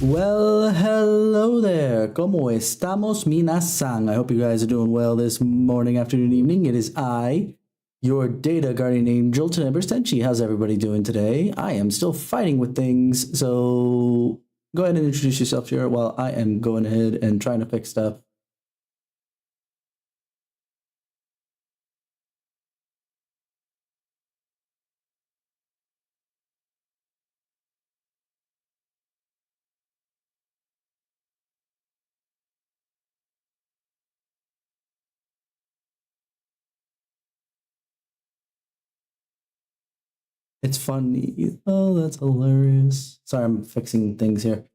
Well, hello there. ¿Cómo estamos, minasan? I hope you guys are doing well this morning, afternoon, evening. It is I, your data guardian angel, TenebrisTenshi. How's everybody doing today? I am still fighting with things, so go ahead and introduce yourself here while I am going ahead and trying to fix stuff. It's funny. Oh, that's hilarious. Sorry, I'm fixing things here.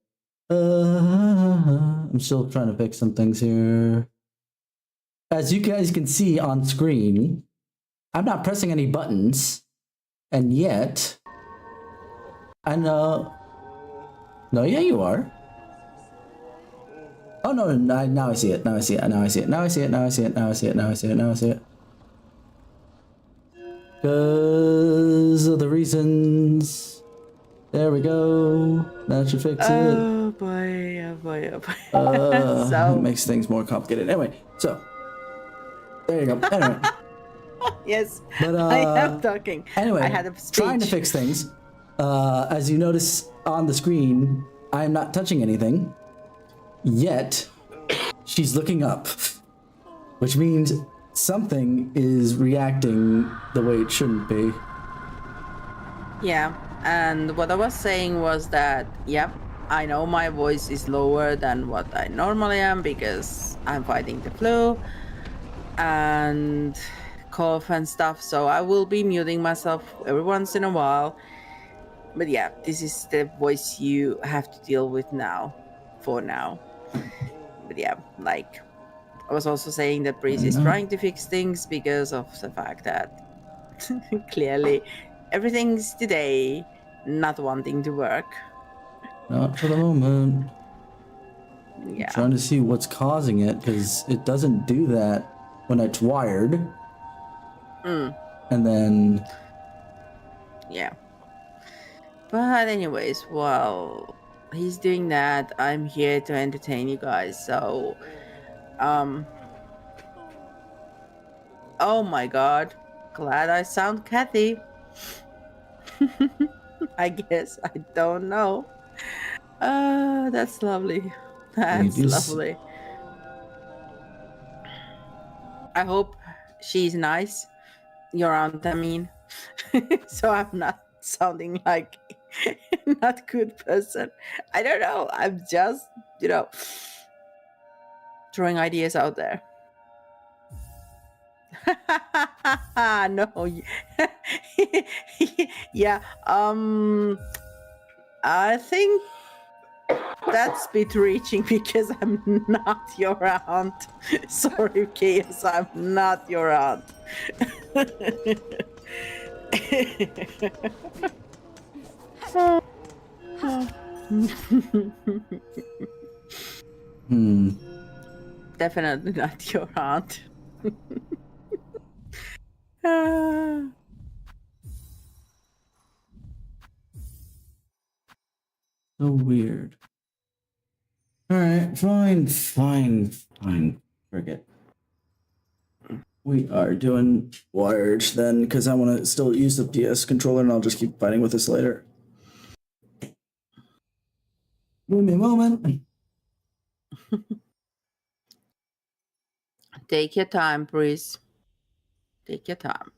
I'm still trying to fix some things here. As you guys can see on screen, I'm not pressing any buttons, and yet I know. No, yeah, you are. Oh no! Now I see it. Now I see it. Now I see it. Now I see it. Now I see it. Now I see it. Now I see it. Now I see it. Because of the reasons. There we go. That should fix it. Oh boy, oh boy, oh boy. So it makes things more complicated. Anyway, so there you go. Anyway. Yes, but I am talking. Anyway, I had a speech. Trying to fix things. As you notice on the screen, I am not touching anything. Yet, she's looking up. Which means something is reacting the way it shouldn't be. Yeah, and what I was saying was that, yep, I know my voice is lower than what I normally am because I'm fighting the flu and cough and stuff, so I will be muting myself every once in a while. But yeah, this is the voice you have to deal with now, for now. But yeah, like, I was also saying that Breeze is trying to fix things because of the fact that clearly everything's today not wanting to work. Not for the moment. Yeah. I'm trying to see what's causing it, because it doesn't do that when it's wired. And then... Yeah. But anyways, while he's doing that, I'm here to entertain you guys, so... Oh my god. Glad I sound Kathy. I guess. I don't know. That's lovely. That's lovely. I hope she's nice. Your aunt, I mean. So I'm not sounding like not good person. I don't know. I'm just, throwing ideas out there. No. Yeah. I think that's a bit reaching because I'm not your aunt. Sorry, Chaos, I'm not your aunt. Definitely not your aunt. So weird. Alright, fine. Forget. We are doing wired then, because I want to still use the PS controller, and I'll just keep fighting with this later. Give me a moment. Take your time, Breeze. Take your time.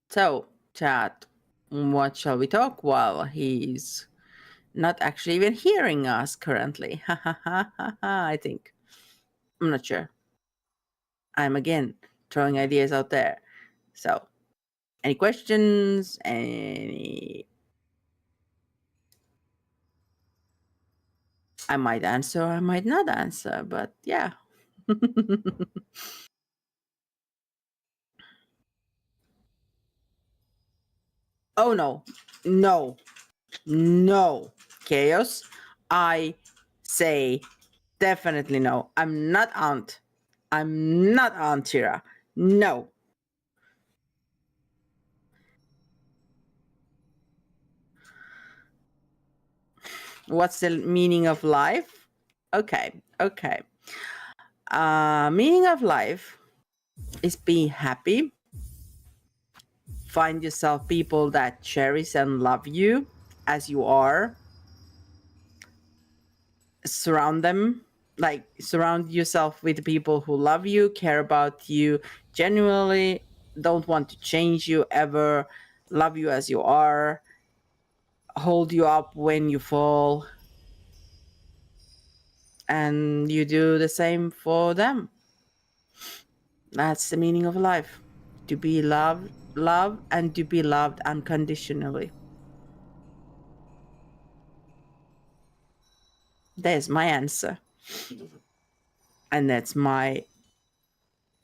So, chat, what shall we talk while he's not actually even hearing us currently? I think. I'm not sure. I'm again throwing ideas out there. So, any questions? I might answer, I might not answer, but yeah. Oh no, Chaos. I say definitely no. I'm not Aunt Tira. No. What's the meaning of life? Okay. Meaning of life is being happy. Find yourself people that cherish and love you as you are. Surround yourself with people who love you, care about you genuinely, don't want to change you ever, love you as you are, hold you up when you fall, and you do the same for them. That's the meaning of life. To be loved, and to be loved unconditionally. There's my answer. And that's my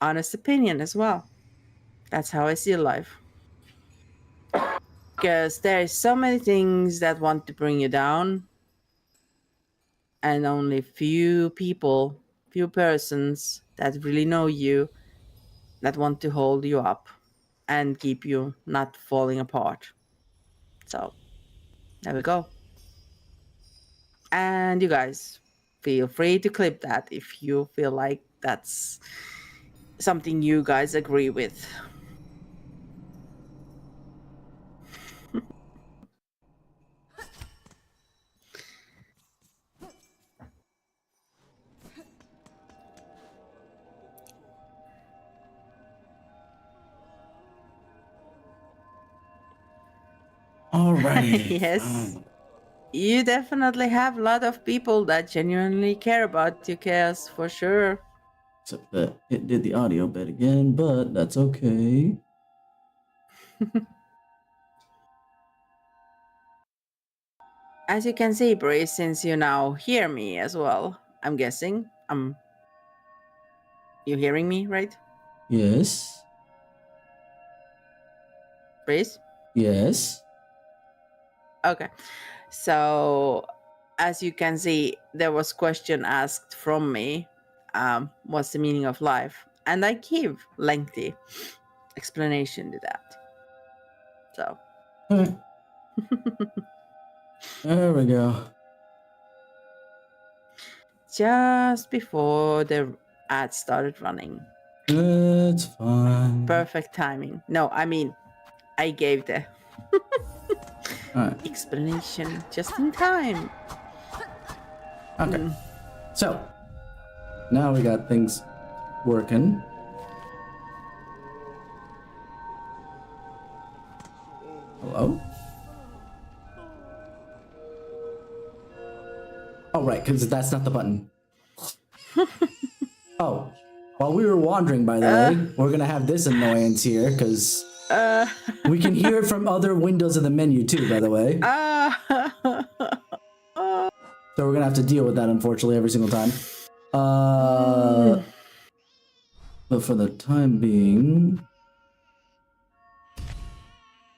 honest opinion as well. That's how I see life. Because there's so many things that want to bring you down, and only few persons that really know you that want to hold you up and keep you not falling apart. So there we go. And you guys feel free to clip that if you feel like that's something you guys agree with. Alrighty. Yes. You definitely have a lot of people that genuinely care about your chaos, for sure. Except that it did the audio bit again, but that's okay. As you can see, Bree, since you now hear me as well, I'm guessing. You hearing me, right? Yes. Breeze? Yes. Okay. So as you can see, there was question asked from me, what's the meaning of life? And I give lengthy explanation to that. So Alright. There we go. just before the ad started running. It's fine. Perfect timing. No, I mean, I gave the Alright. explanation just in time. Okay. So now we got things working. Hello? Oh, right, because that's not the button. Oh, while we were wandering, by the way, we're going to have this annoyance here, because we can hear it from other windows of the menu, too, by the way. So we're going to have to deal with that, unfortunately, every single time. But for the time being,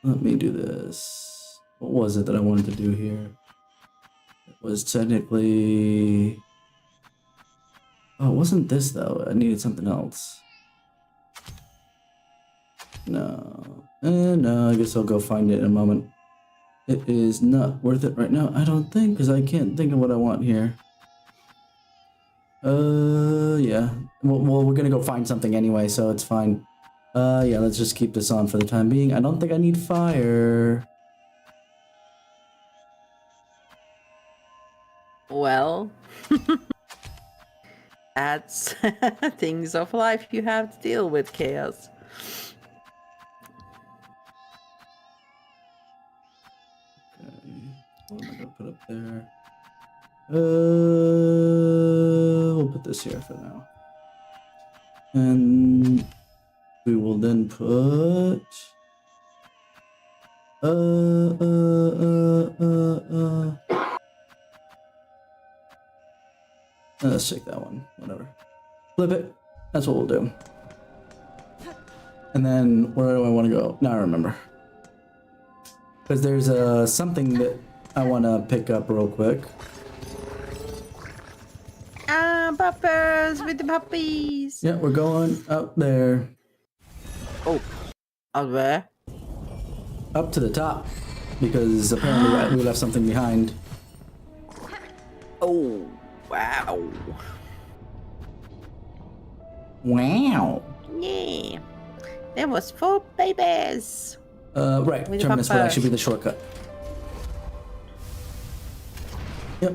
let me do this. What was it that I wanted to do here? It was technically... Oh, it wasn't this, though. I needed something else. No. No, I guess I'll go find it in a moment. It is not worth it right now, I don't think, because I can't think of what I want here. Yeah. Well, we're gonna go find something anyway, so it's fine. Yeah, let's just keep this on for the time being. I don't think I need fire. Well, that's things of life you have to deal with, chaos. Okay. What am I gonna put up there? We'll put this here for now. And we will then put... Let's take that one, whatever. Flip it, that's what we'll do. And then, where do I want to go? Now I remember. Because there's something that I want to pick up real quick. Puppers with the puppies. Yeah, we're going up there. Oh, out where? Up to the top. Because apparently we left something behind. Oh, wow. Wow. Yeah. There was 4 babies. Right. With Terminus would vampires. actually be the shortcut. Yep.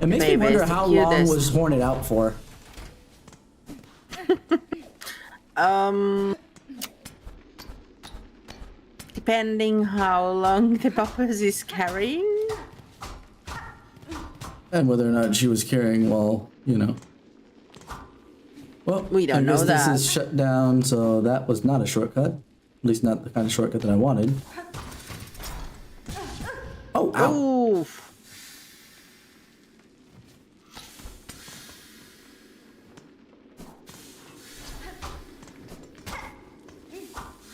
It makes me Baby wonder is the how long cutest. was Hornet out for. Depending how long the bubbles is carrying. And whether or not she was carrying while, you know. Well, We don't I guess know this that. is shut down, so that was not a shortcut. At least not the kind of shortcut that I wanted. Oh, ow. Oof.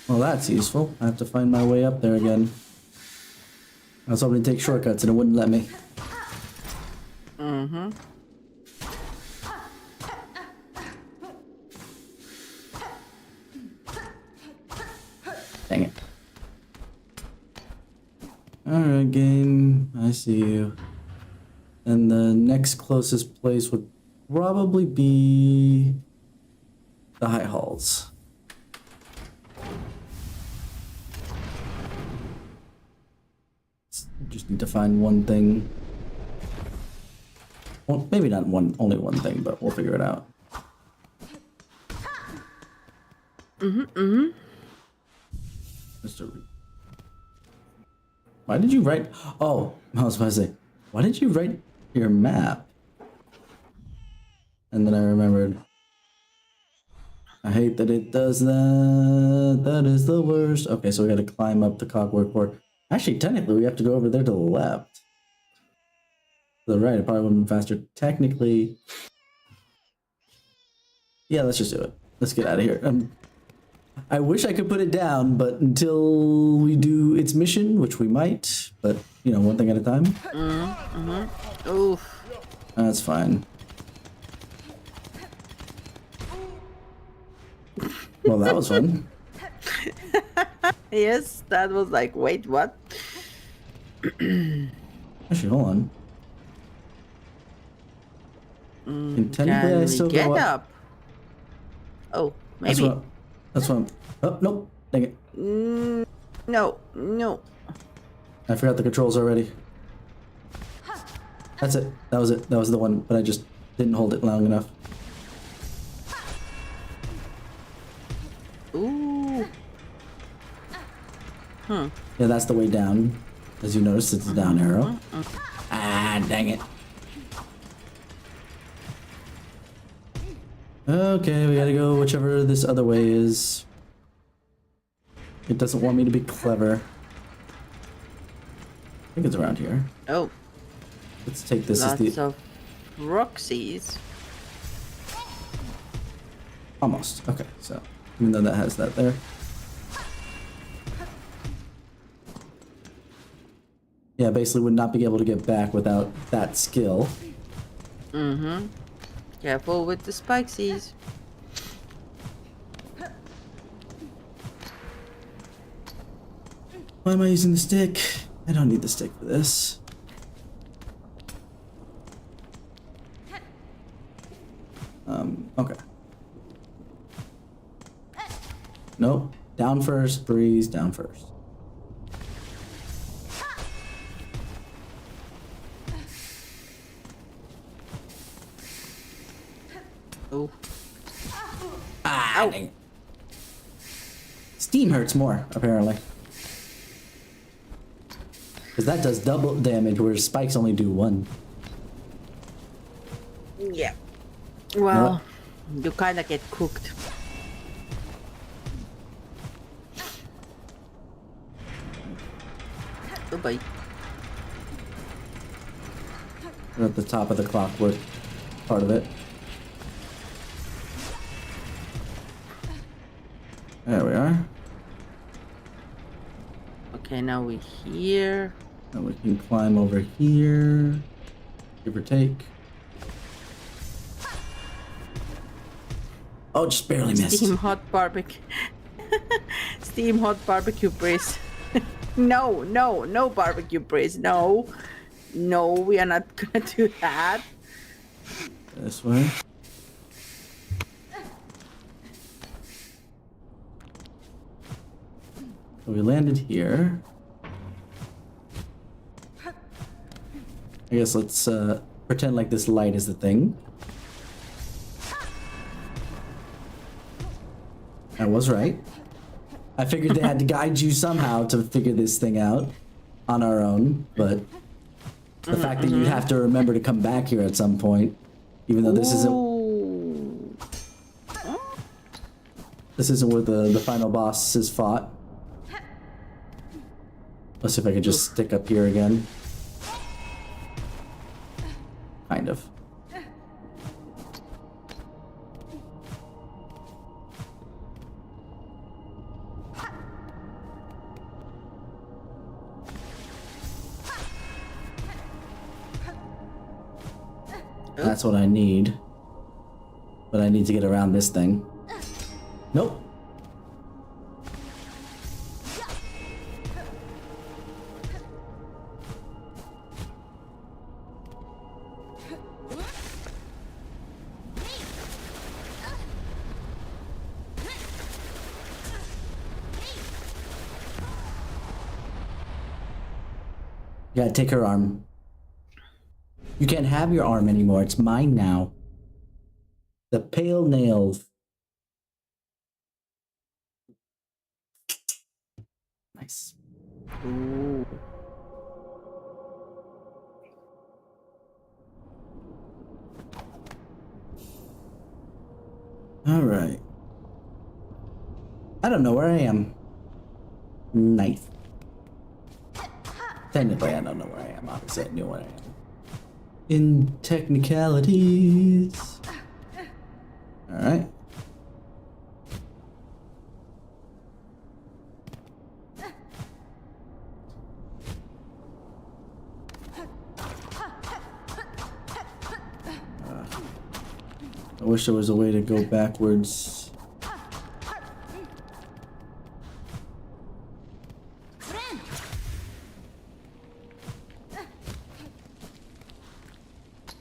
Well, that's useful. I have to find my way up there again. I was hoping to take shortcuts and it wouldn't let me. Mm-hmm. Dang it. Alright, game. I see you. And the next closest place would probably be the High Halls. Just need to find one thing. Well, maybe not only one thing, but we'll figure it out. Mr. Why did you write? Oh, I was about to say, why did you write your map? And then I remembered. I hate that it does that. That is the worst. Okay, so we gotta climb up the clockwork board. Actually, technically, we have to go over there to the left. To the right, it probably would have been faster. Technically. Yeah, let's just do it. Let's get out of here. I wish I could put it down, but until we do its mission, which we might, but, you know, one thing at a time. Oof. That's fine. Well, that was fun. Yes, that was like, wait, what? Actually, hold on. Can technically Can I we still get go up? up? Oh, maybe. That's what. Oh, nope. Dang it. No, no. I forgot the controls already. That's it. That was it. That was the one, but I just didn't hold it long enough. Ooh. Yeah, that's the way down. As you notice, it's a down arrow. Ah, dang it. Okay, we gotta go whichever this other way is. It doesn't want me to be clever. I think it's around here. Oh, Let's take this lots as the... of Roxy's. Almost. Okay, so even though that has that there. Yeah, basically would not be able to get back without that skill. Careful with the spiksies. Why am I using the stick? I don't need the stick for this. Okay. Nope. Down first, breeze, down first. Oh. Ah, dang it. Steam hurts more, apparently. Because that does double damage, whereas spikes only do one. Yeah. Well, you kinda get cooked. Oh boy. We're at the top of the clockwork part of it. There we are. Okay, now we're here. And we can climb over here. Give or take. Oh, just barely missed. Steam hot barbecue. Steam hot barbecue brace. No, no, no barbecue brace. No. No, we are not gonna do that. This way. So we landed here. I guess let's pretend like this light is the thing. I was right. I figured they had to guide you somehow to figure this thing out on our own, but the fact that you'd have to remember to come back here at some point, even though this isn't where the final boss is fought. Let's see if I can just stick up here again. Kind of. That's what I need. But I need to get around this thing. Nope. Yeah, take her arm. You can't have your arm anymore. It's mine now. The pale nail. Nice. Ooh. All right. I don't know where I am. Nice. Technically, I don't know where I am. Obviously, I knew where I am. In technicalities. All right. I wish there was a way to go backwards.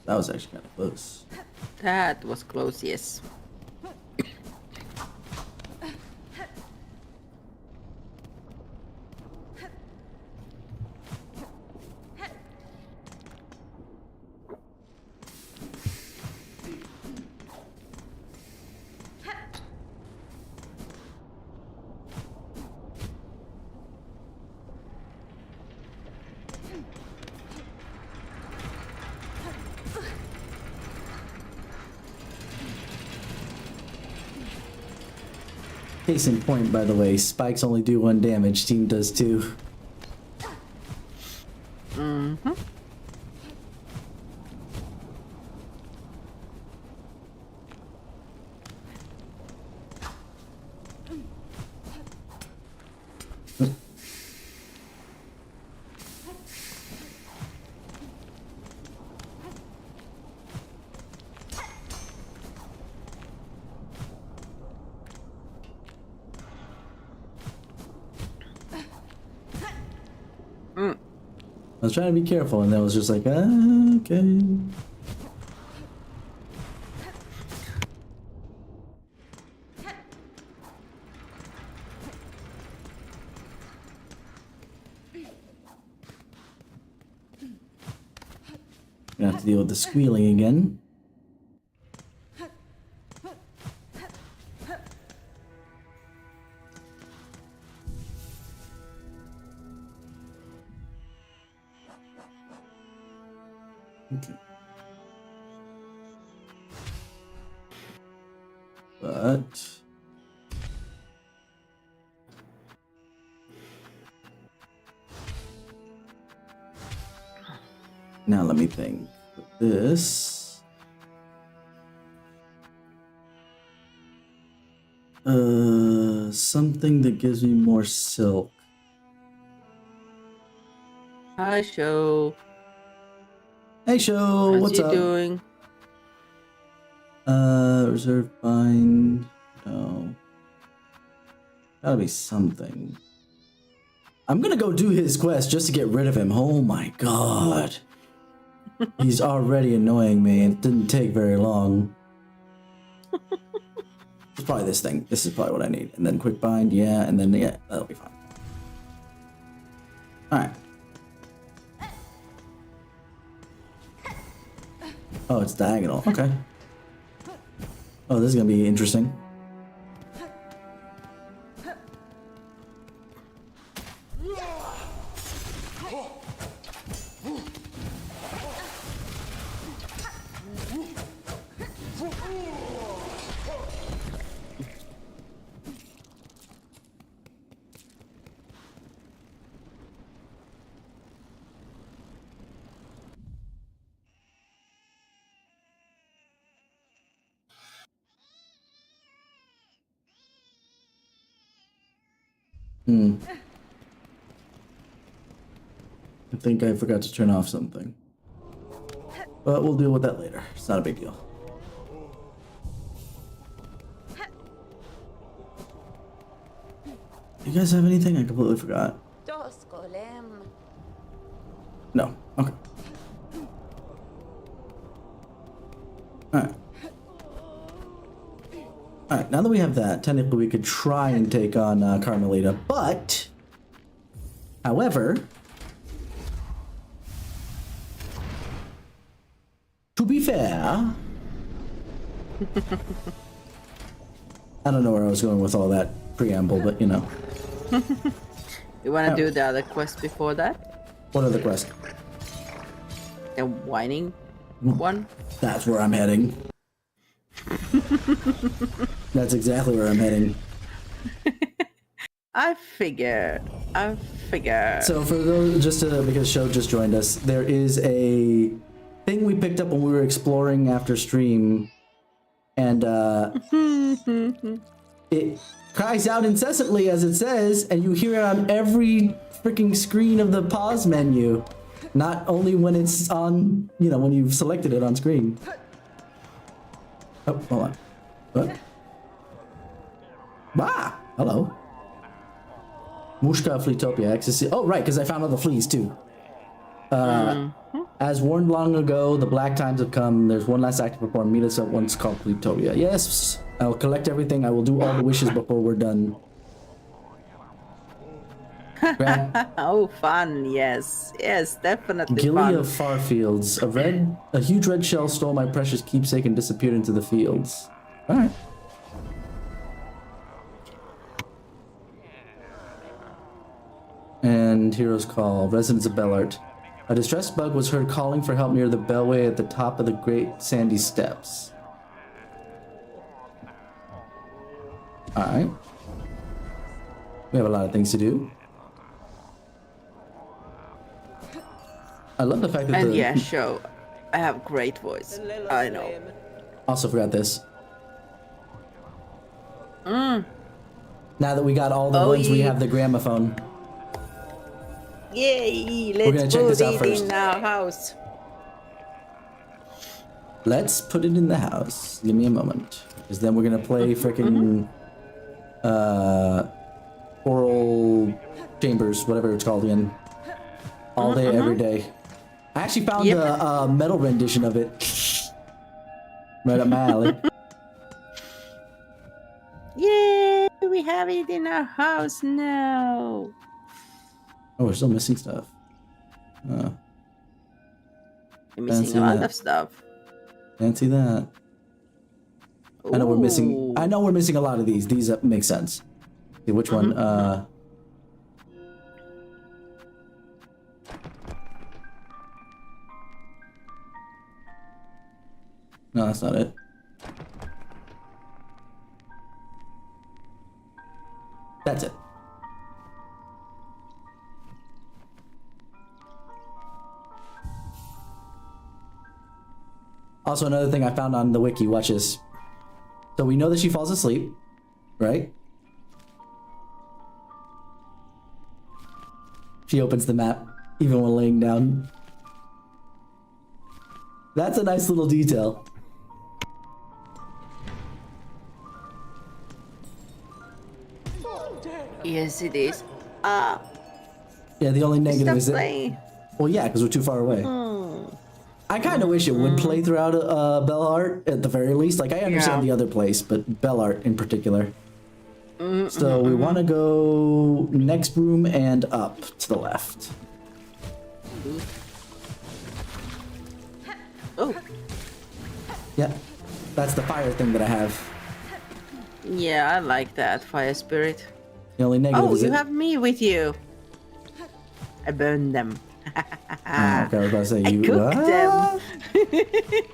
That was actually kind of close. That was close, yes. Case in point, by the way, spikes only do 1 damage, team does 2. Mm-hmm. I was trying to be careful, and that was just like, okay. Gonna have to deal with the squealing again. Okay. But now let me think. With this, something that gives me more silk. Hi, Show. Hey, Show, How's what's you up? doing? Reserve bind. No. Gotta be something. I'm gonna go do his quest just to get rid of him. Oh my god. He's already annoying me. It didn't take very long. It's probably this thing. This is probably what I need. And then quick bind, yeah, and then, yeah, that'll be fine. Alright. Oh, it's diagonal. Okay. Oh, this is gonna be interesting. I think I forgot to turn off something. But we'll deal with that later. It's not a big deal. You guys have anything? I completely forgot. No. Okay. Alright. Alright, now that we have that, technically we could try and take on Carmelita, but... However... To be fair... I don't know where I was going with all that preamble, but you know. You wanna do the other quest before that? What other quest? The whining one? That's where I'm heading. That's exactly where I'm heading. I figured. So for those, because Show just joined us, there is a thing we picked up when we were exploring after stream, and it cries out incessantly as it says, and you hear it on every freaking screen of the pause menu, not only when it's on, you know, when you've selected it on screen. Oh, hold on. What? Ah, hello. Mushka Fleetopia, ecstasy. Oh, right, because I found all the fleas too. As warned long ago, the black times have come. There's one last act to perform. Meet us at once called Fleetopia. Yes, I'll collect everything. I will do all the wishes before we're done. Oh, fun! Yes, definitely Gilly fun. of Farfields. A huge red shell stole my precious keepsake and disappeared into the fields. All right. And Hero's Call. Residents of Bellart. A distressed bug was heard calling for help near the bellway at the top of the Great Sandy Steps. All right. We have a lot of things to do. I love the fact that and yeah, Show. I have great voice. I know. Also forgot this. Now that we got all the ones, we have the gramophone. Yay! We're gonna Let's check put this out it first. in our house. Let's put it in the house. Give me a moment. Because then we're gonna play frickin' Oral Chambers, whatever it's called again. All day, every day. I actually found a metal rendition of it. Right up my alley. Yay! We have it in our house now. Oh, we're still missing stuff. You're missing a lot of stuff. Fancy that. I know we're missing. Ooh. I know we're missing a lot of these. These make sense. Okay, which one? No, that's not it. That's it. Also, another thing I found on the wiki, watch this. So we know that she falls asleep, right? She opens the map, even when laying down. That's a nice little detail. Yes, it is. Yeah, the only negative Stop is that... playing. Well, yeah, because we're too far away. I kind of wish it would play throughout Bellart at the very least. Like, I understand the other place, but Bellart in particular. So we want to go next room and up to the left. Oh. Yeah, that's the fire thing that I have. Yeah, I like that fire spirit. The only negative is you have me with you. I burned them. Oh, okay, I was about to say you. I cooked them.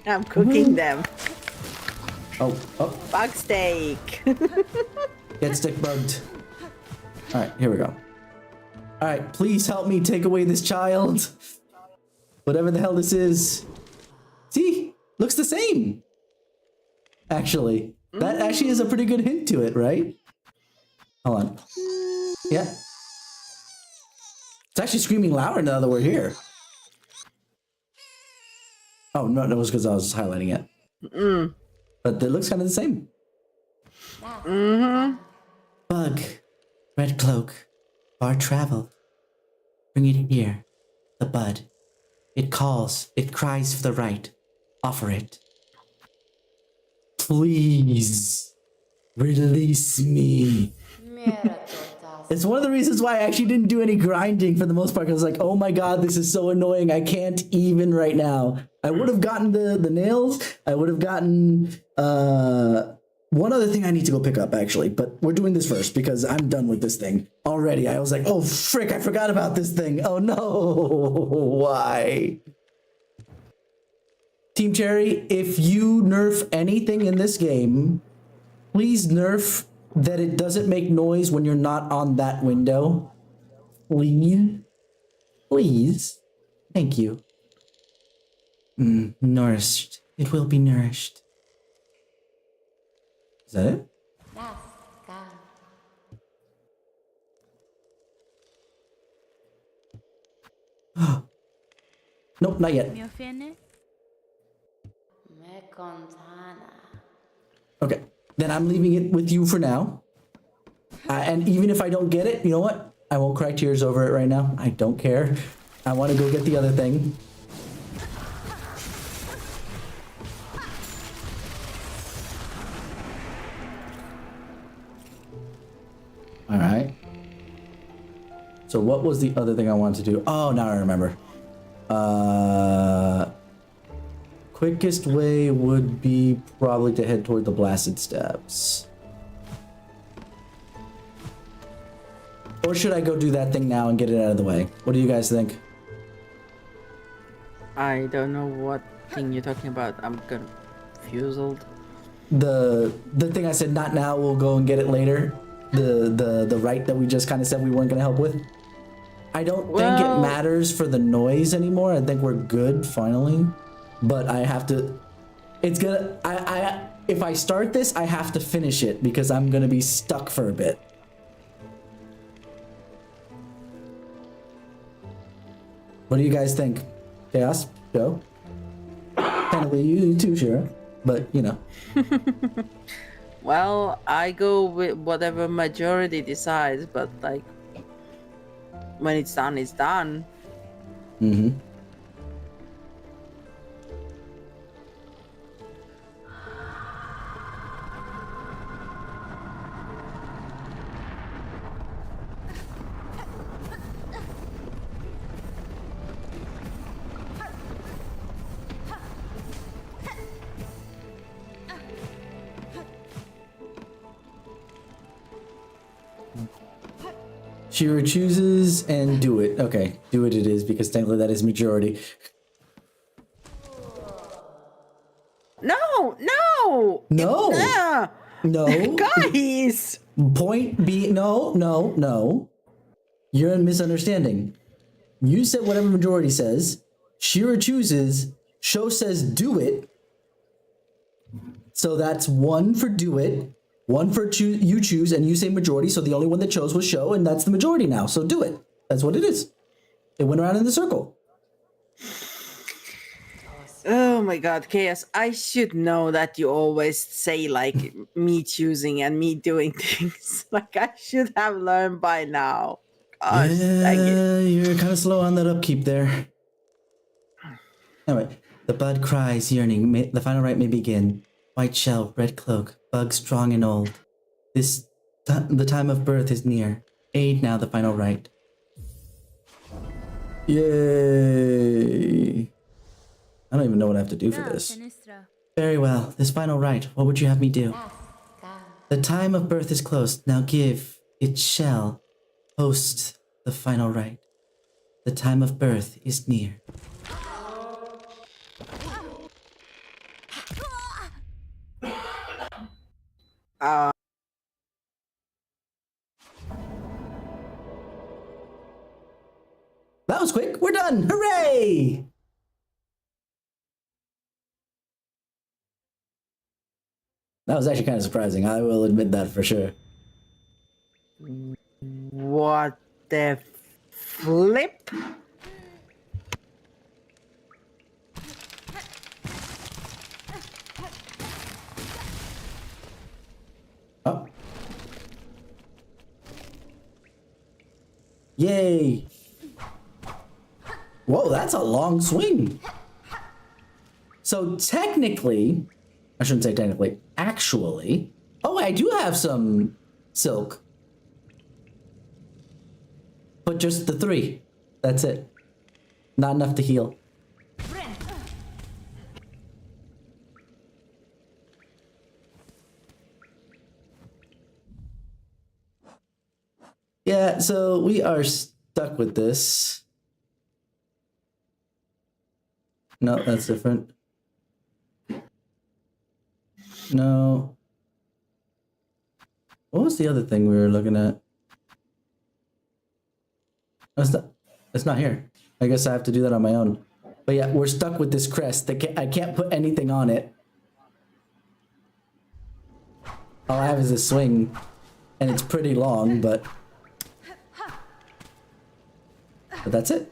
I'm cooking them. Oh. Bug steak. Get stick bugged. All right, here we go. All right, please help me take away this child. Whatever the hell this is. See, looks the same. Actually, that actually is a pretty good hint to it, right? Hold on. Yeah. It's actually screaming louder now that we're here. Oh, no, that was because I was highlighting it. But it looks kind of the same. Bug, red cloak, far traveled. Bring it here, the bud. It calls, it cries for the right. Offer it. Please, release me. It's one of the reasons why I actually didn't do any grinding for the most part. I was like, oh my god, this is so annoying. I can't even right now. I would have gotten the nails. I would have gotten one other thing I need to go pick up, actually. But we're doing this first because I'm done with this thing already. I was like, oh, frick, I forgot about this thing. Oh no, why? Team Cherry, if you nerf anything in this game, please nerf that it doesn't make noise when you're not on that window. Please? Please? Thank you. Nourished. It will be nourished. Is that it? Nope, not yet. Okay, then I'm leaving it with you for now. And even if I don't get it, you know what? I won't cry tears over it right now. I don't care. I want to go get the other thing. All right. So what was the other thing I wanted to do? Oh, now I remember. Quickest way would be probably to head toward the blasted steps. Or should I go do that thing now and get it out of the way? What do you guys think? I don't know what thing you're talking about. I'm confused. The thing I said not now, we'll go and get it later. The right that we just kind of said we weren't going to help with. I don't think it matters for the noise anymore. I think we're good finally. But I have to, it's gonna, if I start this, I have to finish it because I'm gonna be stuck for a bit. What do you guys think? Chaos? Joe? Technically you too, Shira. But, you know. Well, I go with whatever majority decides, but like, when it's done, it's done. Mm-hmm. Shira chooses and do it. Okay, do it is because technically that is majority. No! No! No! Guys! Point B, no. You're misunderstanding. You said whatever majority says. Shira chooses. Show says do it. So that's one for do it. One for you choose, and you say majority, so the only one that chose was show, and that's the majority now. So do it. That's what it is. It went around in the circle. Oh my god, Chaos, I should know that you always say like me choosing and me doing things. Like I should have learned by now. Gosh, yeah, you're kind of slow on that upkeep there. Anyway, The bud cries, yearning. The final rite may begin. White shell, red cloak, bug strong and old. The time of birth is near. Aid now the final rite. Yay! I don't even know what I have to do for this. Very well. This final rite, what would you have me do? The time of birth is close. Now give. It shall host the final rite. The time of birth is near. Uh, That was quick. We're done. Hooray! That was actually kind of surprising. I will admit that for sure. what the flip? Oh. Yay! Whoa, that's a long swing. So technically, I shouldn't say technically, actually. Oh, I do have some silk. But just the 3. That's it. Not enough to heal. Yeah, so we are stuck with this. No, that's different. No. What was the other thing we were looking at? It's not here. I guess I have to do that on my own. But yeah, we're stuck with this crest. I can't put anything on it. All I have is a swing. And it's pretty long, but that's it.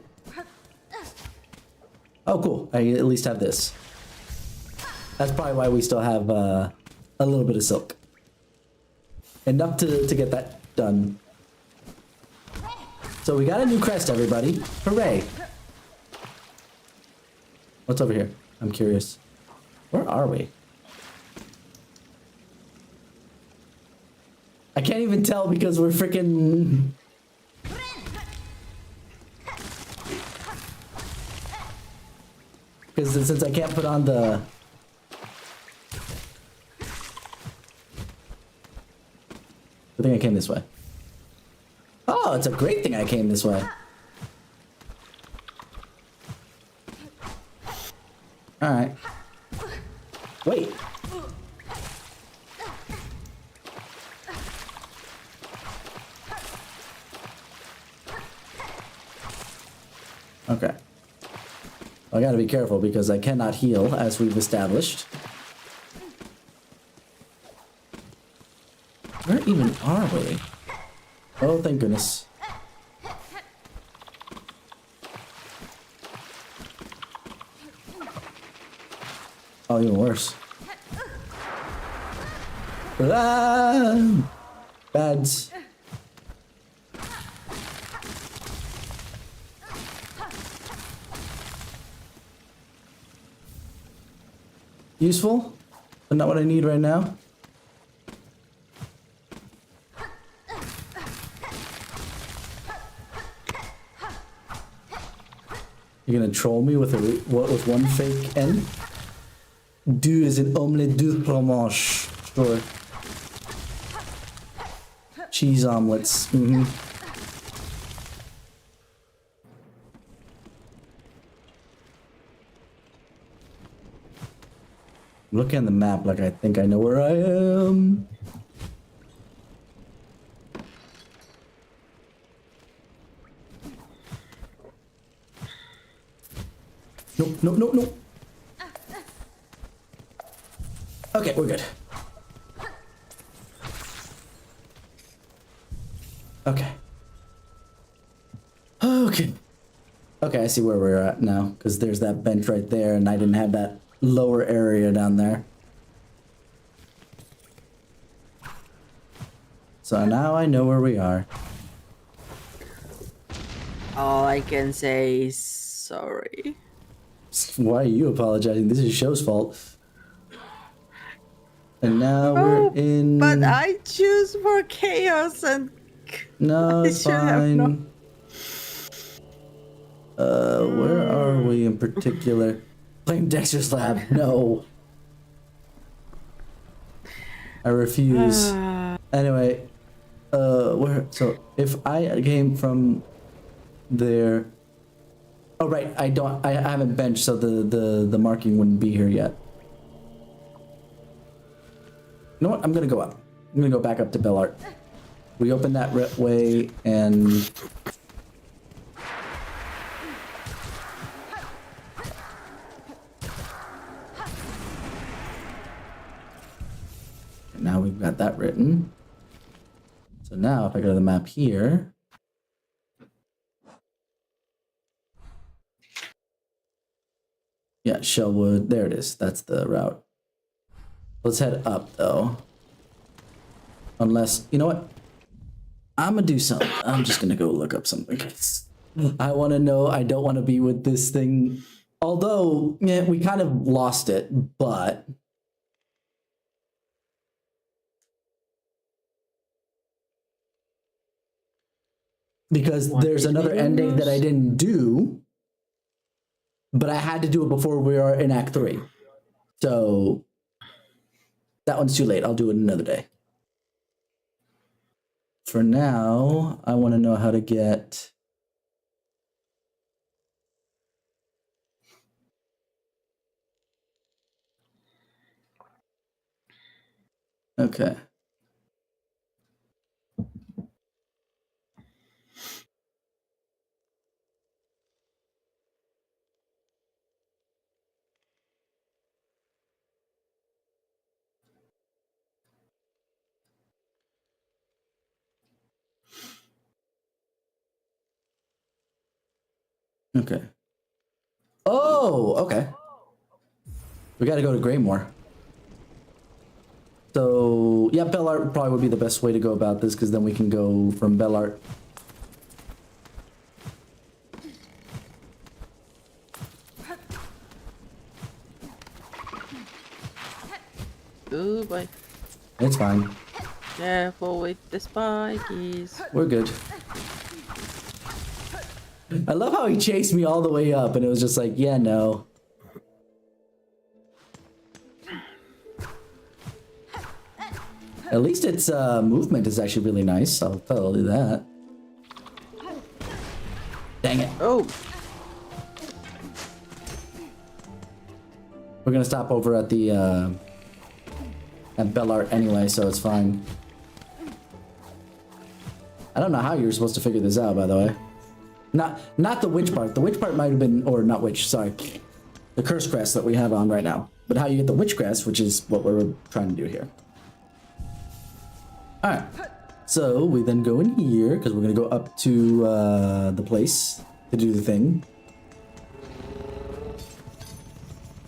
Oh, cool. I at least have this. That's probably why we still have a little bit of silk. Enough to get that done. So we got a new crest, everybody. Hooray. What's over here? I'm curious. Where are we? I can't even tell because we're freaking... Because since I can't put on the... I think I came this way. Oh, it's a great thing I came this way. Alright. Wait. Okay. I gotta be careful because I cannot heal, as we've established. Where even are we? Oh, thank goodness. Oh, even worse. Ah! Bads. Useful, but not what I need right now. You're gonna troll me with with one fake N? Du is an omelette du fromage. Sure. Cheese omelets. Mm-hmm. I'm looking at the map like I think I know where I am. Nope, nope, nope, nope. Okay, we're good. Okay. Okay. Okay, I see where we're at now, because there's that bench right there, and I didn't have that lower area down there. So now I know where we are. All I can say is sorry. Why are you apologizing? This is show's fault. And now Oh, we're in... but I choose for chaos and No, I it's should have known. fine. Where are we in particular? Playing Dexter's Lab. No. I refuse. Anyway, where? So if I came from there, oh right, I haven't benched, so the marking wouldn't be here yet. You know what? I'm gonna go up. I'm gonna go back up to Bellart. We open that way and. Now we've got that written. So now if I go to the map here. Yeah, Shellwood, there it is. That's the route. Let's head up though. Unless, you know what? I'm gonna do something. I'm just gonna go look up something. I wanna know, I don't wanna be with this thing. Although, yeah, we kind of lost it, but. Because there's another ending that I didn't do, but I had to do it before we are in Act 3. So that one's too late. I'll do it another day. For now, I want to know how to get... Okay. Okay. Oh, okay. We got to go to Greymore. So, yeah, Bellart probably would be the best way to go about this, because then we can go from Bellart. Oh boy. It's fine. Careful with the spikies. We're good. I love how he chased me all the way up, and it was just like, yeah, no. At least its movement is actually really nice. I'll tell you that. Dang it. Oh. We're gonna stop over at the at Bellart anyway, so it's fine. I don't know how you're supposed to figure this out, by the way. Not the witch part. The witch part might have been, or not witch, sorry. The curse crest that we have on right now. But how you get the witch crest, which is what we're trying to do here. Alright. So we then go in here, because we're gonna go up to the place to do the thing.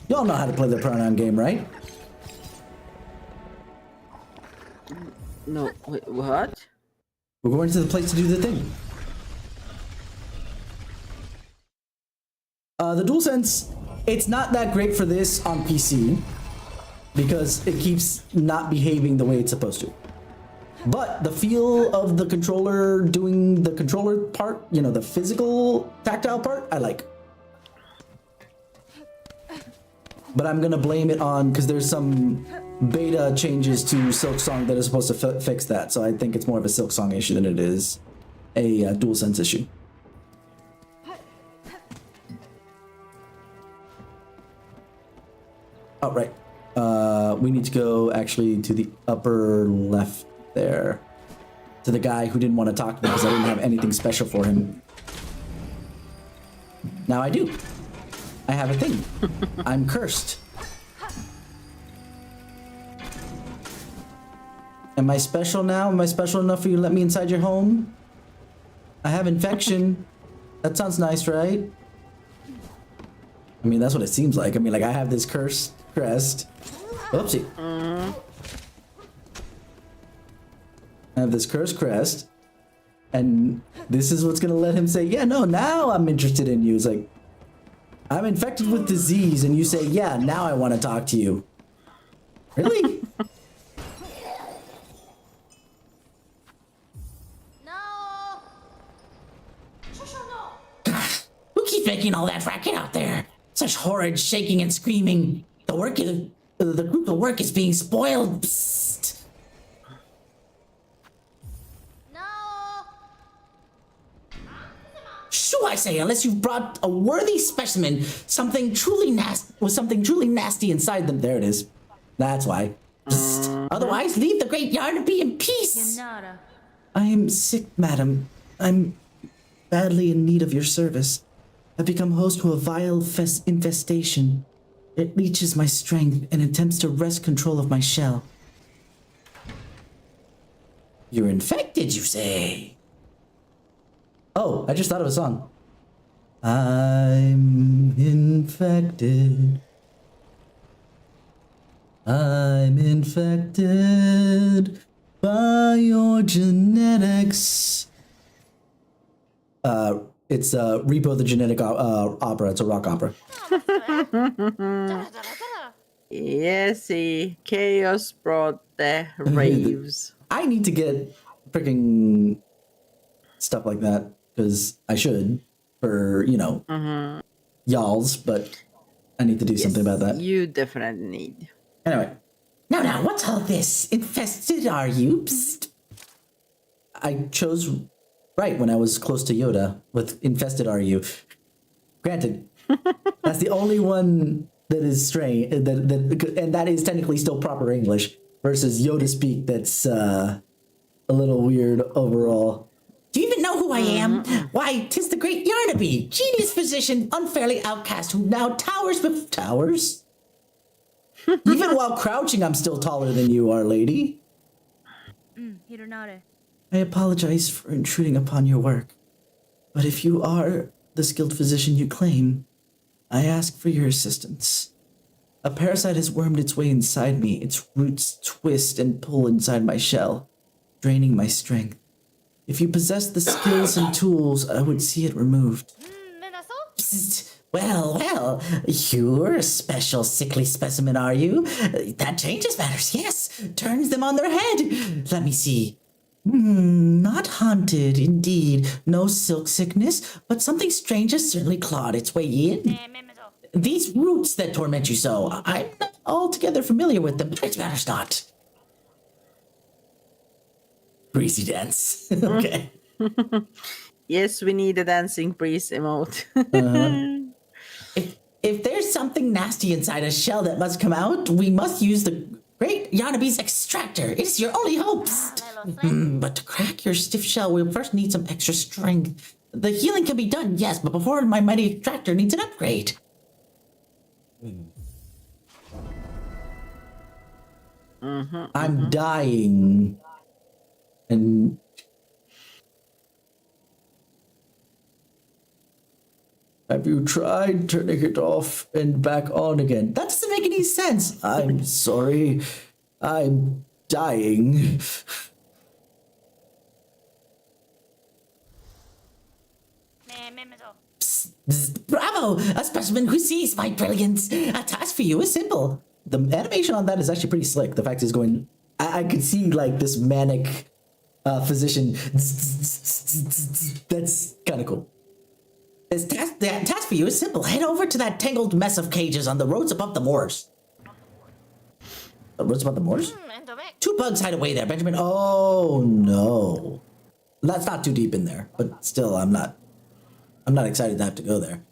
Y'all know how to play the pronoun game, right? No, wait, what? We're going to the place to do the thing. The DualSense, it's not that great for this on PC because it keeps not behaving the way it's supposed to. But the feel of the controller doing the controller part, you know, the physical tactile part, I like. But I'm gonna blame it on, because there's some beta changes to Silksong that are supposed to fix that. So I think it's more of a Silksong issue than it is a DualSense issue. Oh, right. We need to go actually to the upper left there. To the guy who didn't want to talk to me because I didn't have anything special for him. Now I do. I have a thing. I'm cursed. Am I special now? Am I special enough for you to let me inside your home? I have infection. That sounds nice, right? I mean, that's what it seems like. I mean, like, I have this cursed crest. Oopsie. I have this cursed crest. And this is what's gonna let him say, yeah, no, now I'm interested in you. It's like, I'm infected with disease, and you say, yeah, now I want to talk to you. Really? No. Who keeps making all that racket out there? Such horrid shaking and screaming. The crucial work is being spoiled. Psst. No. Shoo, I say, unless you've brought a worthy specimen, something truly nasty inside them. There it is. That's why. Psst. Otherwise, leave the great yarn to be in peace. Nada. I am sick, madam. I'm badly in need of your service. I've become host to a vile infestation. It leeches my strength and attempts to wrest control of my shell. You're infected, you say? Oh, I just thought of a song. I'm infected. I'm infected by your genetics. It's Repo the Genetic Opera. It's a rock opera. Yes, see, chaos brought the raves. I need to get freaking stuff like that because I should for, you know, y'alls, but I need to do something about that. You definitely need. Anyway, Now, what's all this? Infested, are you? Psst. I chose right when I was close to Yoda with infested are you. Granted, that's the only one that is strange, and that is technically still proper English versus Yoda speak that's a little weird overall. Do you even know who I am? Why, 'tis the great Yarnaby, genius physician, unfairly outcast, who now towers before... Towers? Even while crouching, I'm still taller than you are, lady. Hironare. I apologize for intruding upon your work, but if you are the skilled physician you claim, I ask for your assistance. A parasite has wormed its way inside me. Its roots twist and pull inside my shell, draining my strength. If you possess the skills and tools, I would see it removed. Psst. Well, you're a special sickly specimen, are you? That changes matters, yes. Turns them on their head. Let me see. Not haunted, indeed. No silk sickness, but something strange has certainly clawed its way in. These roots that torment you so, I'm not altogether familiar with them, but it matters not. Breezy dance. Okay. Yes, we need a dancing priest emote. If there's something nasty inside a shell that must come out, we must use the great Yanabi's extractor. It's your only hope. But to crack your stiff shell, we'll first need some extra strength. The healing can be done, yes, but before my mighty extractor needs an upgrade. I'm dying. And have you tried turning it off and back on again? That doesn't make any sense. I'm sorry. I'm dying. Bravo! A specimen who sees my brilliance. A task for you is simple. The animation on that is actually pretty slick. The fact is going... I could see, like, this manic physician. That's kind of cool. The task for you is simple. Head over to that tangled mess of cages on the roads above the moors. The roads above the moors? 2 bugs hide away there, Benjamin. Oh, no. That's not too deep in there, but still, I'm not excited to have to go there.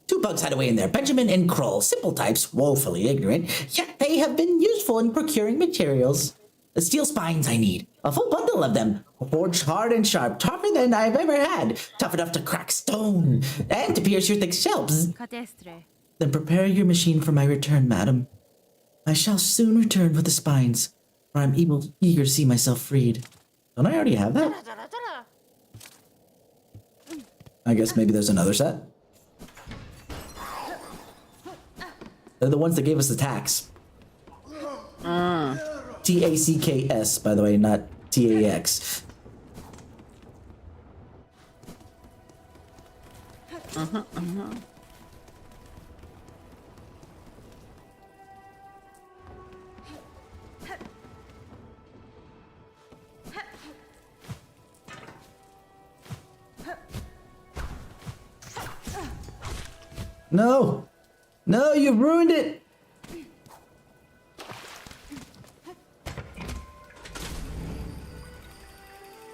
2 bugs hide away in there, Benjamin and Kroll. Simple types, woefully ignorant, yet they have been useful in procuring materials. The steel spines I need. A full bundle of them. Forged hard and sharp, tougher than I've ever had. Tough enough to crack stone, and to pierce your thick shelves. Then prepare your machine for my return, madam. I shall soon return with the spines, for I'm eager to see myself freed. Don't I already have that? I guess maybe there's another set. They're the ones that gave us the tax. T-A-C-K-S, by the way, not T-A-X. No! No, you ruined it!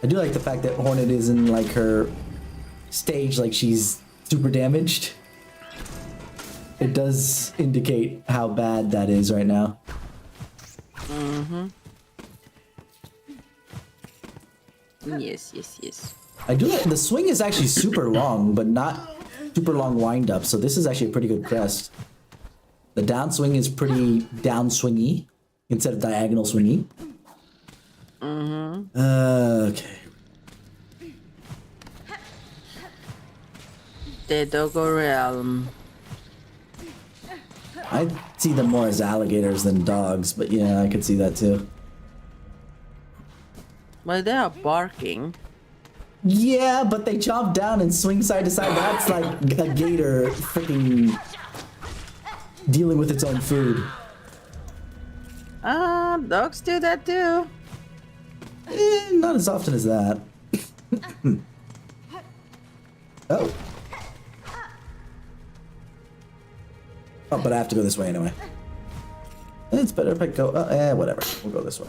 I do like the fact that Hornet is in like her stage like she's super damaged. It does indicate how bad that is right now. Yes, yes, yes. I do like the swing is actually super long, but not super long wind up, so this is actually a pretty good crest. The downswing is pretty down swingy instead of diagonal swingy. Okay. The Doggo Realm. I see them more as alligators than dogs, but yeah, I could see that too. Well, they are barking. Yeah, but they chomp down and swing side to side. That's like a gator freaking dealing with its own food. Dogs do that too. Not as often as that. Oh. Oh, but I have to go this way anyway. It's better if I go... whatever. We'll go this way.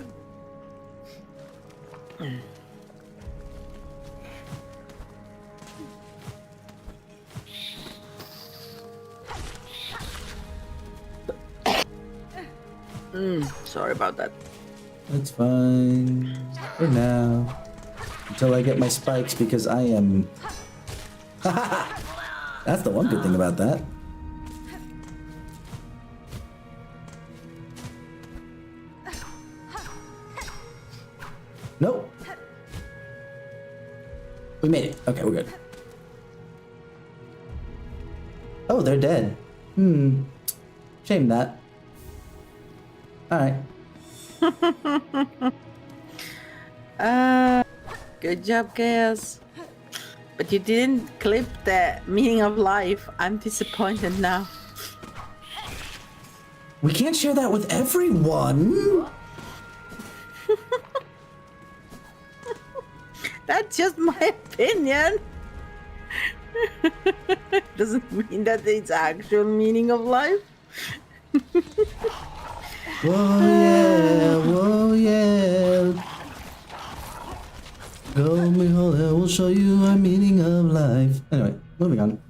Sorry about that. It's fine. For now. Until I get my spikes, because I am... That's the one good thing about that. Nope. We made it. Okay, we're good. Oh, they're dead. Shame that. Alright. Good job, Chaos. But you didn't clip the meaning of life. I'm disappointed now. We can't share that with everyone. That's just my opinion. Doesn't mean that it's actual meaning of life. Whoa, yeah, whoa, yeah. Go, Mihola, we'll show you our meaning of life. Anyway, moving on.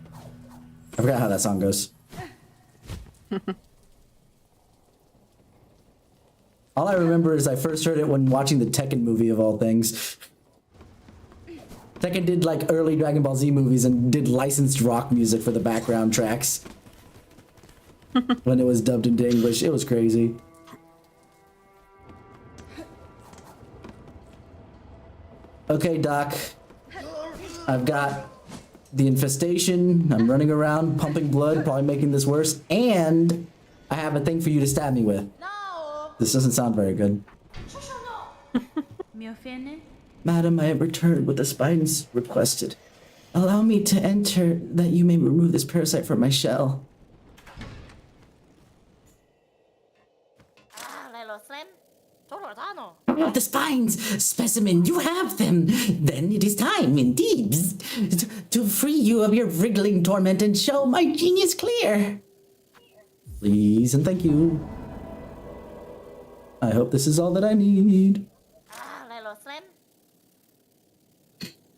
I forgot how that song goes. All I remember is I first heard it when watching the Tekken movie of all things. Tekken did like early Dragon Ball Z movies and did licensed rock music for the background tracks. When it was dubbed into English, it was crazy. Okay, Doc. I've got the infestation. I'm running around, pumping blood, probably making this worse. And I have a thing for you to stab me with. No. This doesn't sound very good. Madam, I have returned with the spines requested. Allow me to enter that you may remove this parasite from my shell. The spines, specimen, you have them. Then it is time, indeed, to free you of your wriggling torment and show my genius clear. Please and thank you. I hope this is all that I need.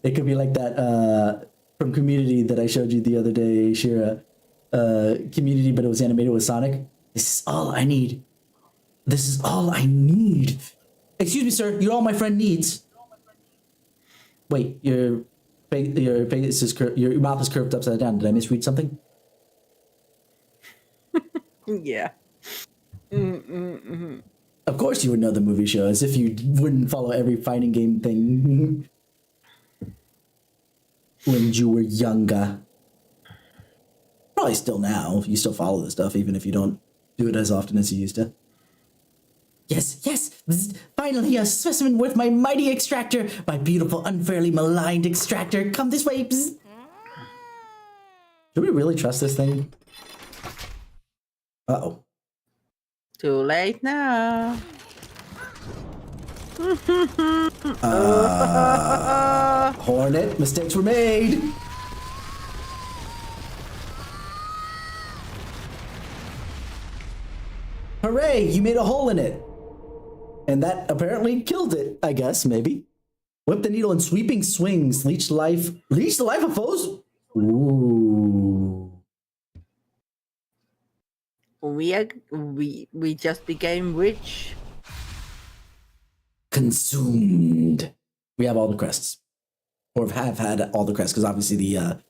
It could be like that from Community that I showed you the other day, Shira. Community, but it was animated with Sonic. This is all I need. This is all I need. Excuse me, sir. You're all my friend needs. Wait, your face is your mouth is curved upside down. Did I misread something? Yeah. Of course you would know the movie show, as if you wouldn't follow every fighting game thing when you were younger. Probably still now. You still follow the stuff, even if you don't do it as often as you used to. Yes, yes, finally a specimen worth my mighty extractor, my beautiful, unfairly maligned extractor. Come this way. Bzz. Do we really trust this thing? Uh-oh. Too late now. Hornet, mistakes were made. hooray, you made a hole in it. And that apparently killed it, I guess, maybe. Whip the needle in sweeping swings, leech the life of foes. Ooh. We just became rich. Consumed. We have all the crests. Or have had all the crests, because obviously the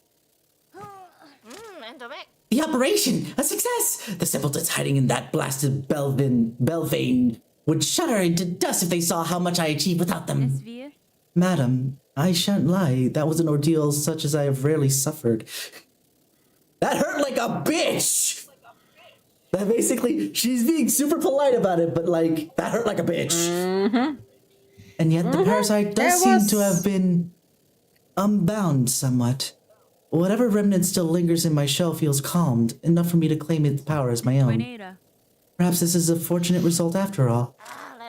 operation, a success! The simpletons hiding in that blasted Belvane would shudder into dust if they saw how much I achieved without them. Svir? Madam, I shan't lie, that was an ordeal such as I have rarely suffered. That hurt like a bitch! That basically, she's being super polite about it, but like, that hurt like a bitch. Mm-hmm. And yet the parasite does seem to have been unbound somewhat. Whatever remnant still lingers in my shell feels calmed, enough for me to claim its power as my own. Buenera. Perhaps this is a fortunate result after all.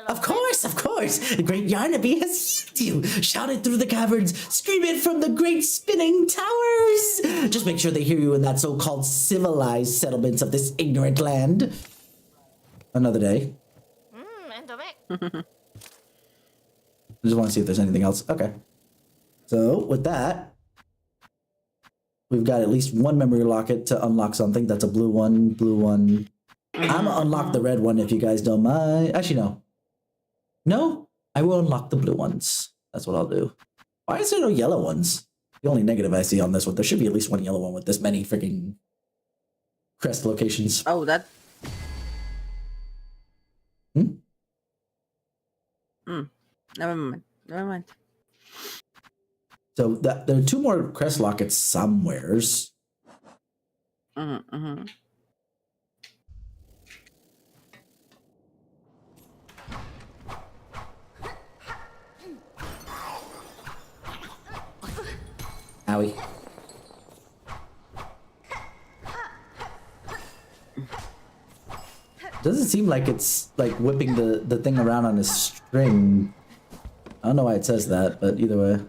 Of course! The great Yarnaby has healed you! Shout it through the caverns! Scream it from the great spinning towers! Just make sure they hear you in that so-called civilized settlements of this ignorant land. Another day. I just want to see if there's anything else. Okay. So, with that, we've got at least one memory locket to unlock something. That's a blue one. I'm gonna unlock the red one if you guys don't mind. Actually, no. No, I will unlock the blue ones. That's what I'll do. Why is there no yellow ones? The only negative I see on this one. There should be at least one yellow one with this many freaking crest locations. Oh, that. Never mind. So there are two more crest lockets somewheres. Mm-hmm. Owie. Doesn't seem like it's like whipping the thing around on a string. I don't know why it says that, but either way.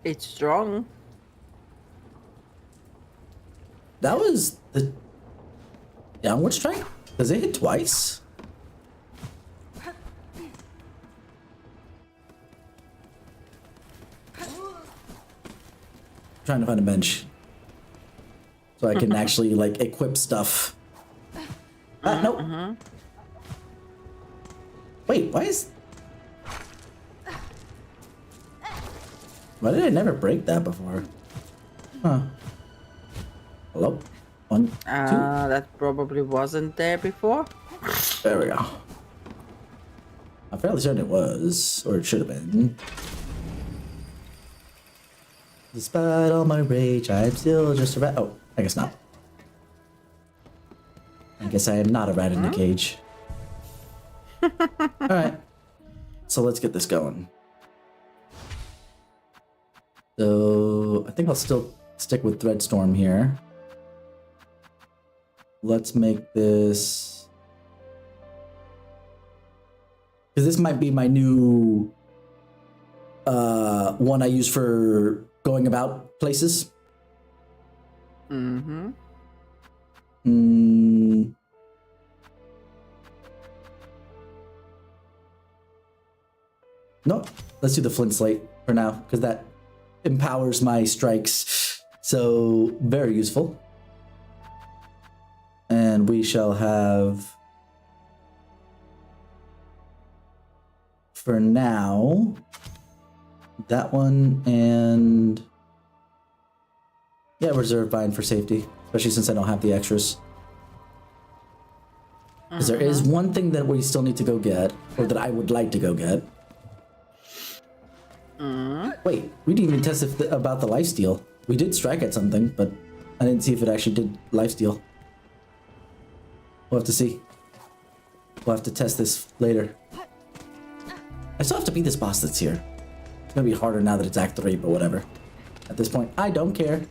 It's strong. That was the downward strike? Does it hit twice? Trying to find a bench. So I can actually like equip stuff. Nope. Wait, why did I never break that before? Huh. Hello? 1, 2. That probably wasn't there before. There we go. I'm fairly certain it was, or it should have been. Despite all my rage, I'm still just a rat. Oh, I guess not. I guess I am not a rat in a cage. Alright. So let's get this going. So I think I'll still stick with Threadstorm here. Let's make this, because this might be my new one I use for going about places. Mm-hmm. Nope. Let's do the flint slate for now, because that empowers my strikes. So very useful. And we shall have, for now, that one and yeah, reserve bind for safety, especially since I don't have the extras. Because there is one thing that we still need to go get, or that I would like to go get. Wait, we didn't even test about the lifesteal. We did strike at something, but I didn't see if it actually did lifesteal. We'll have to see. We'll have to test this later. I still have to beat this boss that's here. It's gonna be harder now that it's Act 3, but whatever. At this point, I don't care.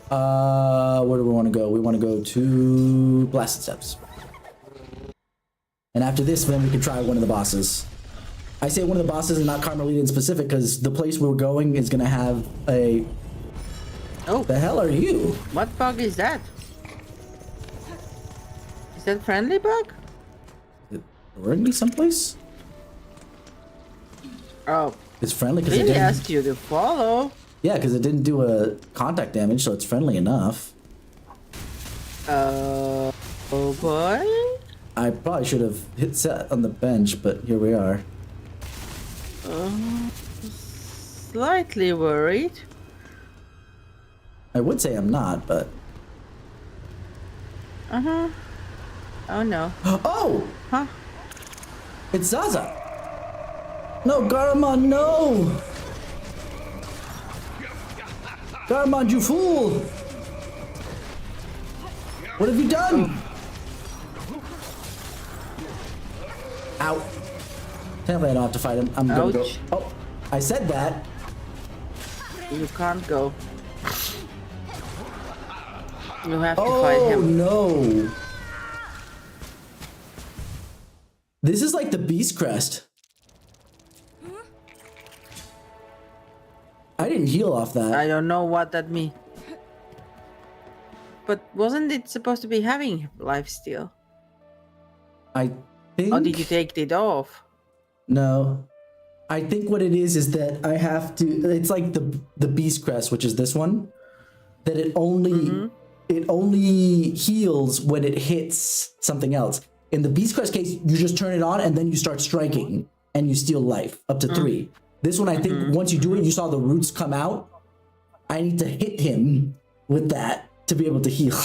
Where do we want to go? We want to go to Blasted Steps. And after this, then we can try one of the bosses. I say one of the bosses and not Carmelita in specific because the place we're going is gonna have a. Oh, The hell are you? what bug is that? Is that friendly bug? Luring me someplace? Oh, It's friendly because it really didn't. ask you to follow. Yeah, because it didn't do a contact damage, so it's friendly enough. Oh boy. I probably should have hit set on the bench, but here we are. Slightly worried. I would say I'm not, but. Uh-huh. Oh no. Oh! Huh? It's Zaza! No, Garamond, no! Garamond, you fool! What have you done? Ow. Technically, I don't have to fight him. I'm gonna go. Ouch. Oh, I said that. You can't go. You have to fight Oh, him. no. This is like the Beast Crest. I didn't heal off that. I don't know what that means. But wasn't it supposed to be having life steal? I think. Or did you take it off? No. I think what it is that I have to. It's like the Beast Crest, which is this one. That it only heals when it hits something else. In the Beast Crest case, you just turn it on and then you start striking and you steal life up to 3. This one, I think once you do it, you saw the roots come out. I need to hit him with that to be able to heal.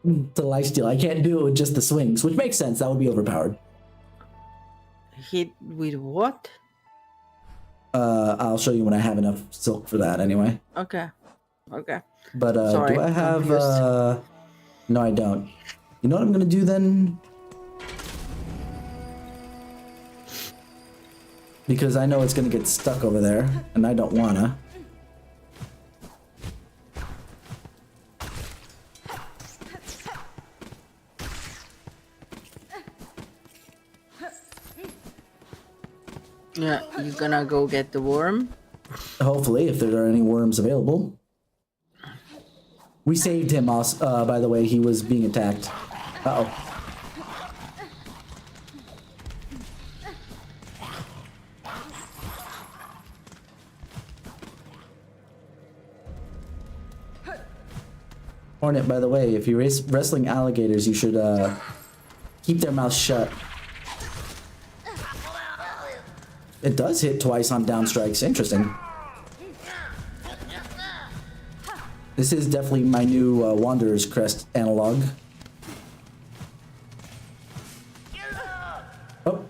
The life steal. I can't do it with just the swings, which makes sense. That would be overpowered. Hit with what? I'll show you when I have enough silk for that anyway. Okay. Okay. But Sorry, do I have confused. no, I don't. You know what I'm gonna do then? Because I know it's gonna get stuck over there, and I don't wanna. Yeah, you gonna go get the worm? Hopefully, if there are any worms available. We saved him, also, by the way, he was being attacked. Uh-oh. Hornet, by the way, if you're wrestling alligators, you should keep their mouths shut. It does hit twice on down strikes. Interesting. This is definitely my new Wanderer's Crest analog. Oh.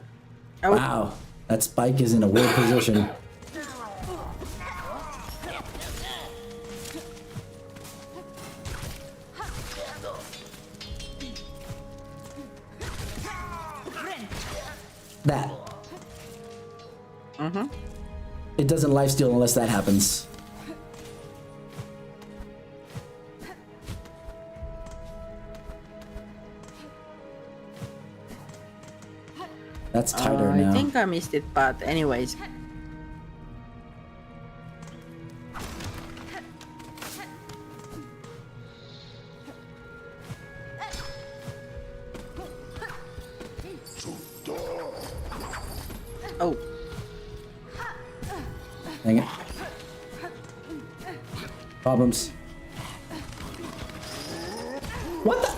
Oh. Wow. That spike is in a weird position. That. It doesn't lifesteal unless that happens. That's tighter now. I think I missed it, but anyways. Oh, Dang it. Problems. What the?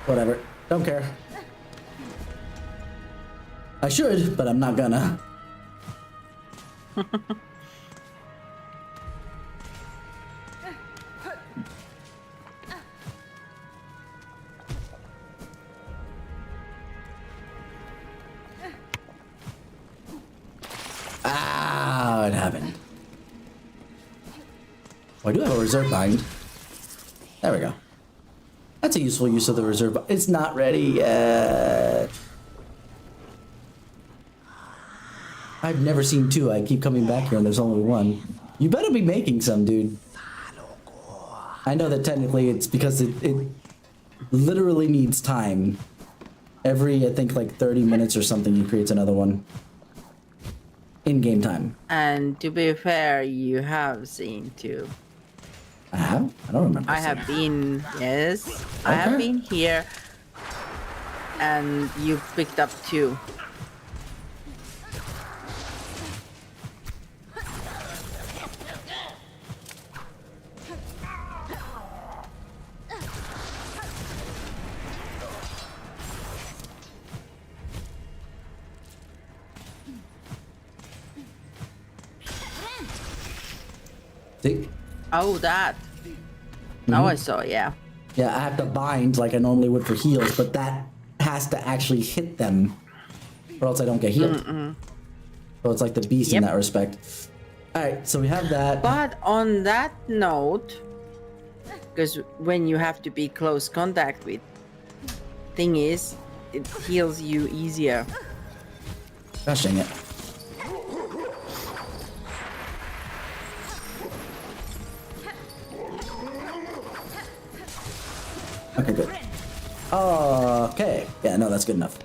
Whatever. Don't care. I should, but I'm not gonna. Ah, it happened. Oh, I do have a reserve bind. There we go. That's a useful use of the reserve bind. It's not ready yet. I've never seen 2. I keep coming back here and there's only 1. You better be making some, dude. I know that technically it's because it literally needs time. Every, I think, like 30 minutes or something, he creates another one. In game time. And to be fair, you have seen two. I have? I don't remember. I have been, yes. I have Okay. been here. And you picked up two. See? Oh, that. Now I saw, yeah. Yeah, I have to bind like I normally would for heals, but that has to actually hit them, or else I don't get healed. So it's like the beast in Yep. that respect. Alright, so we have that. But on that note, because when you have to be close contact with, thing is, it heals you easier. Gosh dang it. Okay, good. Okay. Yeah, no, that's good enough.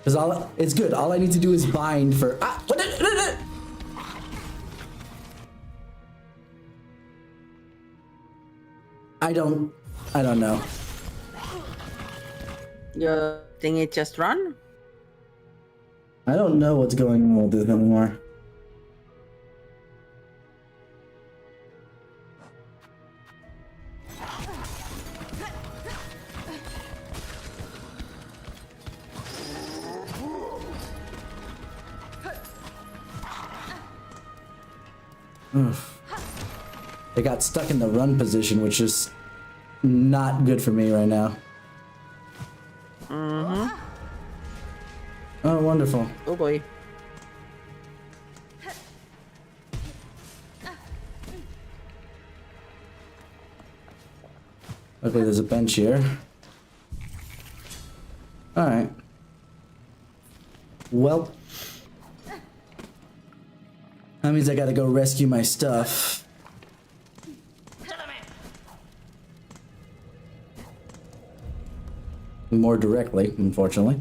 Because it's good. All I need to do is bind for. Ah! What? I don't know. You think it just run? I don't know what's going on with this anymore. They got stuck in the run position, which is not good for me right now. Oh, wonderful. Oh boy. Okay, there's a bench here. Alright. Well. That means I gotta go rescue my stuff. More directly, unfortunately.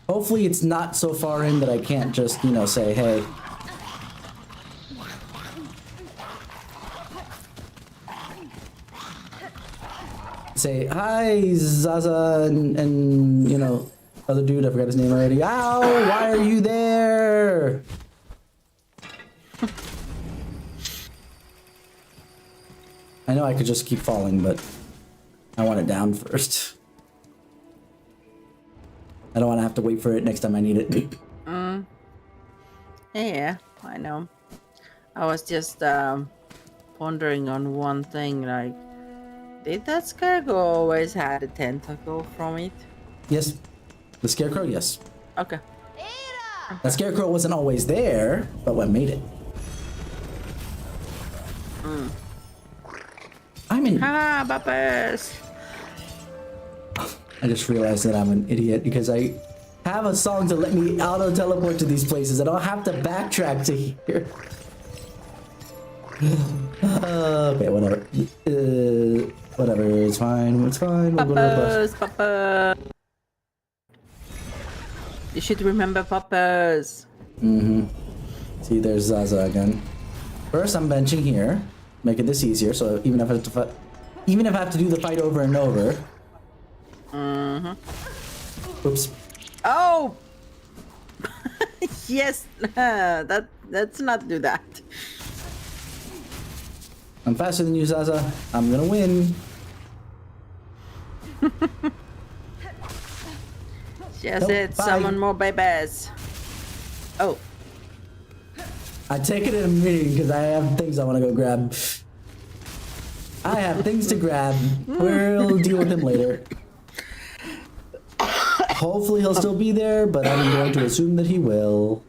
Hopefully it's not so far in that I can't just, you know, say, hey. Say, hi, Zaza, and, you know, other dude, I forgot his name already. Ow, why are you there? I know I could just keep falling, but I want it down first. I don't want to have to wait for it next time I need it. Yeah, I know. I was just pondering on one thing, like, did that scarecrow always had a tentacle from it? Yes. The scarecrow, yes. Okay. The scarecrow wasn't always there, but what made it? I'm in. Ah, Bappers! I just realized that I'm an idiot because I have a song to let me auto teleport to these places. I don't have to backtrack to here. Okay, whatever. Whatever, it's fine. It's fine. We'll go to the bus. Papas! You should remember Papas. See, there's Zaza again. First, I'm benching here, making this easier. So even if I have to fight, even if I have to do the fight over and over. Oops. Oh! Yes! Let's not do that. I'm faster than you, Zaza. I'm gonna win. Just Nope, it, bye. summon more babies. Oh. I take it in a meeting because I have things I want to go grab. I have things to grab. We'll deal with him later. Hopefully he'll still be there, but I'm going to assume that he will.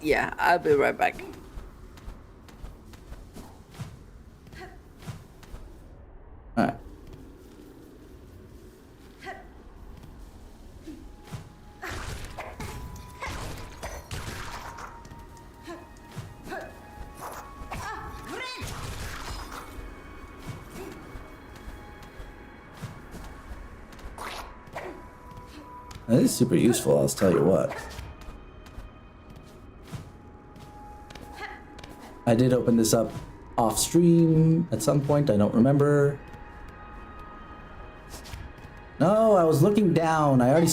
Yeah, I'll be right back. Alright. That is super useful, I'll tell you what. I did open this up off stream at some point, I don't remember. No, I was looking down. I already...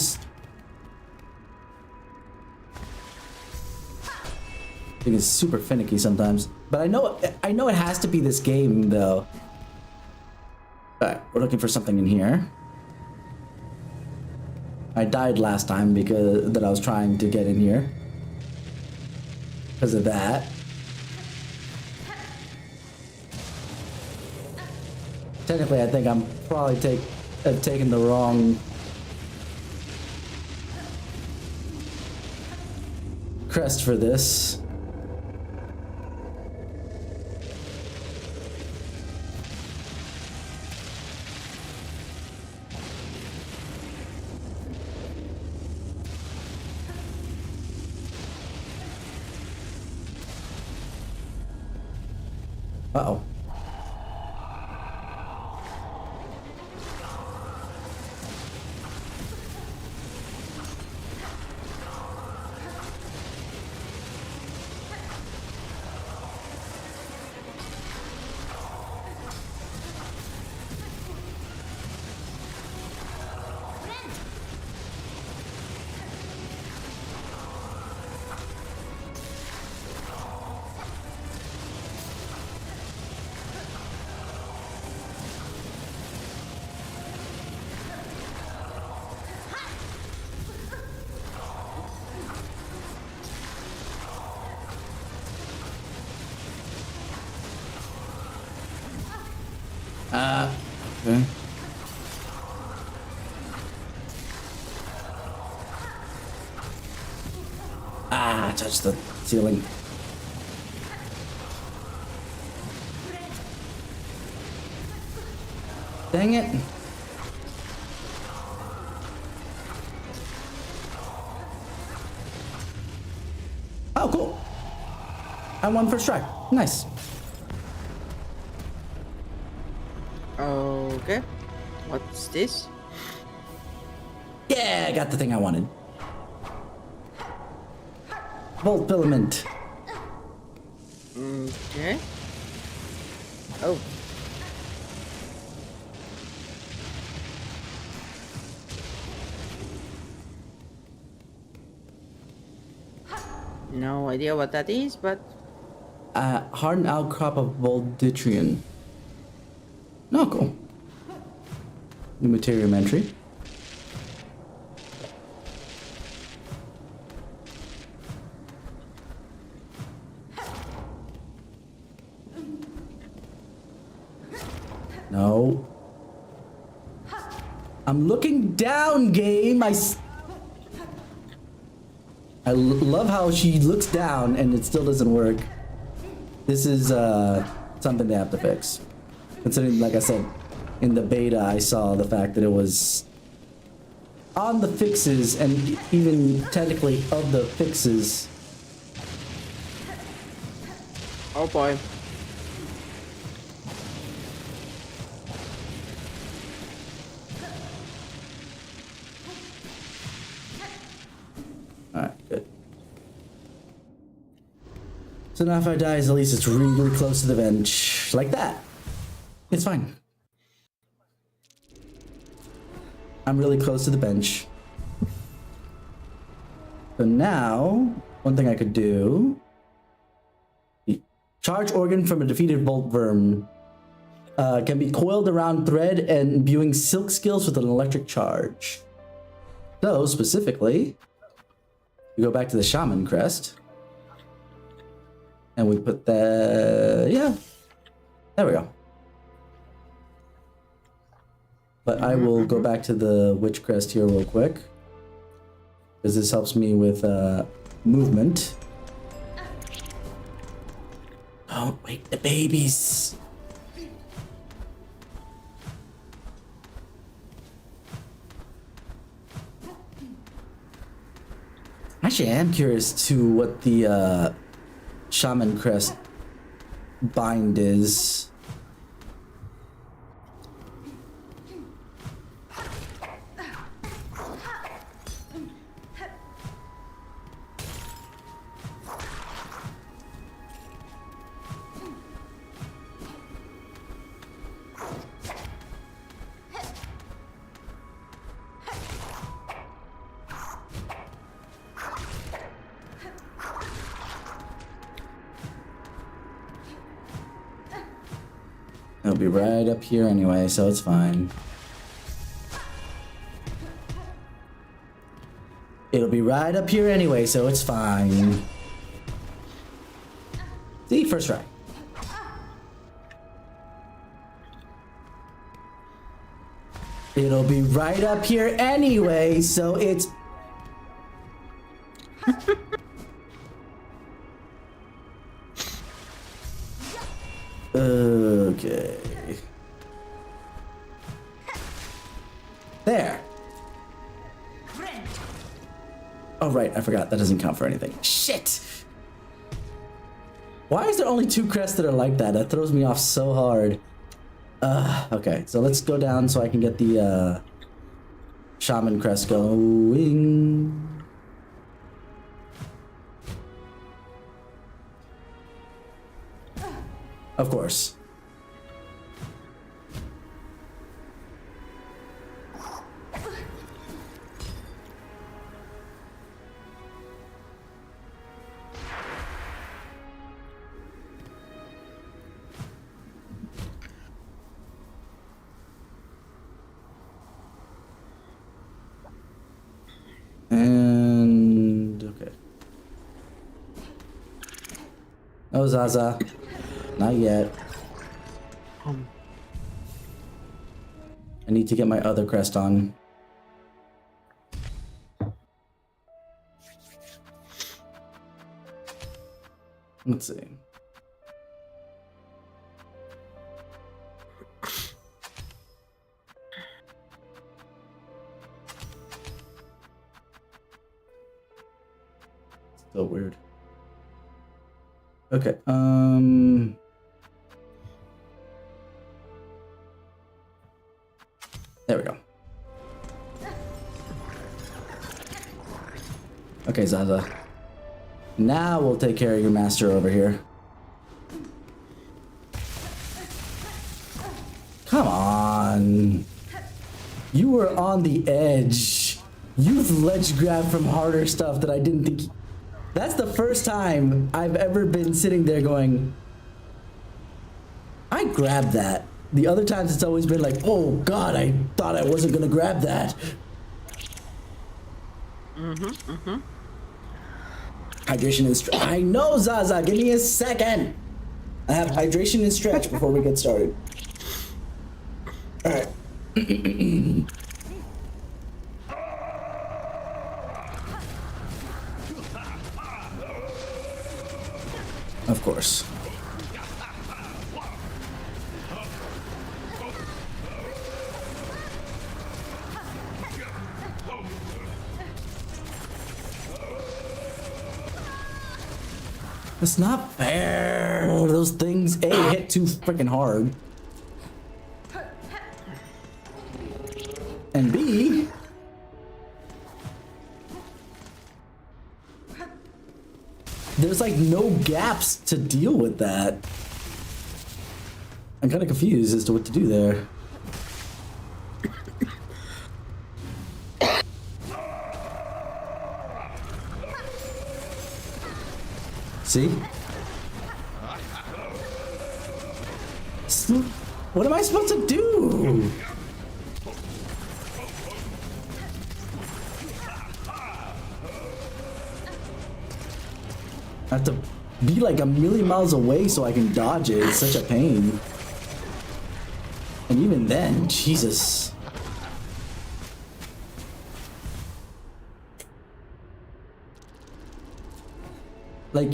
I think it's super finicky sometimes. But I know it has to be this game, though. Alright, we're looking for something in here. I died last time because I was trying to get in here. Because of that. Technically, I think I'm probably have taken the wrong crest for this. Uh-oh. Okay. Ah, touch the ceiling. Dang it. Oh, cool. I won first try. Nice. Okay. What's this? Yeah, I got the thing I wanted. Volt filament. Okay. Oh. No idea what that is, but Hardened outcrop of Volditrian. No, cool. New material entry. No. I'm looking down, game. I love how she looks down and it still doesn't work. This is something they have to fix. Considering, like I said, in the beta I saw the fact that it was on the fixes, and even technically of the fixes. oh boy. Alright, good. So now if I die, at least it's really close to the bench. Like that. It's fine. I'm really close to the bench. So now, one thing I could do... Charge organ from a defeated Volt Worm. Can be coiled around thread and imbuing silk skills with an electric charge. So, specifically, we go back to the Shaman crest. And we put the... yeah. There we go. But I will go back to the Witch crest here real quick. Because this helps me with movement. Don't wake the babies. Actually, I am curious to what the Shaman crest bind is. It'll be right up here anyway, so it's fine. It'll be right up here anyway, so it's fine. See, first try. It'll be right up here anyway, so it's... Okay. There. Oh, right, I forgot. That doesn't count for anything. Shit! Why is there only 2 crests that are like that? That throws me off so hard. Okay, so let's go down so I can get the, Shaman crest going. Of course. And okay. Oh, Zaza. Not yet. I need to get my other crest on. Let's see. So weird. Okay, there we go. Okay, Zaza. Now we'll take care of your master over here. Come on. You were on the edge. You've ledge grabbed from harder stuff that I didn't think... That's the first time I've ever been sitting there going, I grabbed that. The other times it's always been like, oh God, I thought I wasn't gonna grab that. Hydration and stretch. I know, Zaza, give me a second. I have hydration and stretch before we get started. All right. Of course. It's not fair. Those things, A, hit too freaking hard. And B, there's like no gaps to deal with that. I'm kind of confused as to what to do there. See? What am I supposed to do? I have to be like a million miles away so I can dodge it. It's such a pain. And even then, Jesus. Like,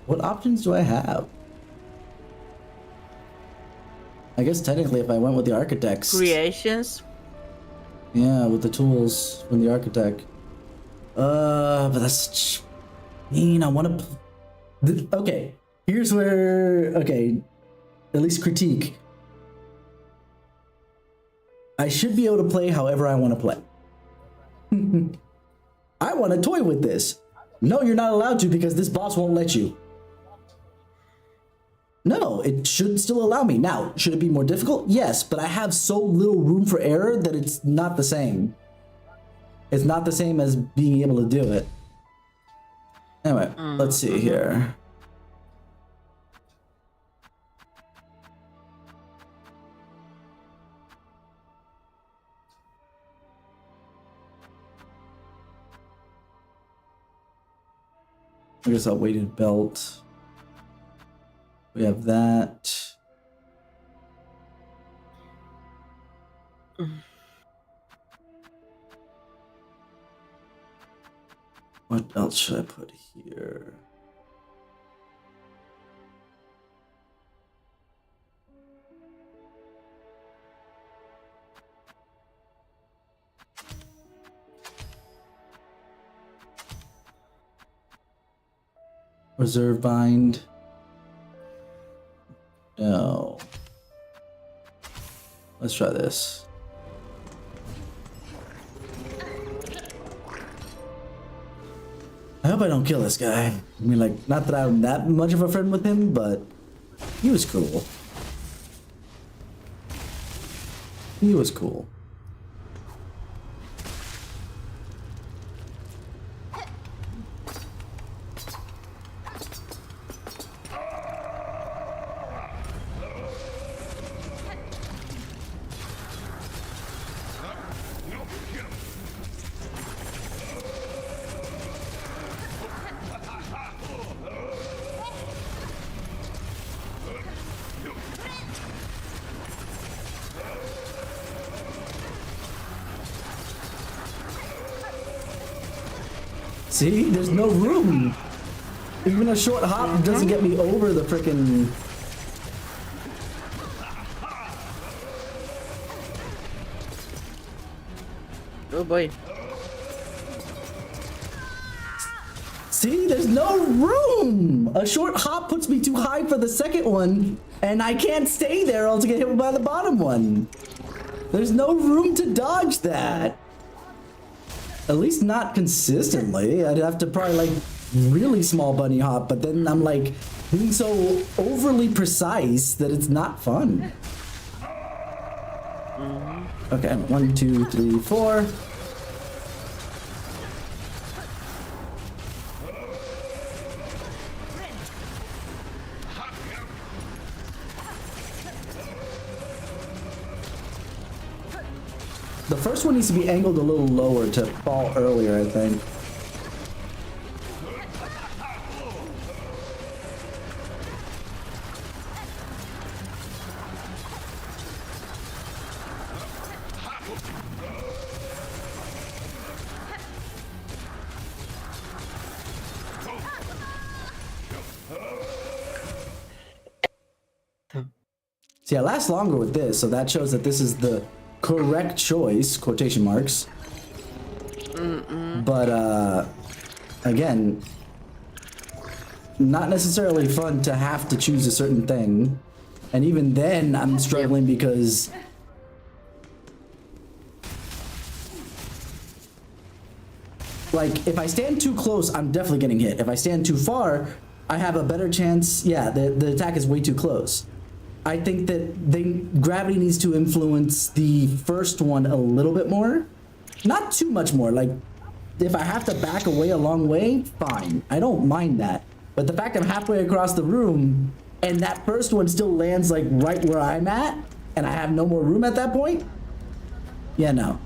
what options do I have? I guess technically if I went with the architects. Creations. Yeah, with the tools from the architect. But that's... I want to... Okay, here's where... Okay, at least critique. I should be able to play however I want to play. I want to toy with this. No, you're not allowed to because this boss won't let you. No, it should still allow me. Now, should it be more difficult? Yes, but I have so little room for error that it's not the same. It's not the same as being able to do it. Anyway, let's see here. I guess I'll weighted belt. We have that. What else should I put here? Reserve bind. No. Let's try this. I hope I don't kill this guy. I mean, like, not that I'm that much of a friend with him, but he was cool. He was cool. See, there's no room. Even a short hop doesn't get me over the frickin'. Oh boy. See, there's no room. A short hop puts me too high for the second one, and I can't stay there or else I get hit by the bottom one. There's no room to dodge that. At least not consistently. I'd have to probably like really small bunny hop, but then I'm like being so overly precise that it's not fun. Okay, 1, 2, 3, 4. The first one needs to be angled a little lower to fall earlier, I think. See, I last longer with this, so that shows that this is the correct choice, quotation marks. But again, not necessarily fun to have to choose a certain thing, and even then I'm struggling because like if I stand too close I'm definitely getting hit. If I stand too far I have a better chance. Yeah, the attack is way too close. I think that gravity needs to influence the first one a little bit more. Not too much more. Like, if I have to back away a long way, fine. I don't mind that. But the fact I'm halfway across the room and that first one still lands like right where I'm at and I have no more room at that point? Yeah, no.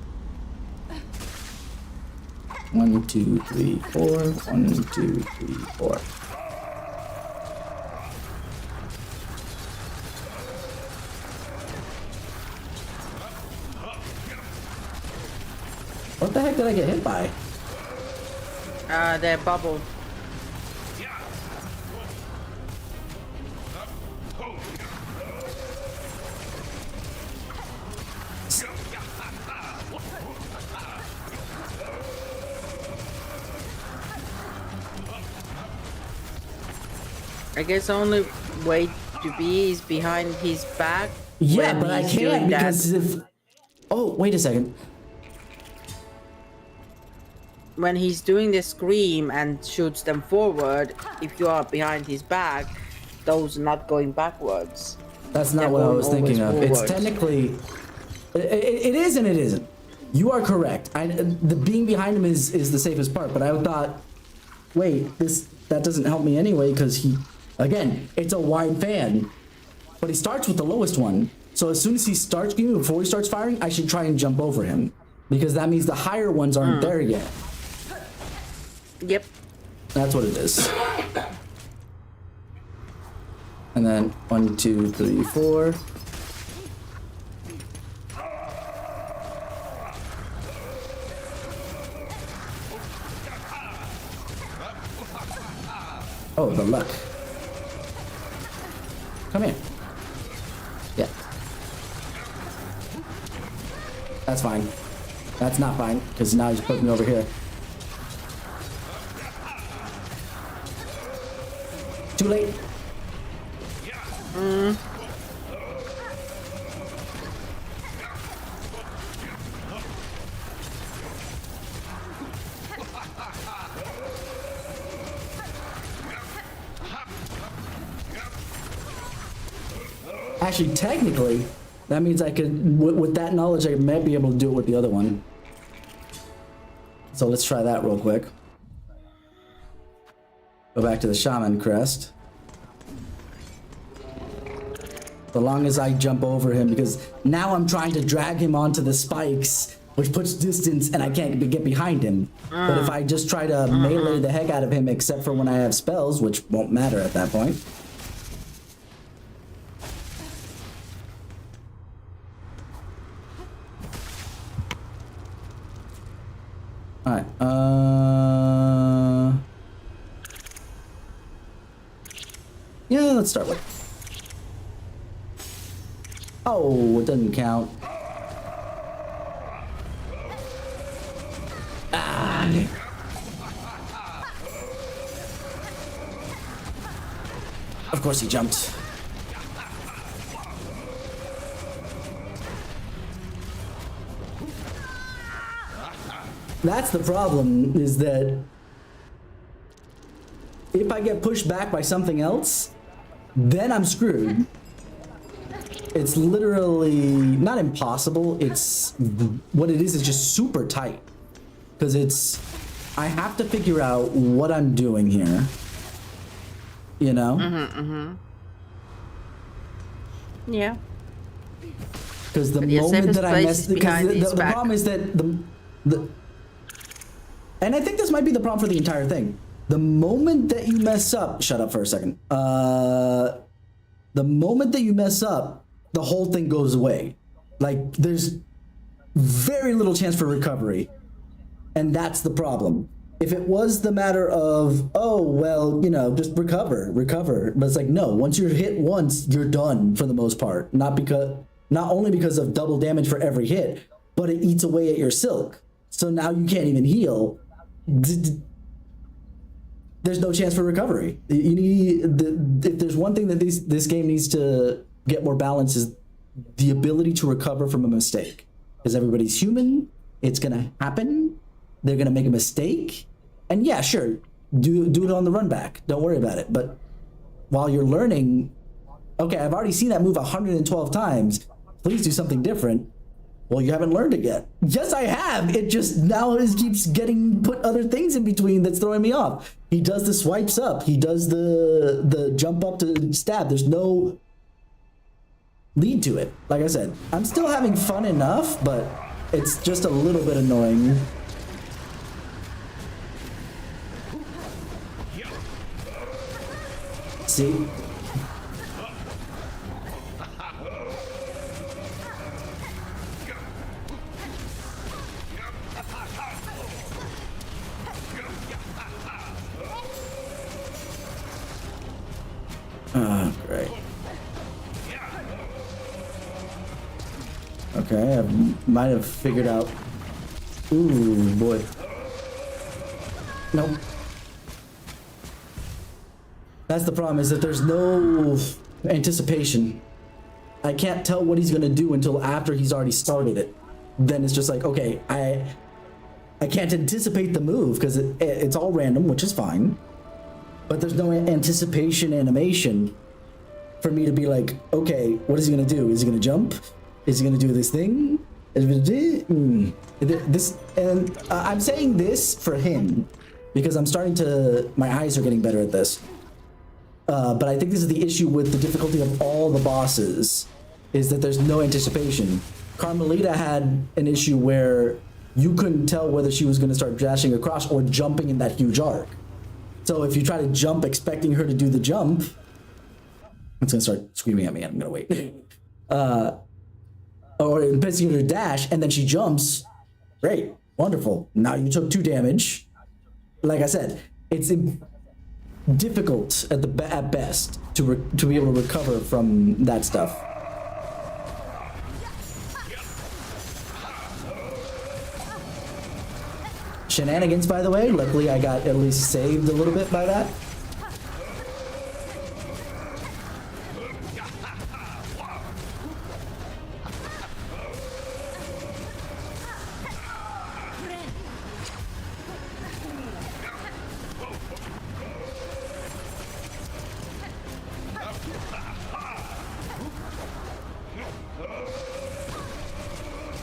1, 2, 3, 4. 1, 2, 3, 4. What the heck did I get hit by? The bubble. I guess the only way to be is behind his back. Yeah, when but I he's can't doing that. because if... Oh, wait a second. When he's doing the scream and shoots them forward, if you are behind his back, those are not going backwards. That's not They're what I going was thinking of. always It's forwards. technically... It is and it isn't. You are correct. The being behind him is the safest part, but I thought, wait, that doesn't help me anyway because he... Again, it's a wide fan, but he starts with the lowest one. So as soon as he starts shooting, before he starts firing, I should try and jump over him because that means the higher ones aren't there yet. Yep. That's what it is. And then 1, 2, 3, 4. Oh, the luck. Come here. Yeah. That's fine. That's not fine, because now he's putting me over here. Too late. Actually, technically, that means I could, with that knowledge, I might be able to do it with the other one. So let's try that real quick. Go back to the shaman crest. So long as I jump over him, because now I'm trying to drag him onto the spikes, which puts distance and I can't get behind him. But if I just try to melee the heck out of him, except for when I have spells, which won't matter at that point. Alright, yeah, let's start with. Oh, it doesn't count. Ah. Of course he jumped. That's the problem, is that if I get pushed back by something else, then I'm screwed. It's literally not impossible. It's what it is just super tight, because I have to figure out what I'm doing here, you know? Yeah. Because the your moment safest that I place mess, is because behind the his back. problem is that and I think this might be the problem for the entire thing. The moment that you mess up, shut up for a second. The moment that you mess up, the whole thing goes away. Like, there's very little chance for recovery. And that's the problem. If it was the matter of, oh, well, you know, just recover. But it's like, no, once you're hit once, you're done for the most part. Not only because of double damage for every hit, but it eats away at your silk. So now you can't even heal. There's no chance for recovery. You need, if there's one thing that this game needs to get more balance, is the ability to recover from a mistake. Because everybody's human, it's gonna happen, they're gonna make a mistake, and yeah, sure, do it on the run back, don't worry about it. But while you're learning, okay, I've already seen that move 112 times, please do something different. Well, you haven't learned it yet. Yes, I have. It just now keeps getting put other things in between that's throwing me off. He does the swipes up. He does the jump up to stab. There's no lead to it. Like I said, I'm still having fun enough, but it's just a little bit annoying. See? Oh, great. Okay, I might have figured out. Ooh, boy. Nope. That's the problem, is that there's no anticipation. I can't tell what he's gonna do until after he's already started it. Then it's just like, okay, I can't anticipate the move because it's all random, which is fine. But there's no anticipation animation for me to be like, okay, what is he gonna do? Is he gonna jump? Is he gonna do this thing? This, and I'm saying this for him because I'm starting to, my eyes are getting better at this. But I think this is the issue with the difficulty of all the bosses, is that there's no anticipation. Carmelita had an issue where you couldn't tell whether she was gonna start dashing across or jumping in that huge arc. So if you try to jump expecting her to do the jump, it's gonna start screaming at me and I'm gonna wait. Or impensing her to dash and then she jumps, great, wonderful. Now you took 2 damage. Like I said, it's difficult at best to be able to recover from that stuff. Shenanigans, by the way. Luckily, I got at least saved a little bit by that.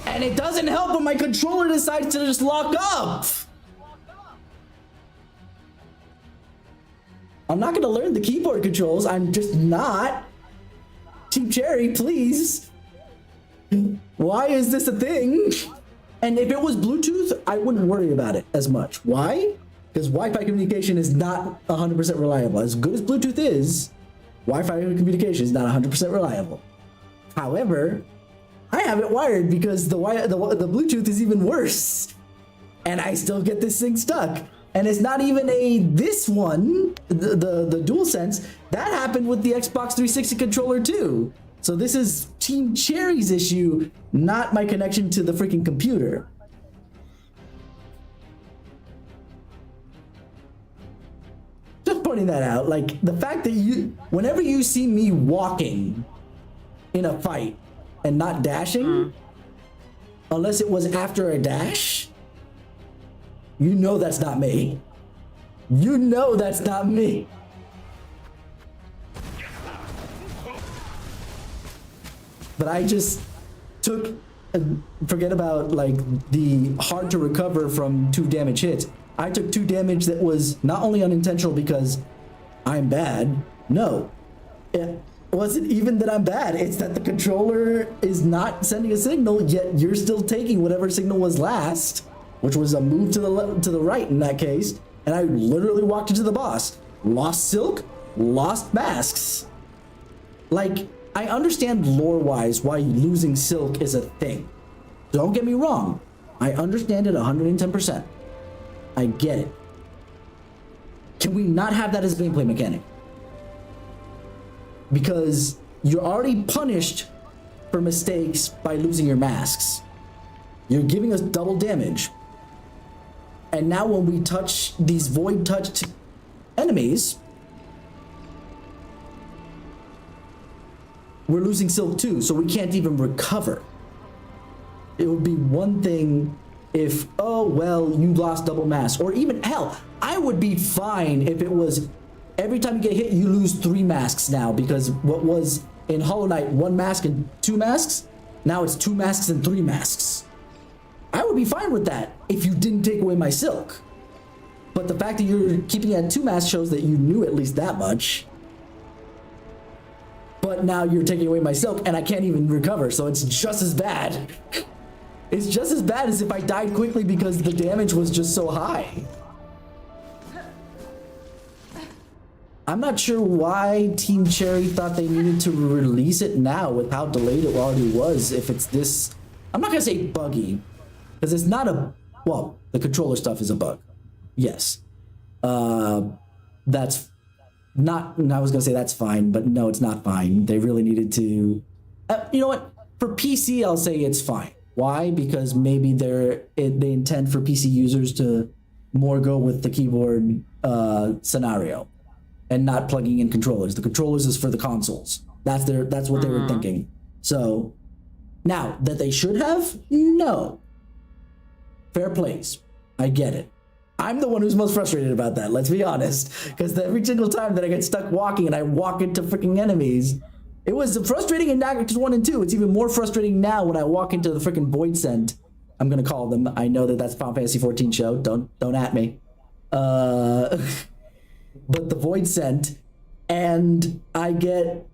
And it doesn't help when my controller decides to just lock up. I'm not gonna learn the keyboard controls. I'm just not. Team Cherry, please. Why is this a thing? And if it was Bluetooth, I wouldn't worry about it as much. Why? Because Wi-Fi communication is not 100% reliable. As good as Bluetooth is, Wi-Fi communication is not 100% reliable. However, I have it wired because the Bluetooth is even worse. And I still get this thing stuck. And it's not even this one, the DualSense, that happened with the Xbox 360 controller too. So this is Team Cherry's issue, not my connection to the freaking computer. Just pointing that out, like the fact that whenever you see me walking in a fight and not dashing, unless it was after a dash, you know that's not me. You know that's not me. But I just took, forget about like the hard to recover from 2 damage hits. I took 2 damage that was not only unintentional because I'm bad. No, it wasn't even that I'm bad. It's that the controller is not sending a signal, yet you're still taking whatever signal was last, which was a move to the right in that case. And I literally walked into the boss. Lost Silk, lost masks. Like, I understand lore-wise why losing Silk is a thing. Don't get me wrong. I understand it 110%. I get it. Can we not have that as a gameplay mechanic? Because you're already punished for mistakes by losing your masks. You're giving us double damage. And now when we touch these void-touched enemies, we're losing Silk too, so we can't even recover. It would be one thing if, oh, well, you lost double mask. Or even, hell, I would be fine if it was every time you get hit, you lose 3 masks now, because what was in Hollow Knight 1 mask and 2 masks, now it's 2 masks and 3 masks. I would be fine with that if you didn't take away my Silk. But the fact that you're keeping it at 2 masks shows that you knew at least that much. But now you're taking away my Silk and I can't even recover, so it's just as bad. It's just as bad as if I died quickly because the damage was just so high. I'm not sure why Team Cherry thought they needed to release it now with how delayed it already was. If it's this, I'm not gonna say buggy, because it's not a, well, the controller stuff is a bug. Yes. That's not, I was gonna say that's fine, but no, it's not fine. They really needed to, you know what? For PC, I'll say it's fine. Why? Because maybe they intend for PC users to more go with the keyboard scenario and not plugging in controllers. The controllers is for the consoles. That's what they were thinking. So now that they should have, no. Fair plays. I get it. I'm the one who's most frustrated about that, let's be honest. Because every single time that I get stuck walking and I walk into freaking enemies, it was frustrating in Nactus 1 and 2. It's even more frustrating now when I walk into the freaking Void Scent. I'm gonna call them. I know that that's Final Fantasy 14 show. Don't at me. But the Void Scent, and I get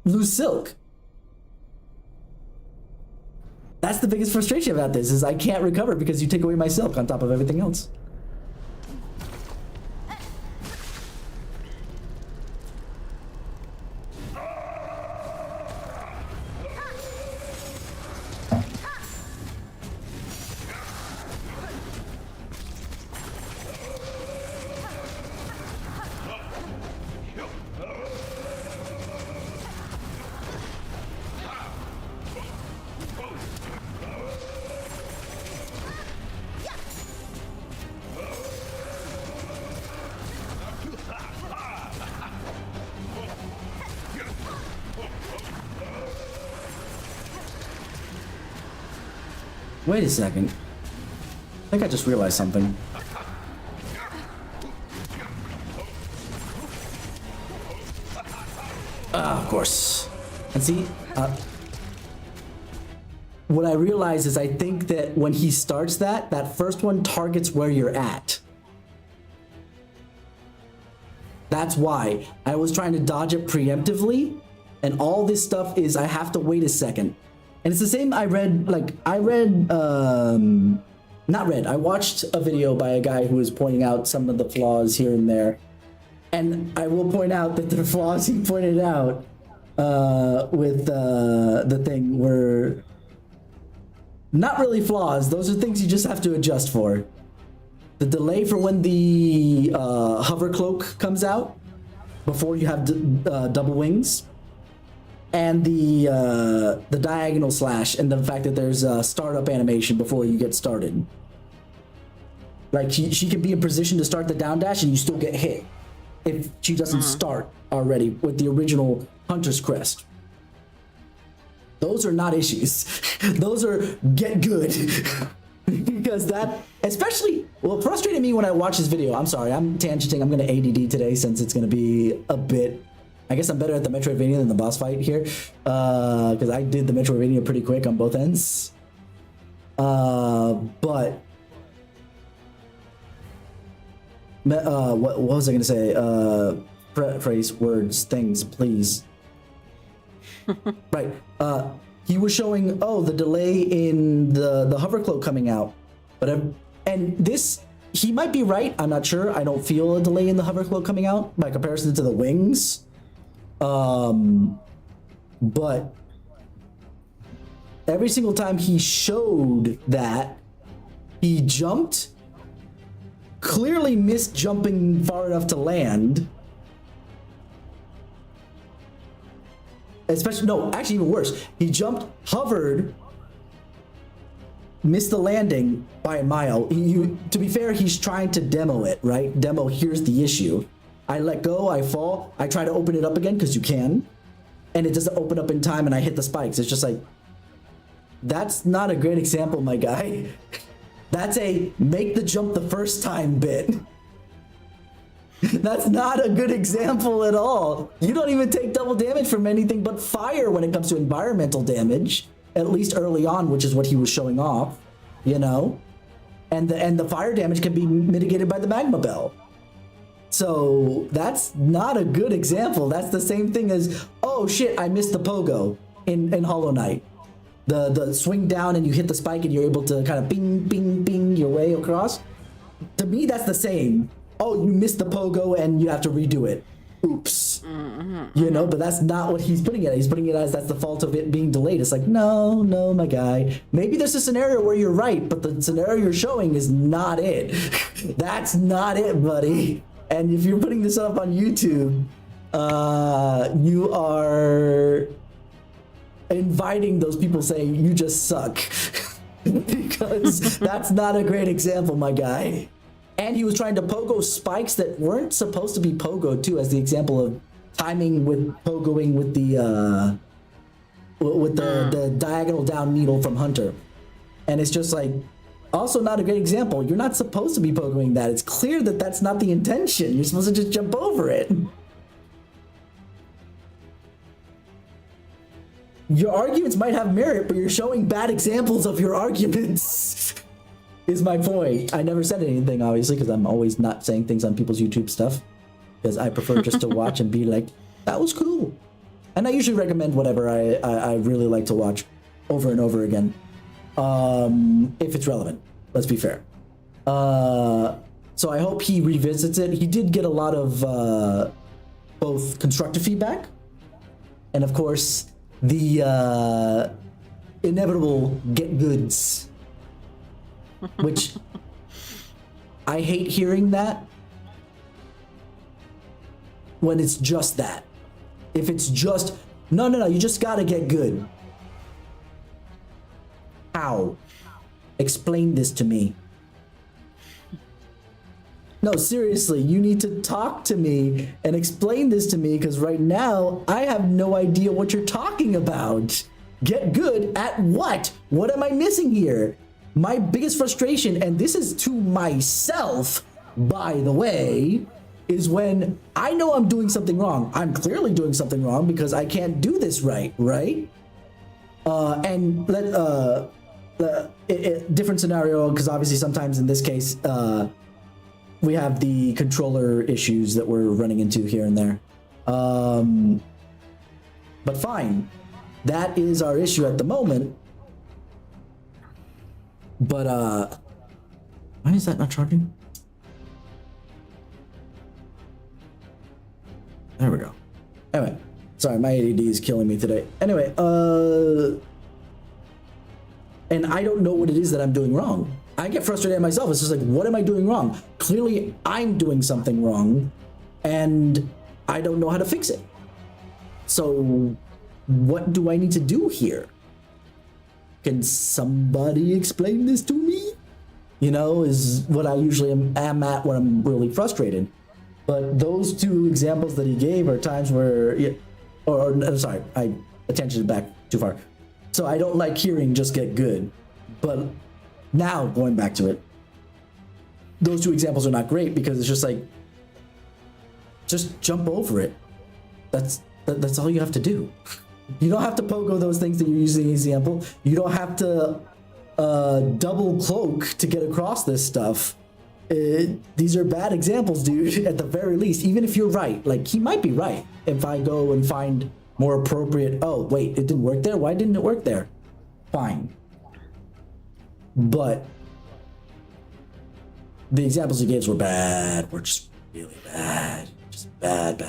lose Silk. That's the biggest frustration about this, is I can't recover because you take away my Silk on top of everything else. Wait a second. I think I just realized something. Of course. And see, what I realize is I think that when he starts that first one targets where you're at. That's why I was trying to dodge it preemptively, and all this stuff is I have to wait a second. And it's the same I watched a video by a guy who was pointing out some of the flaws here and there. And I will point out that the flaws he pointed out with the thing were not really flaws. Those are things you just have to adjust for. The delay for when the hover cloak comes out before you have double wings, and the diagonal slash, and the fact that there's a startup animation before you get started. Like she can be in position to start the down dash and you still get hit if she doesn't start already with the original Hunter's Crest. Those are not issues. Those are get good. Because that, especially, well, it frustrated me when I watched this video. I'm sorry, I'm tangenting. I'm going to ADD today since it's going to be a bit, I guess I'm better at the Metroidvania than the boss fight here. Because I did the Metroidvania pretty quick on both ends. But what was I going to say? Phrase, words, things, please. Right. He was showing, the delay in the hover cloak coming out. But and this, he might be right. I'm not sure. I don't feel a delay in the hover cloak coming out by comparison to the wings. But every single time he showed that, he jumped, clearly missed jumping far enough to land. Especially, no, actually even worse. He jumped, hovered, missed the landing by a mile. To be fair, he's trying to demo it, right? Demo, here's the issue. I let go, I fall, I try to open it up again, because you can, and it doesn't open up in time, and I hit the spikes. It's just like, that's not a great example, my guy. That's a make the jump the first time bit. That's not a good example at all. You don't even take double damage from anything but fire when it comes to environmental damage, at least early on, which is what he was showing off, you know? And the fire damage can be mitigated by the magma bell. So that's not a good example. That's the same thing as, oh shit, I missed the pogo in Hollow Knight. The swing down and you hit the spike and you're able to kind of bing, bing, bing your way across. To me, that's the same. Oh, you missed the pogo and you have to redo it. Oops. You know, but that's not what he's putting it at. He's putting it as that's the fault of it being delayed. It's like, no, my guy. Maybe there's a scenario where you're right, but the scenario you're showing is not it. That's not it, buddy. And if you're putting this up on YouTube, you are inviting those people saying you just suck. Because that's not a great example, my guy. And he was trying to pogo spikes that weren't supposed to be pogo too, as the example of timing with pogoing with the diagonal down needle from Hunter. And it's just like, also not a great example. You're not supposed to be pogoing that. It's clear that that's not the intention. You're supposed to just jump over it. Your arguments might have merit, but you're showing bad examples of your arguments. Is my point. I never said anything, obviously, because I'm always not saying things on people's YouTube stuff. Because I prefer just to watch and be like, that was cool. And I usually recommend whatever I really like to watch over and over again. If it's relevant. Let's be fair. So I hope he revisits it. He did get a lot of both constructive feedback and, of course, the inevitable get goods. Which I hate hearing that when it's just that. If it's just, no, you just gotta get good. How? Explain this to me. No, seriously, you need to talk to me and explain this to me, because right now I have no idea what you're talking about. Get good at what? What am I missing here? My biggest frustration, and this is to myself, by the way, is when I know I'm doing something wrong. I'm clearly doing something wrong because I can't do this right? And different scenario, because obviously sometimes in this case, we have the controller issues that we're running into here and there. But fine, that is our issue at the moment. But why is that not charging? There we go. Anyway, sorry, my ADD is killing me today. Anyway, and I don't know what it is that I'm doing wrong. I get frustrated at myself. It's just like, what am I doing wrong? Clearly, I'm doing something wrong, and I don't know how to fix it. So, what do I need to do here? Can somebody explain this to me? You know, is what I usually am at when I'm really frustrated. But those two examples that he gave are times where, I'm sorry, I attention it back too far. So I don't like hearing just get good. But now going back to it, those two examples are not great because it's just like, just jump over it. That's all you have to do. You don't have to pogo those things that you're using as an example. You don't have to double cloak to get across this stuff. These are bad examples, dude, at the very least. Even if you're right, like, he might be right. If I go and find more appropriate, oh, wait, it didn't work there? Why didn't it work there? Fine. But the examples he gave were bad. Were just really bad. Just bad.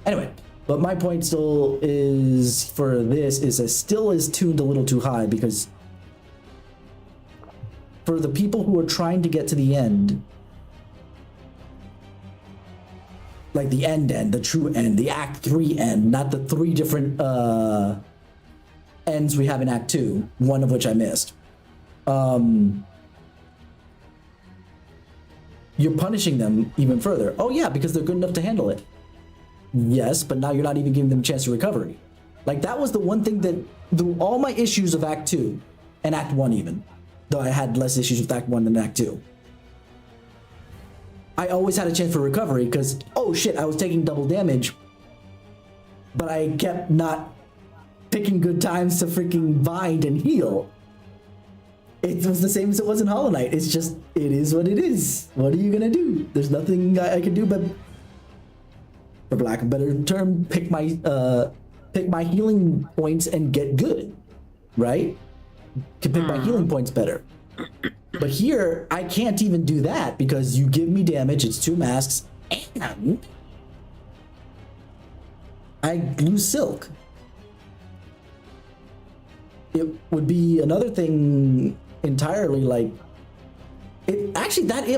Anyway, but my point still is, for this, is I still is tuned a little too high because for the people who are trying to get to the end, like the end, the true end, the Act 3 end, not the 3 different ends we have in Act 2, one of which I missed. You're punishing them even further. Oh yeah, because they're good enough to handle it. Yes, but now you're not even giving them a chance to recovery. Like, that was the one thing that, through all my issues of Act 2, and Act 1 even, though I had less issues with Act 1 than Act 2, I always had a chance for recovery because, oh shit, I was taking double damage, but I kept not picking good times to freaking bind and heal. It was the same as it was in Hollow Knight. It's just, it is what it is. What are you gonna do? There's nothing I can do but, for lack of a better term, pick my healing points and get good, right? Can pick my healing points better. But here, I can't even do that because you give me damage, it's 2 masks, and I lose silk. It would be another thing entirely, like, it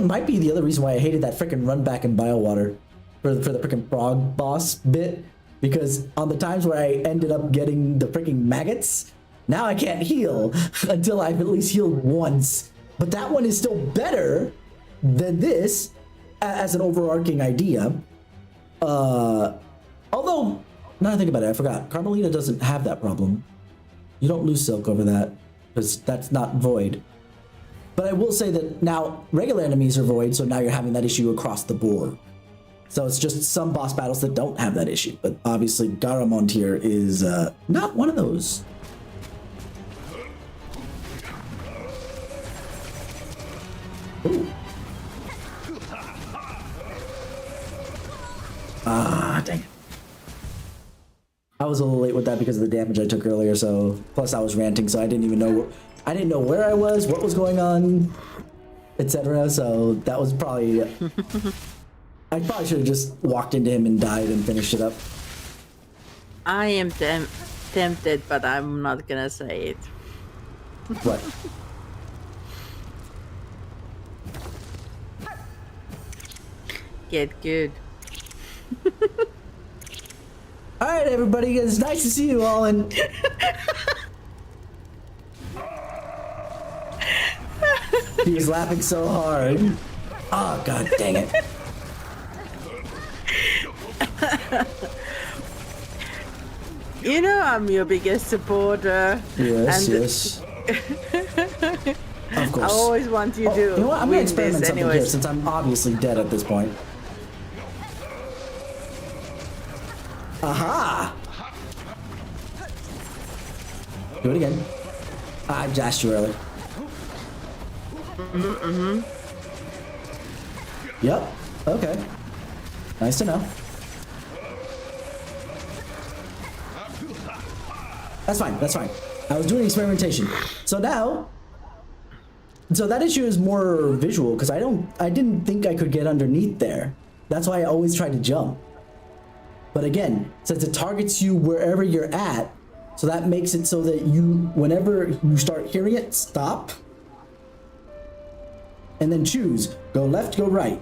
might be the other reason why I hated that freaking run back in Biowater for the freaking frog boss bit, because on the times where I ended up getting the freaking maggots, now I can't heal until I've at least healed once. But that one is still better than this as an overarching idea. Although, now that I think about it, I forgot. Carmelita doesn't have that problem. You don't lose silk over that because that's not void. But I will say that now regular enemies are void, so now you're having that issue across the board. So it's just some boss battles that don't have that issue. But obviously Garamond here is not one of those. Ooh. Ah, dang it. I was a little late with that because of the damage I took earlier, so plus I was ranting, so I didn't know where I was, what was going on, etc. So that was probably I probably should have just walked into him and died and finished it up. I am tempted, but I'm not gonna say it. What? Get good. All right, everybody, it's nice to see you all, and he was laughing so hard. Oh, god dang it. You know I'm your biggest supporter. Yes, and yes. Oh course. I always want you to You know what? I'm gonna win experiment this something here anyways. since I'm obviously dead at this point. Aha! Do it again. I dashed you early. Yep. Okay. Nice to know. That's fine. That's fine. I was doing experimentation. So now, so that issue is more visual because I didn't think I could get underneath there. That's why I always try to jump. But again, since it targets you wherever you're at, so that makes it so that you, whenever you start hearing it, stop. And then choose, go left, go right.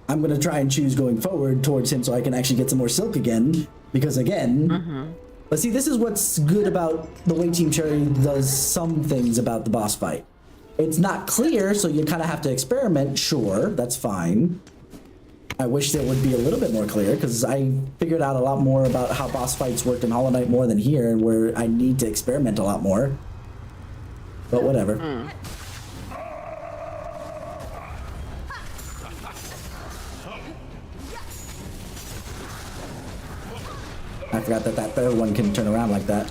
I'm gonna try and choose going forward towards him so I can actually get some more silk again. Because again, but see, this is what's good about the way Team Cherry does some things about the boss fight. It's not clear, so you kind of have to experiment, sure, that's fine. I wish it would be a little bit more clear, because I figured out a lot more about how boss fights work in Hollow Knight more than here, where I need to experiment a lot more. But whatever. I forgot that that third one can turn around like that.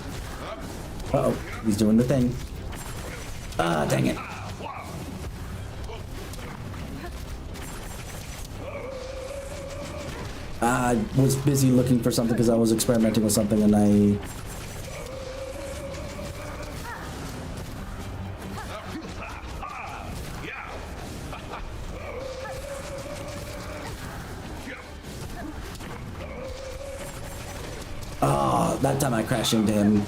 Uh-oh, he's doing the thing. Ah, dang it. I was busy looking for something because I was experimenting with something and I... Oh, that time I crashed into him.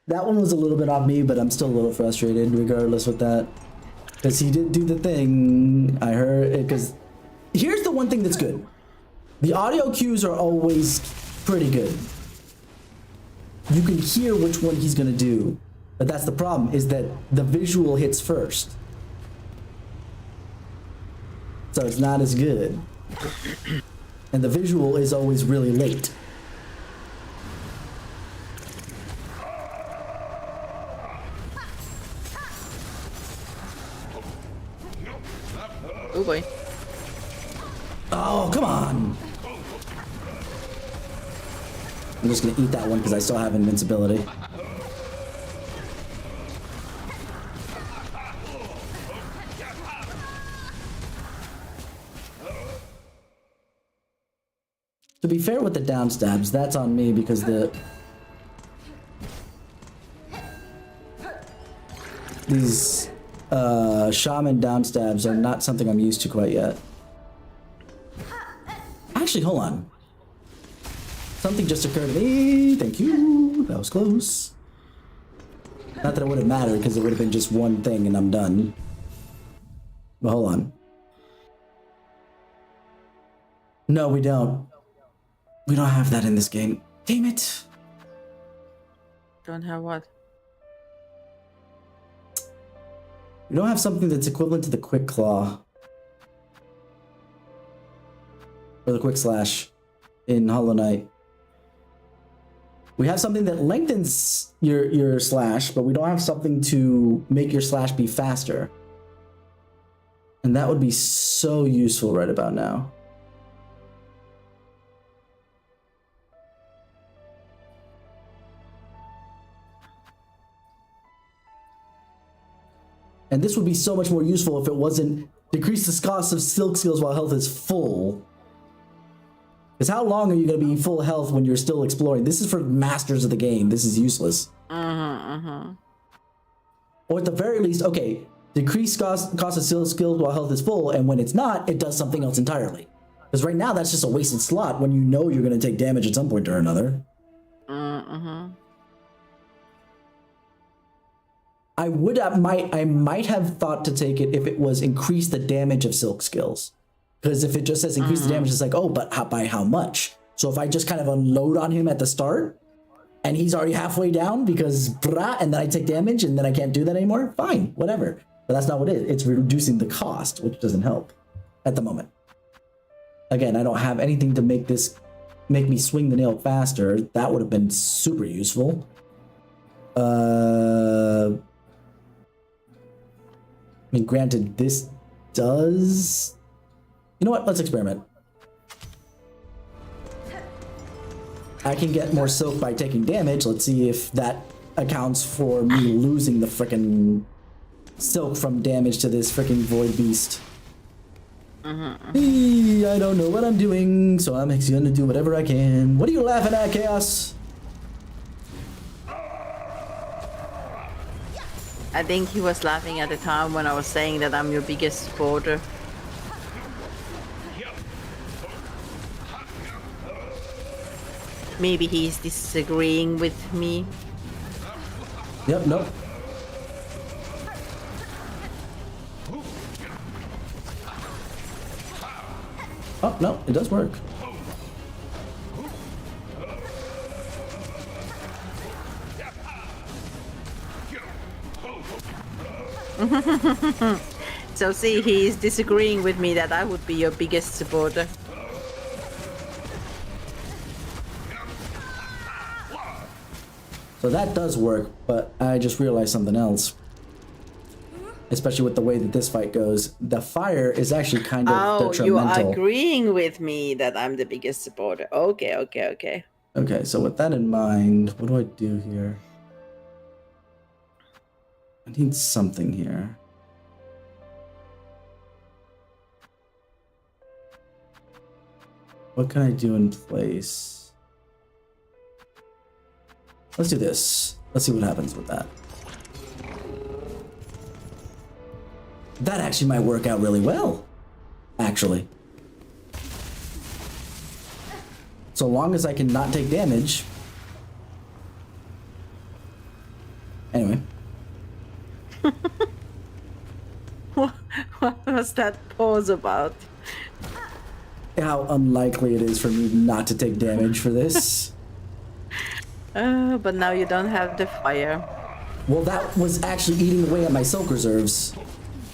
That one was a little bit off me, but I'm still a little frustrated regardless with that. Because he did do the thing. I heard it, because... Here's the one thing that's good. The audio cues are always pretty good. You can hear which one he's going to do. But that's the problem, is that the visual hits first. So it's not as good. And the visual is always really late. Oh boy. Oh, come on! I'm just gonna eat that one because I still have invincibility. To be fair with the down stabs, that's on me because these shaman down stabs are not something I'm used to quite yet. Actually, hold on. Something just occurred to me. Thank you. That was close. Not that it would have mattered because it would have been just one thing and I'm done. But hold on. No, we don't. We don't have that in this game. Damn it. Don't have what? We don't have something that's equivalent to the quick claw. Or the quick slash in Hollow Knight. We have something that lengthens your slash, but we don't have something to make your slash be faster. And that would be so useful right about now. And this would be so much more useful if it wasn't decrease the cost of silk skills while health is full. Because how long are you going to be full health when you're still exploring? This is for masters of the game. This is useless. Or at the very least, okay, decrease cost of silk skills while health is full, and when it's not, it does something else entirely. Because right now, that's just a wasted slot when you know you're going to take damage at some point or another. I might have thought to take it if it was increase the damage of silk skills. Because if it just says increase the damage, it's like, oh, but by how much? So if I just kind of unload on him at the start, and he's already halfway down because brah, and then I take damage, and then I can't do that anymore, fine, whatever. But that's not what it is. It's reducing the cost, which doesn't help at the moment. Again, I don't have anything to make me swing the nail faster. That would have been super useful. I mean, granted, this does... You know what? Let's experiment. I can get more silk by taking damage. Let's see if that accounts for me losing the frickin' silk from damage to this frickin' void beast. I don't know what I'm doing, so I'm gonna do whatever I can. What are you laughing at, Chaos? I think he was laughing at the time when I was saying that I'm your biggest supporter. Maybe he's disagreeing with me. Yep, nope. Oh, no, it does work. So see, he's disagreeing with me that I would be your biggest supporter. So that does work, but I just realized something else. Especially with the way that this fight goes. The fire is actually kind of detrimental. You are agreeing with me that I'm the biggest supporter. Okay, okay, okay. Okay, so with that in mind, what do I do here? I need something here. What can I do in place? Let's do this. Let's see what happens with that. That actually might work out really well, actually. So long as I can not take damage. Anyway. What was that pause about? How unlikely it is for me not to take damage for this. But now you don't have the fire. Well, that was actually eating away at my silk reserves.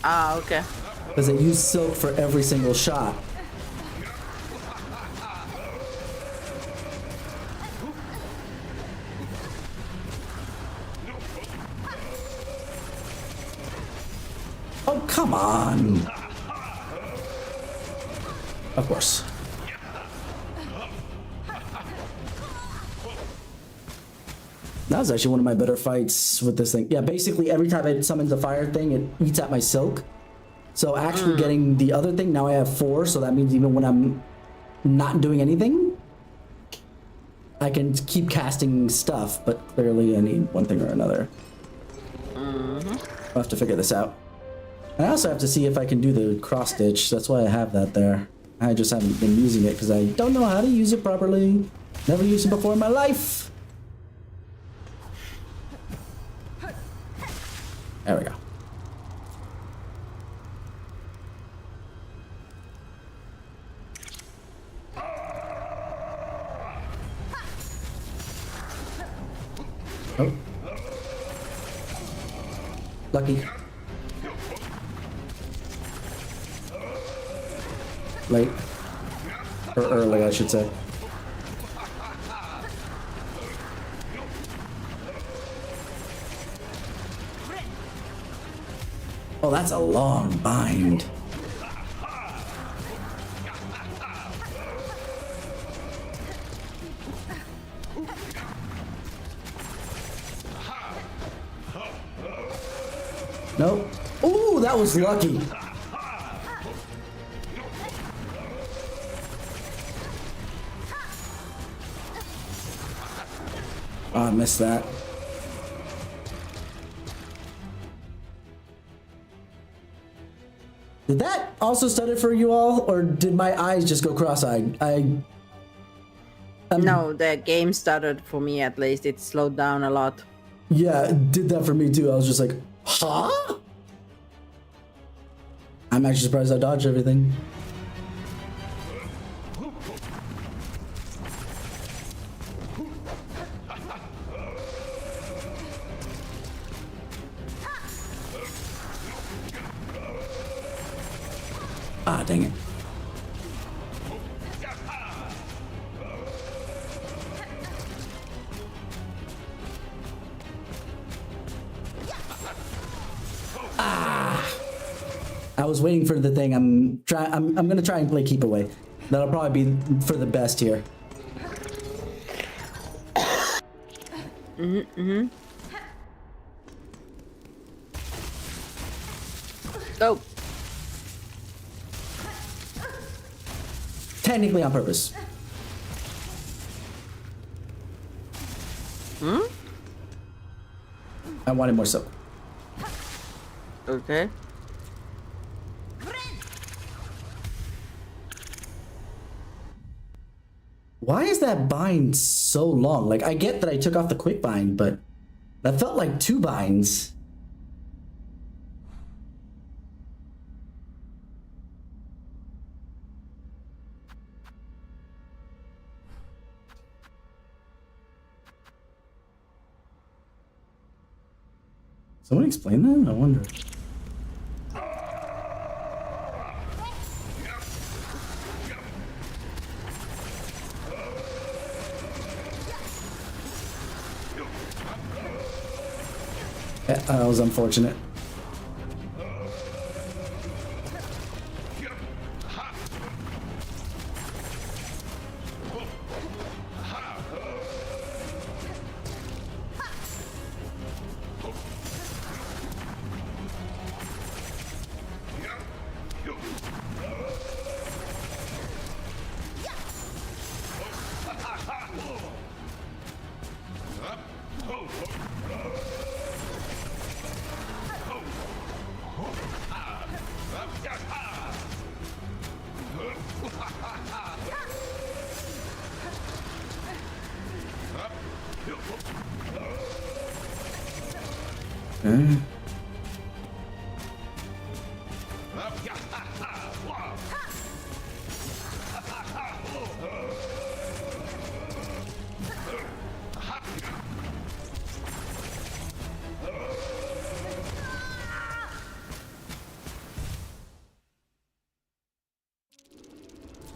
Ah, okay. Because I use silk for every single shot. Oh, come on. Of course. That was actually one of my better fights with this thing. Yeah, basically every time I summon the fire thing, it eats at my silk. So actually getting the other thing, now I have 4, so that means even when I'm not doing anything, I can keep casting stuff, but clearly I need one thing or another. I'll have to figure this out. I also have to see if I can do the cross stitch. That's why I have that there. I just haven't been using it because I don't know how to use it properly. Never used it before in my life. There we go. Oh. Lucky. Late. Or early, I should say. Oh, that's a long bind. Nope. Ooh, that was lucky. Oh, I missed that. Did that also stutter for you all, or did my eyes just go cross-eyed? No, the game started for me at least. It slowed down a lot. Yeah, it did that for me too. I was just like, huh? I'm actually surprised I dodged everything. Ah, dang it. I was waiting for the thing. I'm gonna try and play keep away. That'll probably be for the best here. Go. Technically on purpose. I wanted more soap. Okay. Why is that bind so long? Like, I get that I took off the quick bind, but that felt like 2 binds. Someone explain that? I wonder. Yeah, that was unfortunate. Okay.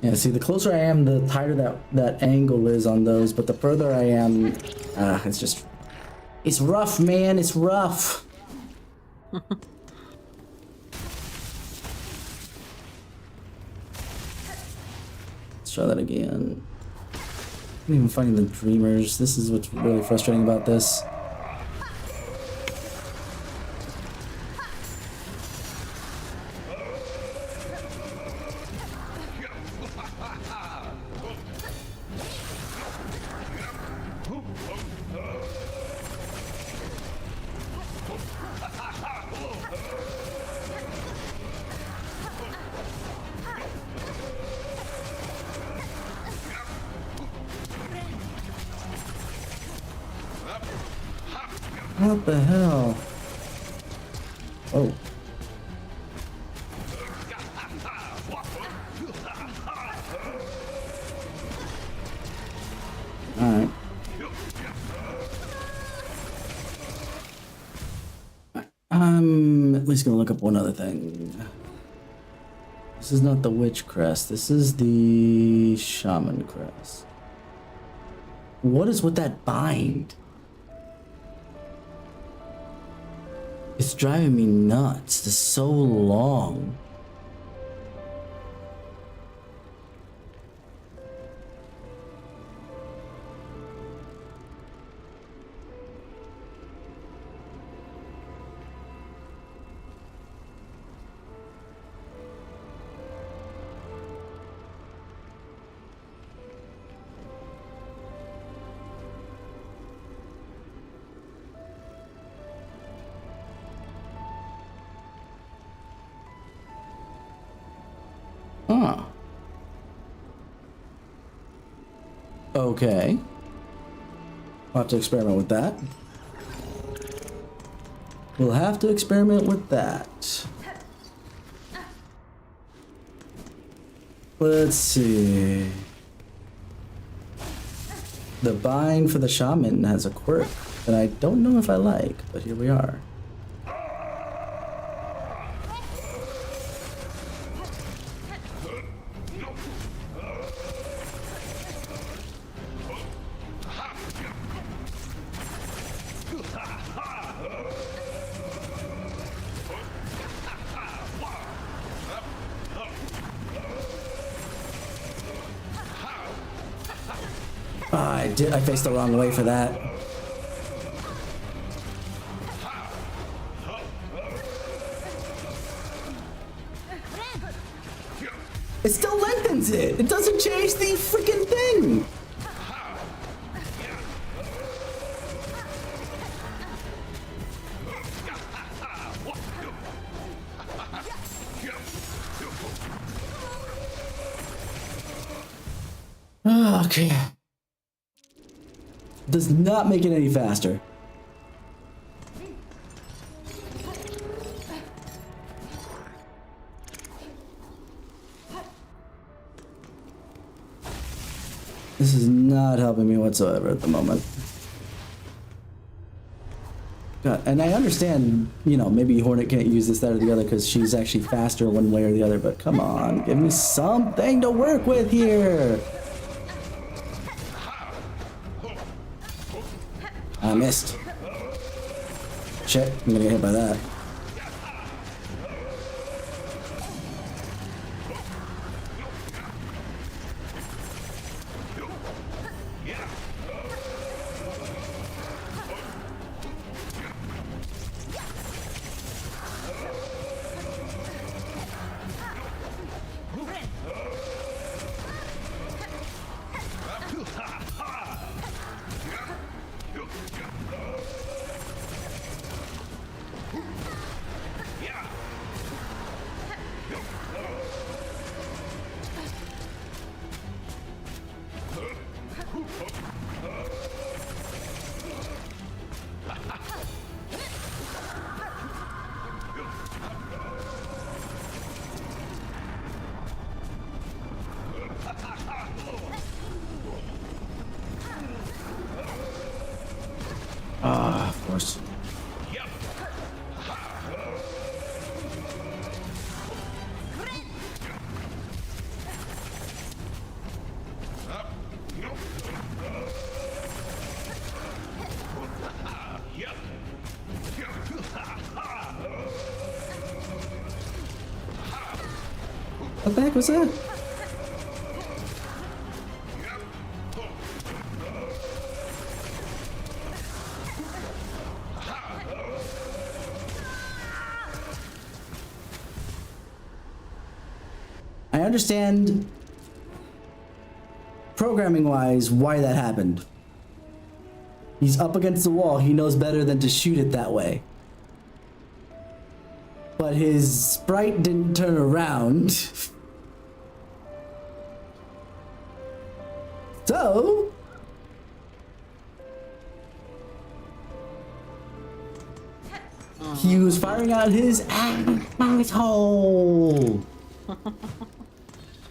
Yeah, see, the closer I am, the tighter that angle is on those, but the further I am, it's rough, man, it's rough. Let's try that again. I'm even finding the dreamers. This is what's really frustrating about this. What the hell? Oh. Alright. I'm at least gonna look up one other thing. This is not the witch crest, this is the shaman crest. What is with that bind? It's driving me nuts. This is so long. Huh. Okay. I'll have to experiment with that. We'll have to experiment with that. Let's see. The bind for the shaman has a quirk that I don't know if I like, but here we are. I faced the wrong way for that. It still lengthens it. It doesn't change the freaking thing. Okay. Does not make it any faster. This is not helping me whatsoever at the moment. God, and I understand, you know, maybe Hornet can't use this, that, or the other because she's actually faster one way or the other, but come on, give me something to work with here. I missed. Shit, I'm gonna get hit by that. Of course. What the heck was that? I understand programming wise why that happened. He's up against the wall, he knows better than to shoot it that way. But his sprite didn't turn around. So he was firing out his asshole.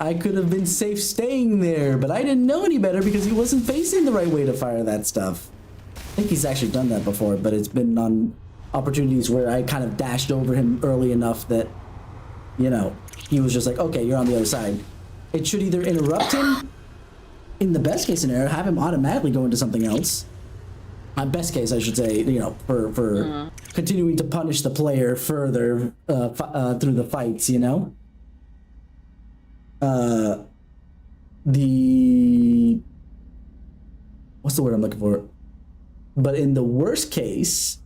I could have been safe staying there, but I didn't know any better because he wasn't facing the right way to fire that stuff. I think he's actually done that before, but it's been on opportunities where I kind of dashed over him early enough that, you know, he was just like, okay, you're on the other side. It should either interrupt him, in the best case scenario, have him automatically go into something else. Best case, I should say, you know, for continuing to punish the player further through the fights, you know? What's the word I'm looking for? But in the worst case,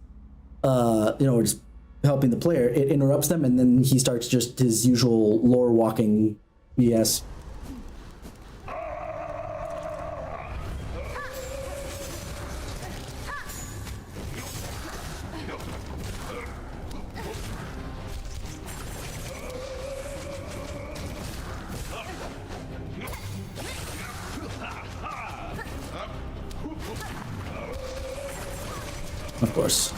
you know, just helping the player, it interrupts them and then he starts just his usual lore walking BS. Of course.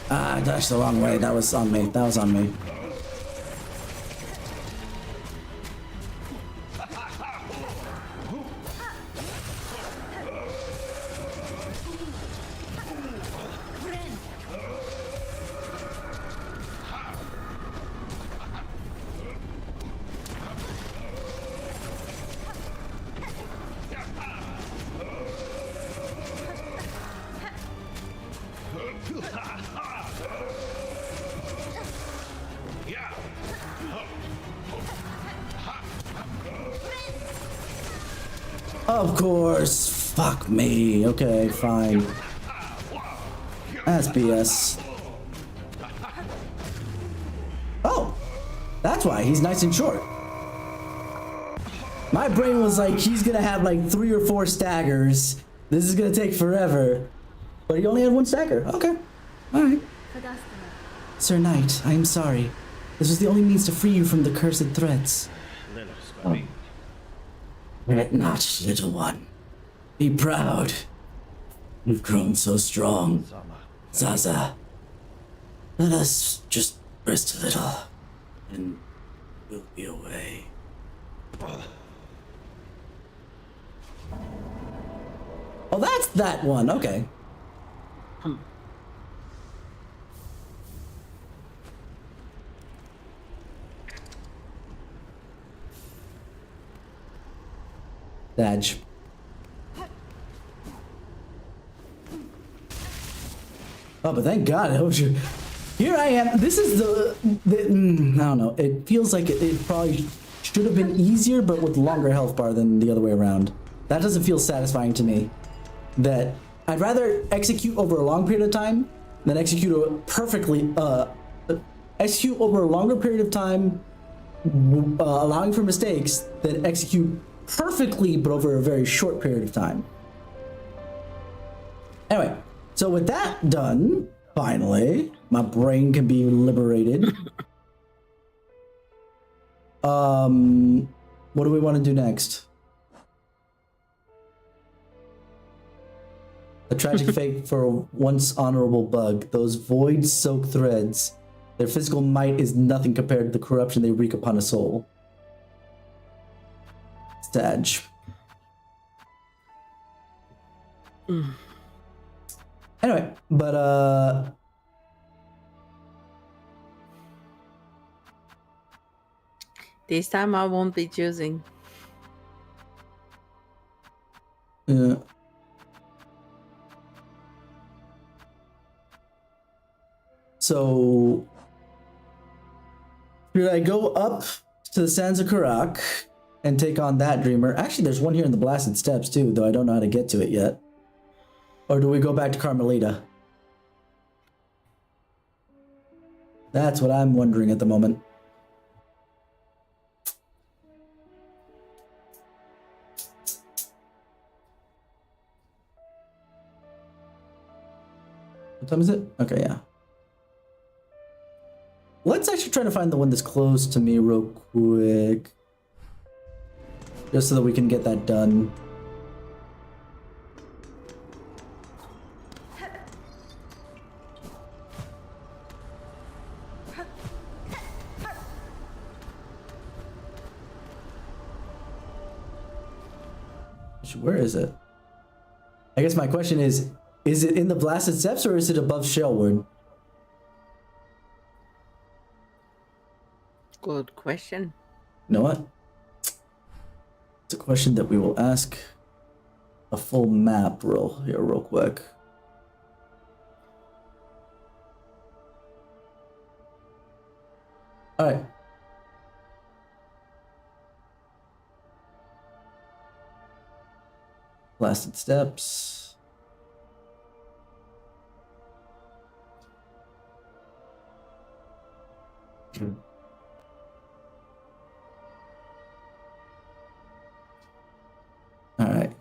Ah, I dashed the wrong way. That was on me. That was on me. Of course. Fuck me. Okay, fine. That's BS. Oh, that's why he's nice and short. My brain was like, he's gonna have like 3 or 4 staggers. This is gonna take forever. But he only had 1 stagger. Okay. Alright. Sir Knight, I am sorry. This was the only means to free you from the cursed threats. Fret not, little one. Be proud. You've grown so strong. Zaza. Let us just rest a little, and we'll be away. Oh, that's that one. Okay. Dodge. Oh, but thank God. I hope you. Here I am. This is I don't know. It feels like it probably should have been easier, but with longer health bar than the other way around. That doesn't feel satisfying to me. That I'd rather execute over a long period of time than execute execute over a longer period of time, allowing for mistakes, than execute perfectly but over a very short period of time. Anyway, so with that done, finally, my brain can be liberated. What do we want to do next? A tragic fate for a once honorable bug. Those void-soaked threads. Their physical might is nothing compared to the corruption they wreak upon a soul. Staj. Anyway, but This time I won't be choosing. yeah. So should I go up to the Sands of Karak and take on that dreamer? Actually, there's one here in the Blasted Steppes too, though I don't know how to get to it yet. Or do we go back to Carmelita? That's what I'm wondering at the moment. What time is it? Okay, yeah. Let's actually try to find the one that's close to me real quick. Just so that we can get that done. Where is it? I guess my question is it in the Blasted Steppes or is it above Shellwood? Good question. You know what? It's a question that we will ask a full map real quick. All right. Blasted Steppes. All right.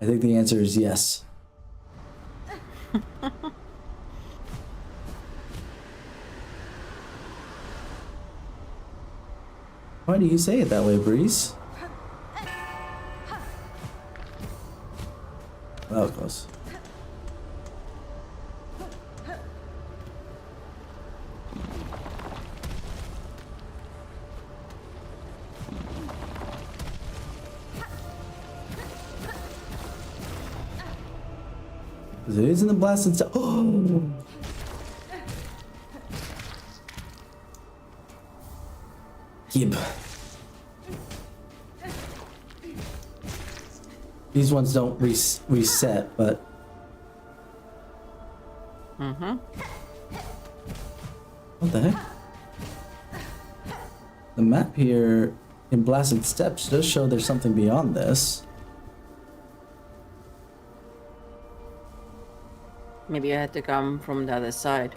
I think the answer is yes. Why do you say it that way, Breeze? That was close. It is in the Blasted Steppes. Oh! Gib. These ones don't reset, but Mm-hmm. What the heck? The map here in Blasted Steps does show there's something beyond this. Maybe I had to come from the other side.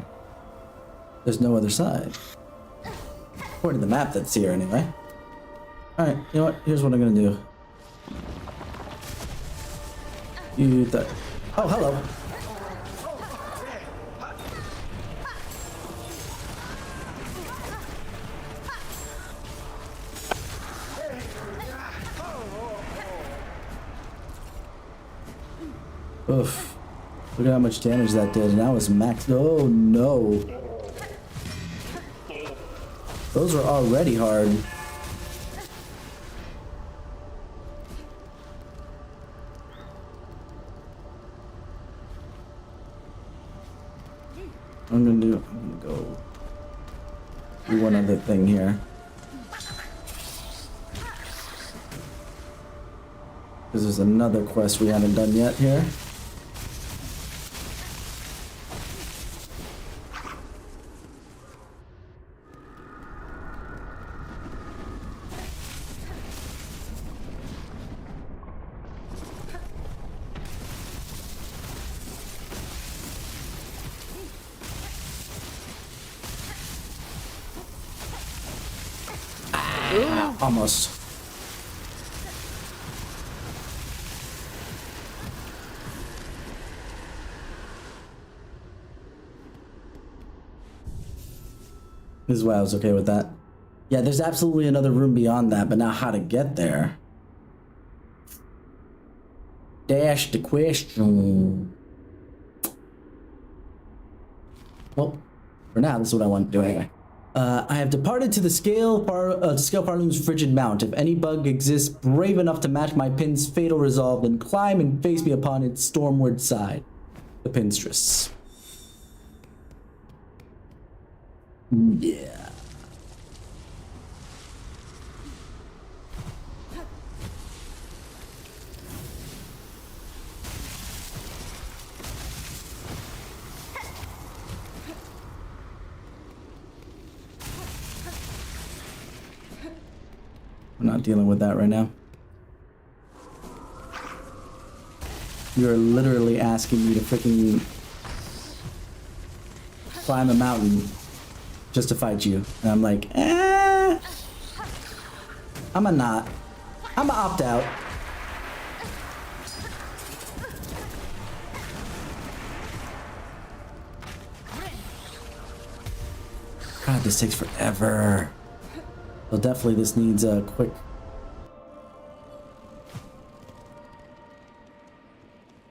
There's no other side. According to the map that's here anyway. Alright, you know what? Here's what I'm gonna do. You thought. Oh, hello. Oof. Look at how much damage that did, and that was max. Oh no. Those were already hard. I'm gonna go do one other thing here. Because there's another quest we haven't done yet here. Almost. This is why I was okay with that. Yeah, there's absolutely another room beyond that, but now how to get there? Dash the question. Well, for now, this is what I want to do anyway. I have departed to the scale Parloon's frigid mount. If any bug exists brave enough to match my pin's fatal resolve, then climb and face me upon its stormward side. The pinstress. Yeah. I'm not dealing with that right now. You're literally asking me to freaking climb a mountain just to fight you. And I'm like, I'm a not. I'm a opt out. God, this takes forever. So definitely this needs a quick.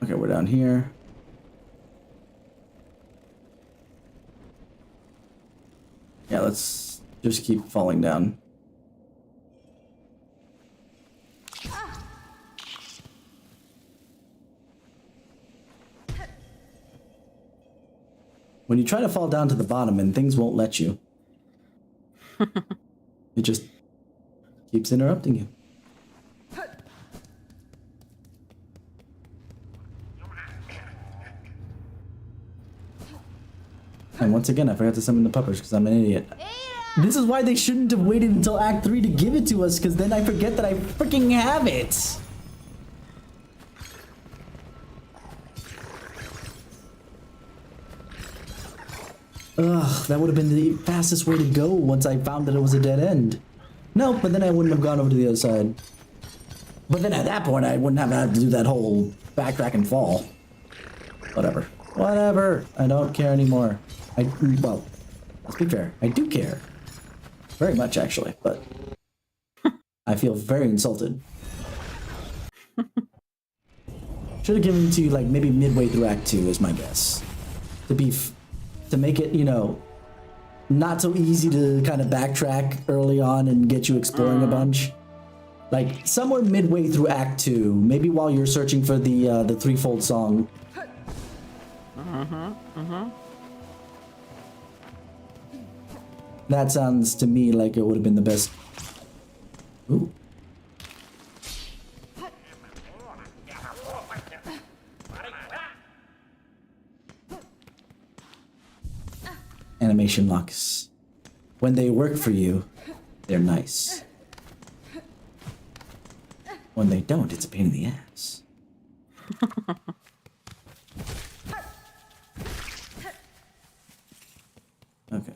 Okay, we're down here. Yeah, let's just keep falling down. When you try to fall down to the bottom and things won't let you. It just keeps interrupting you. And once again, I forgot to summon the puppers because I'm an idiot. This is why they shouldn't have waited until Act 3 to give it to us, because then I forget that I freaking have it. Ugh, that would have been the fastest way to go once I found that it was a dead end. No, but then I wouldn't have gone over to the other side. But then at that point, I wouldn't have had to do that whole backtrack and fall. Whatever. Whatever. I don't care anymore. Well, let's be fair. I do care. Very much, actually, but I feel very insulted. Should have given it to you, like, maybe midway through Act 2 is my guess. To make it, you know, not so easy to kind of backtrack early on and get you exploring a bunch. Like, somewhere midway through Act 2, maybe while you're searching for the threefold song. That sounds to me like it would have been the best. Ooh. animation locks. When they work for you, they're nice. When they don't, it's a pain in the ass. Okay.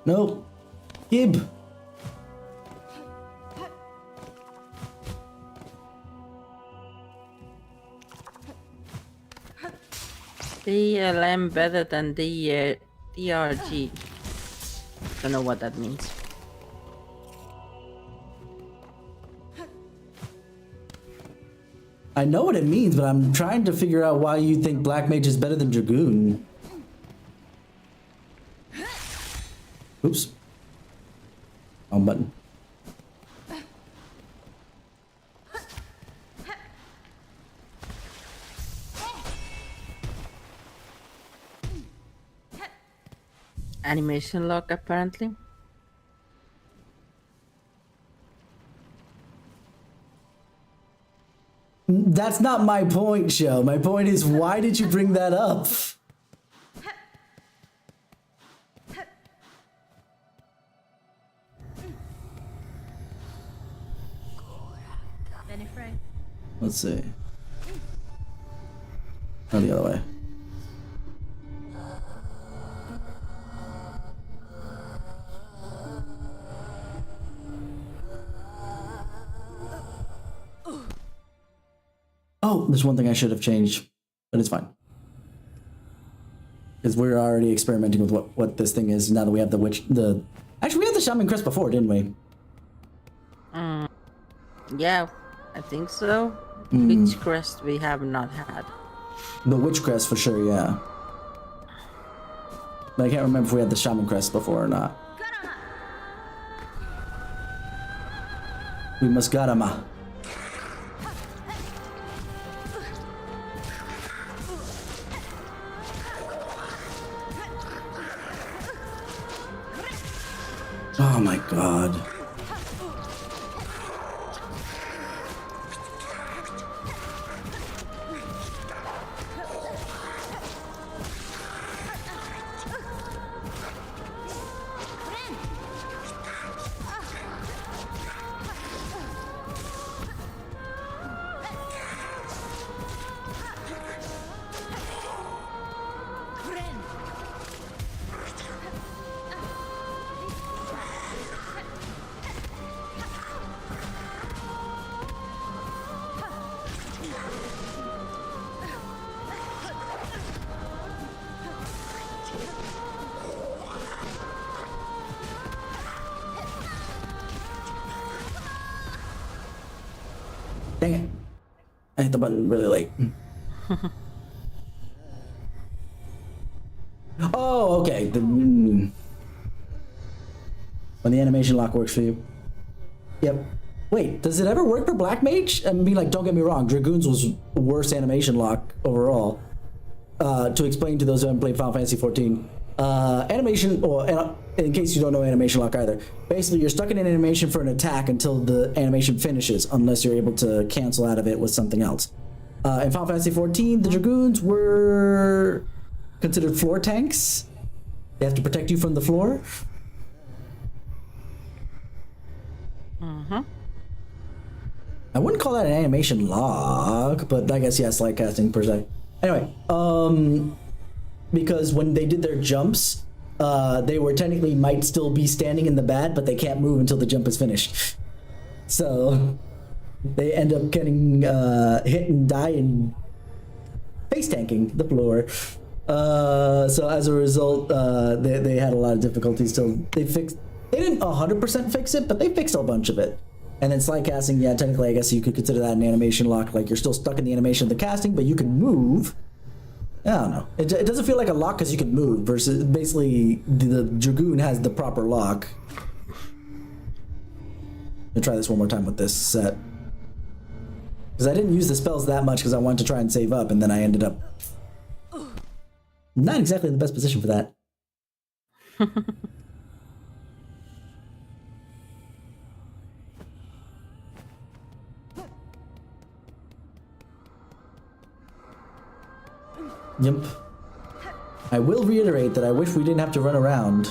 Nope. Gib. DLM better than DRG. Don't know what that means. I know what it means, but I'm trying to figure out why you think Black Mage is better than Dragoon. Oops. Wrong button. Animation lock, apparently. That's not my point, Show. My point is, why did you bring that up? Benny Frey. Let's see. Oh, the other way. Oh, there's one thing I should have changed, but it's fine. Because we're already experimenting with what this thing is now that we have actually, we had the Shaman Crest before, didn't we? Yeah, I think so. Which crest we have not had? The Witch Crest for sure, yeah. But I can't remember if we had the Shaman Crest before or not. We must Garama. Oh my god. Dang it. I hit the button really late. Oh, okay. When the animation lock works for you. Yep. Wait, does it ever work for Black Mage? I mean, like, don't get me wrong, Dragoons was the worst animation lock overall. To explain to those who haven't played Final Fantasy 14, animation, or in case you don't know animation lock either, basically you're stuck in an animation for an attack until the animation finishes, unless you're able to cancel out of it with something else. In Final Fantasy 14, the Dragoons were considered floor tanks. They have to protect you from the floor. I wouldn't call that an animation lock, but I guess, yeah, slide casting per se. Anyway, because when they did their jumps, they were technically might still be standing in the bad, but they can't move until the jump is finished. So they end up getting hit and die and face tanking the floor. So as a result, they had a lot of difficulties till they didn't 100% fix it, but they fixed a bunch of it. And then slide casting, yeah, technically I guess you could consider that an animation lock, like you're still stuck in the animation of the casting, but you can move. I don't know. It doesn't feel like a lock because you can move, versus basically the Dragoon has the proper lock. I'll try this one more time with this set. Because I didn't use the spells that much because I wanted to try and save up, and then I ended up not exactly in the best position for that. Yep. I will reiterate that I wish we didn't have to run around.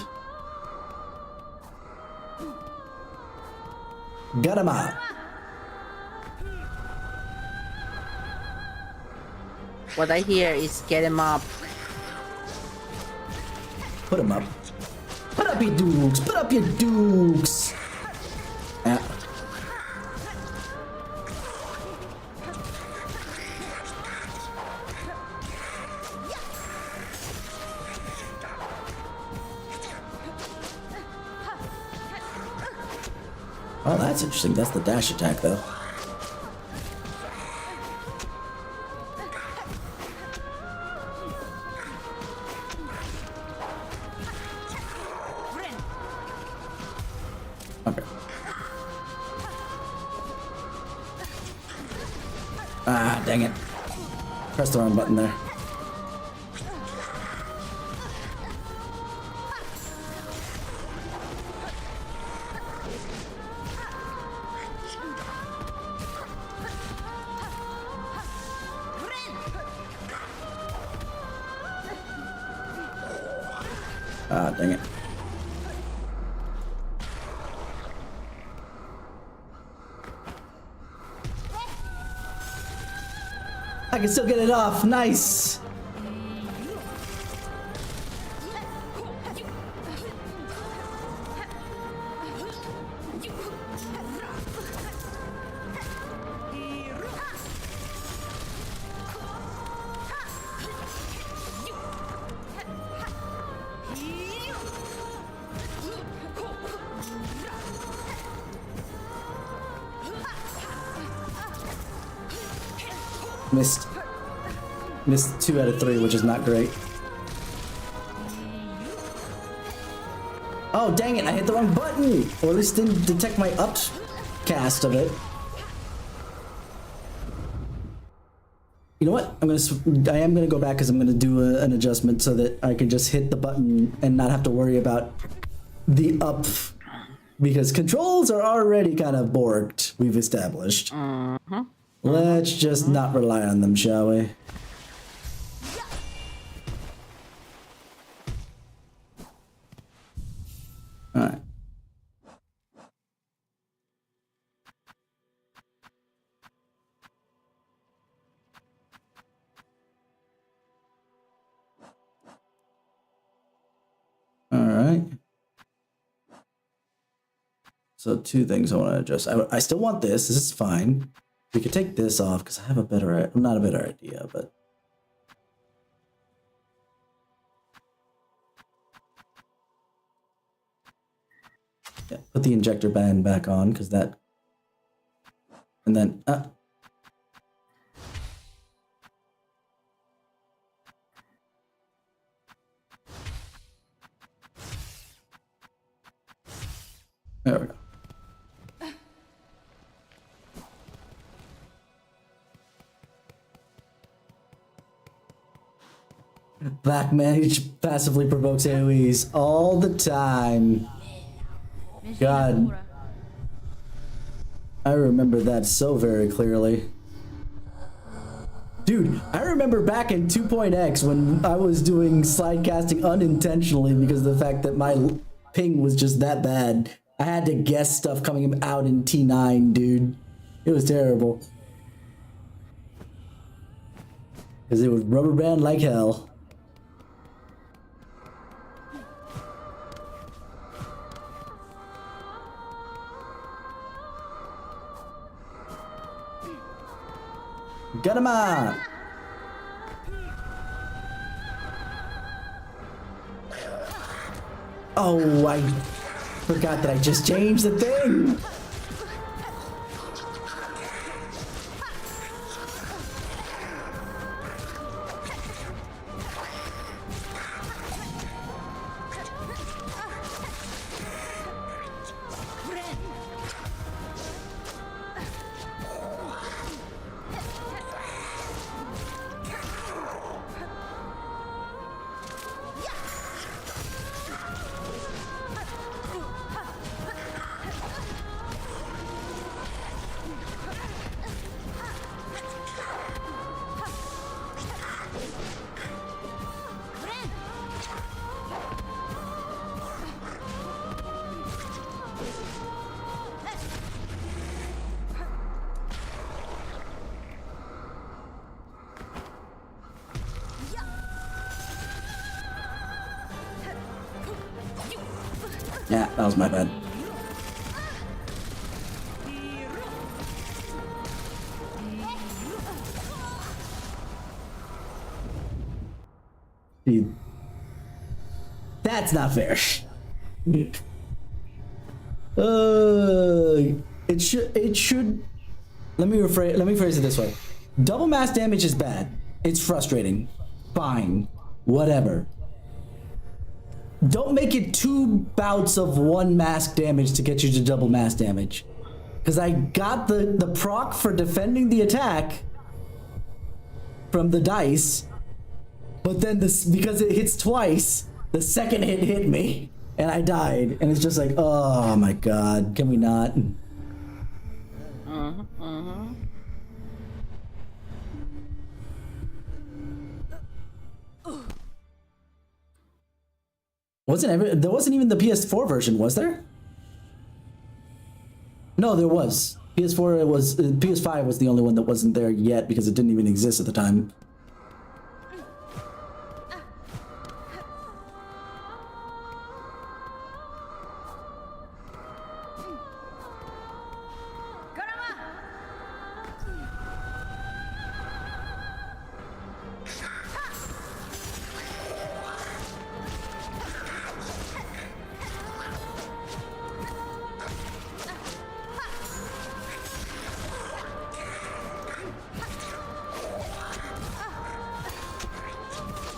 Got him out. What I hear is get him up. Put him up. Put up your dukes. Put up your dukes. Ah. Oh, that's interesting. That's the dash attack, though. Okay. Ah, dang it. Press the wrong button there. Ah, dang it. I can still get it off. Nice. Missed 2 out of 3, which is not great. Oh, dang it, I hit the wrong button! Or at least didn't detect my upcast of it. You know what? I am gonna go back because I'm gonna do an adjustment so that I can just hit the button and not have to worry about the up. Because controls are already kind of borked, we've established. Let's just not rely on them, shall we? Alright. Alright. So 2 things I want to adjust. I still want this. This is fine. We could take this off because I have a better, not a better idea, but. Yeah, put the injector band back on because that. And then, there we go. Black Mage passively provokes AoEs all the time. God. I remember that so very clearly. Dude, I remember back in 2.x when I was doing slide casting unintentionally because of the fact that my ping was just that bad. I had to guess stuff coming out in T9, dude. It was terrible. Because it would rubber band like hell. Get him out! Oh, I forgot that I just changed the thing! Yeah, that was my bad. Dude, that's not fair. It should. Let me phrase it this way. Double mass damage is bad. It's frustrating. Fine. Whatever. Don't make it 2 bouts of 1 mask damage to get you to double mass damage. Because I got the proc for defending the attack from the dice, but then because it hits twice, the second hit me, and I died. And it's just like, oh my god, can we not? There wasn't even the PS4 version, was there? No, there was. PS5 was the only one that wasn't there yet because it didn't even exist at the time.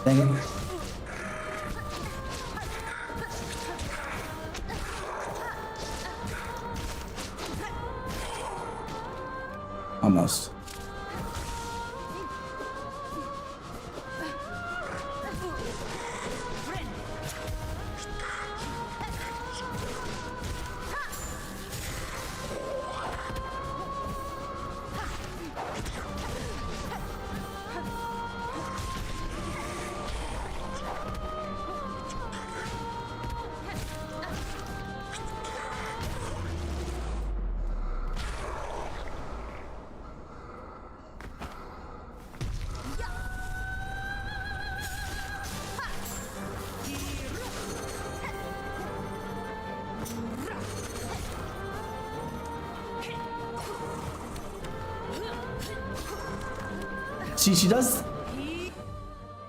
Dang it. Almost.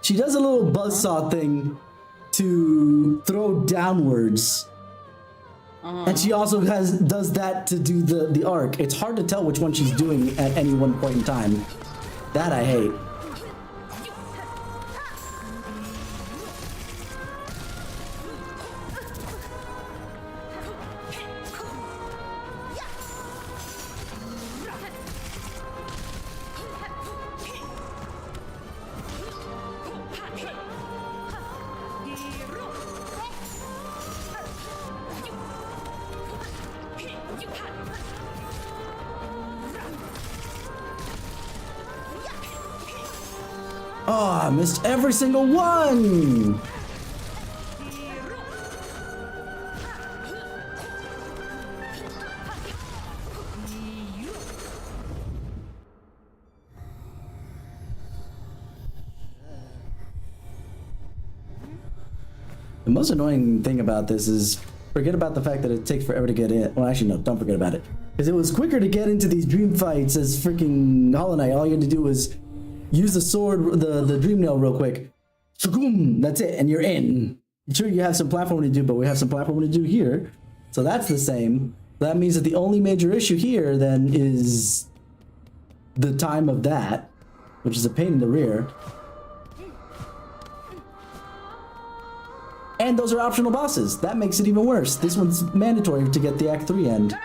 She does a little buzzsaw thing to throw downwards. And she also does that to do the arc. It's hard to tell which one she's doing at any one point in time. That I hate. Oh, I missed every single one! The most annoying thing about this is, forget about the fact that it takes forever to get in. Well, actually, no, don't forget about it. Because it was quicker to get into these dream fights as freaking Hollow Knight. All you had to do was use the sword, the dream nail real quick. Shagoom, that's it, and you're in. Sure, you have some platforming to do, but we have some platforming to do here. So that's the same. That means that the only major issue here then is the time of that, which is a pain in the rear. And those are optional bosses. That makes it even worse. This one's mandatory to get the Act 3 end.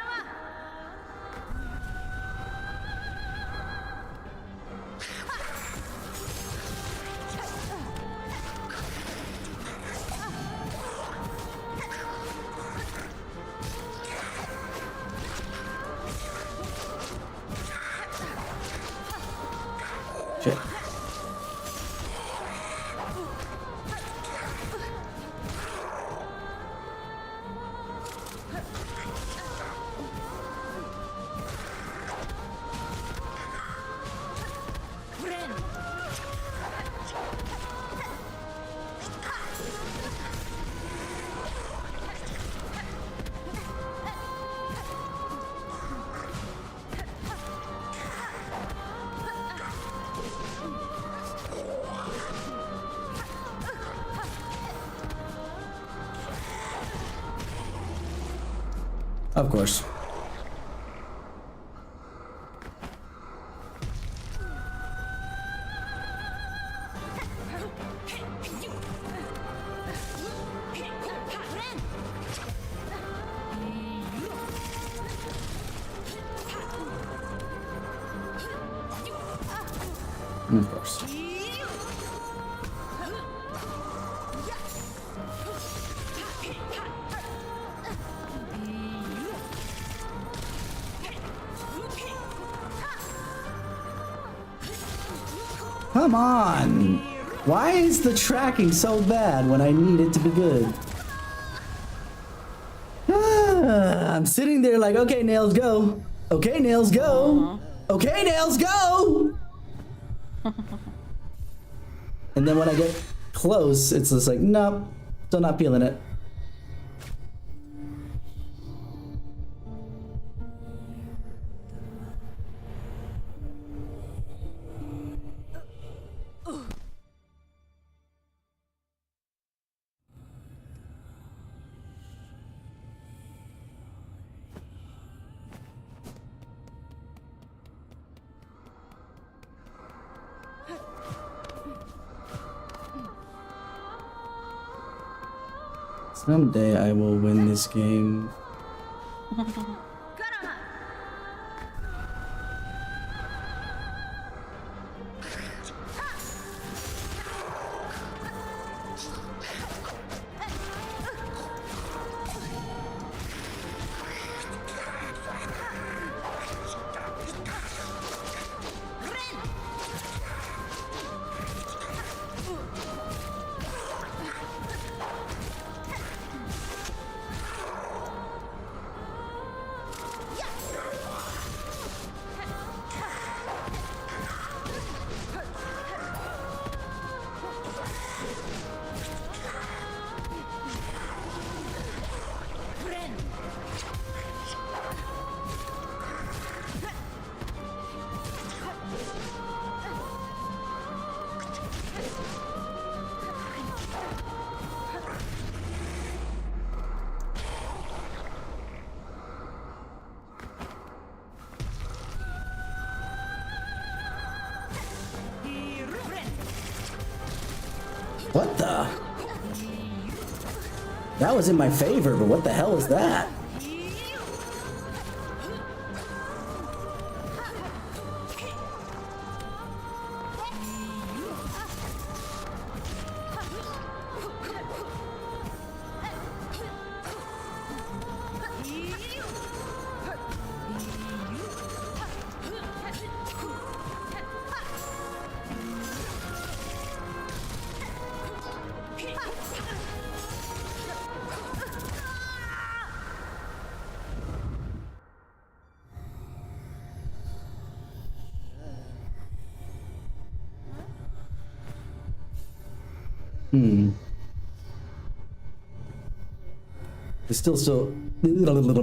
Shit. Of course. Of course. Come on! Why is the tracking so bad when I need it to be good? I'm sitting there like, okay, nails, go. Okay, nails, go. Okay, nails, go! And then when I get close, it's just like, nope, still not feeling it. Someday I will win this game. What the? That was in my favor, but what the hell is that?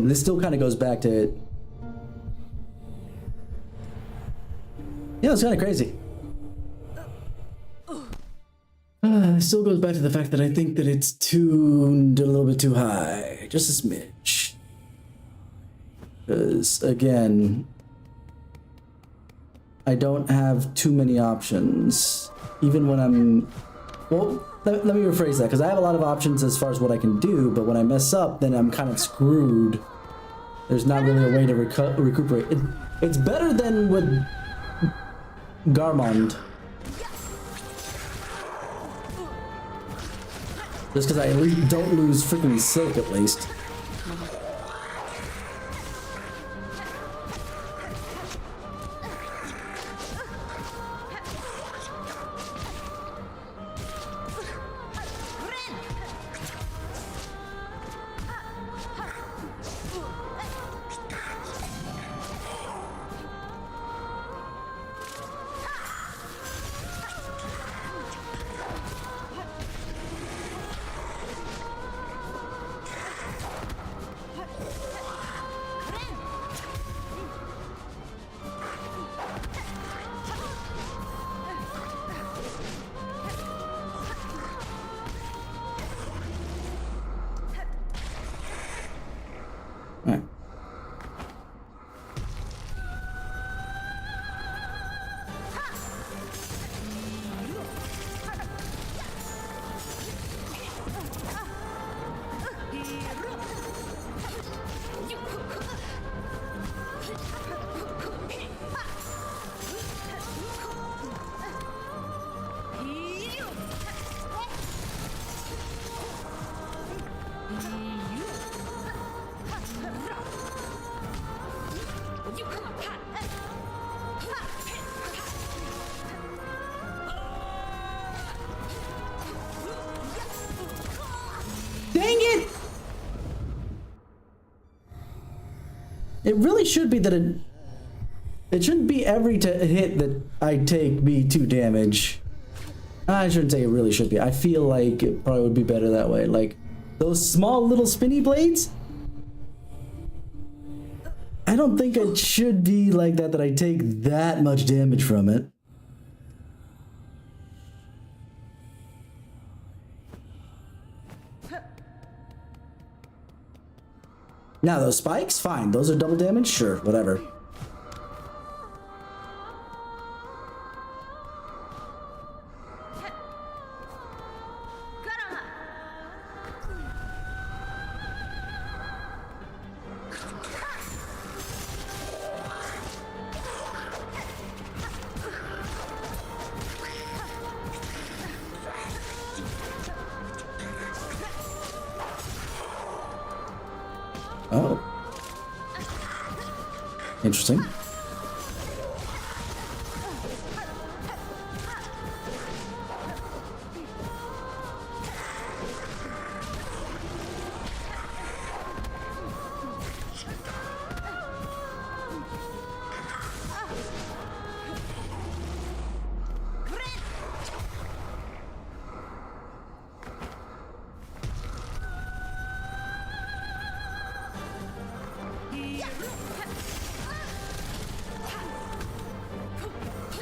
This still kind of goes back to it. Yeah, it's kind of crazy. It still goes back to the fact that I think that it's tuned a little bit too high, just a smidge. Because again, I don't have too many options, even when I'm. Well, let me rephrase that, because I have a lot of options as far as what I can do, but when I mess up, then I'm kind of screwed. There's not really a way to recuperate. It's better than with Garmond. Just because I don't lose freaking Silk, at least. Alright. Dang it! It really should be that it shouldn't be every hit that I take be 2 damage. I shouldn't say it really should be. I feel like it probably would be better that way. Like, those small little spinny blades? I don't think it should be like that I take that much damage from it. Now, those spikes? Fine. Those are double damage? Sure, whatever. Oh. Interesting.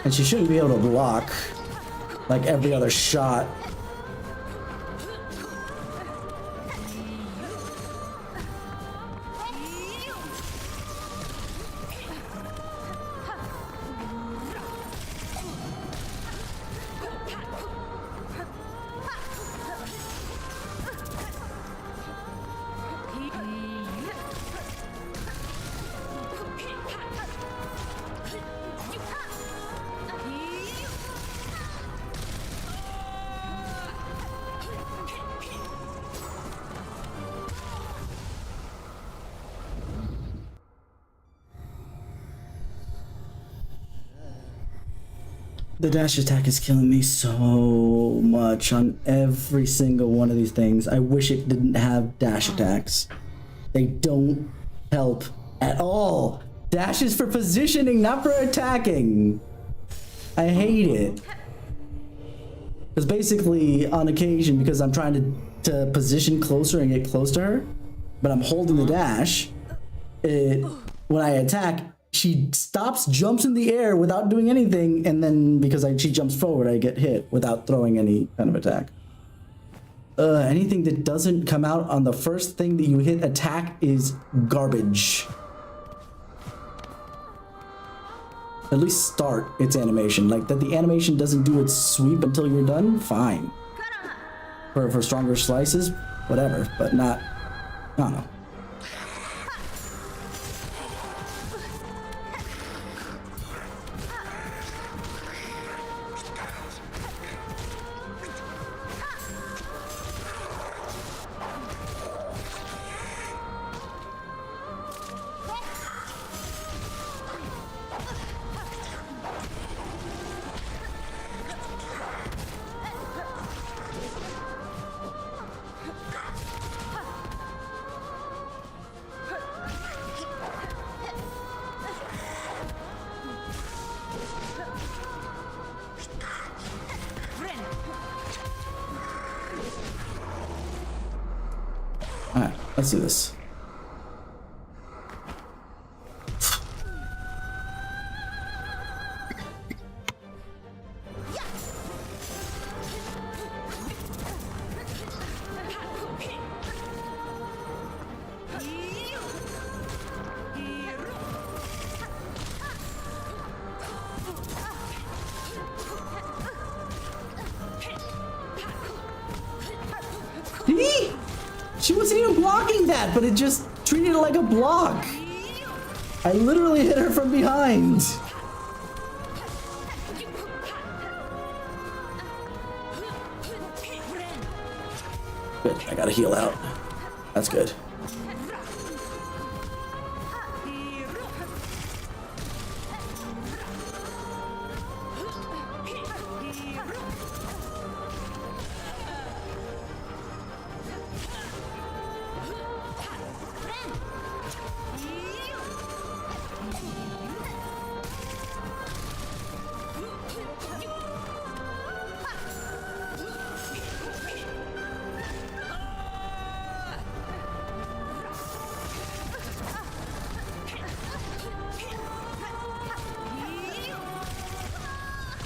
And she shouldn't be able to block like every other shot. The dash attack is killing me so much on every single one of these things. I wish it didn't have dash attacks. They don't help at all. Dash is for positioning, not for attacking. I hate it. Because basically, on occasion, because I'm trying to position closer and get close to her, but I'm holding the dash, when I attack, she stops, jumps in the air without doing anything, and then because she jumps forward, I get hit without throwing any kind of attack. Anything that doesn't come out on the first thing that you hit attack is garbage. At least start its animation. Like, that the animation doesn't do its sweep until you're done, fine. For stronger slices, whatever, but not, I don't know. Alright, let's do this. See? She wasn't even blocking that, but it just treated it like a block. I literally hit her from behind. Good, I gotta heal out. That's good.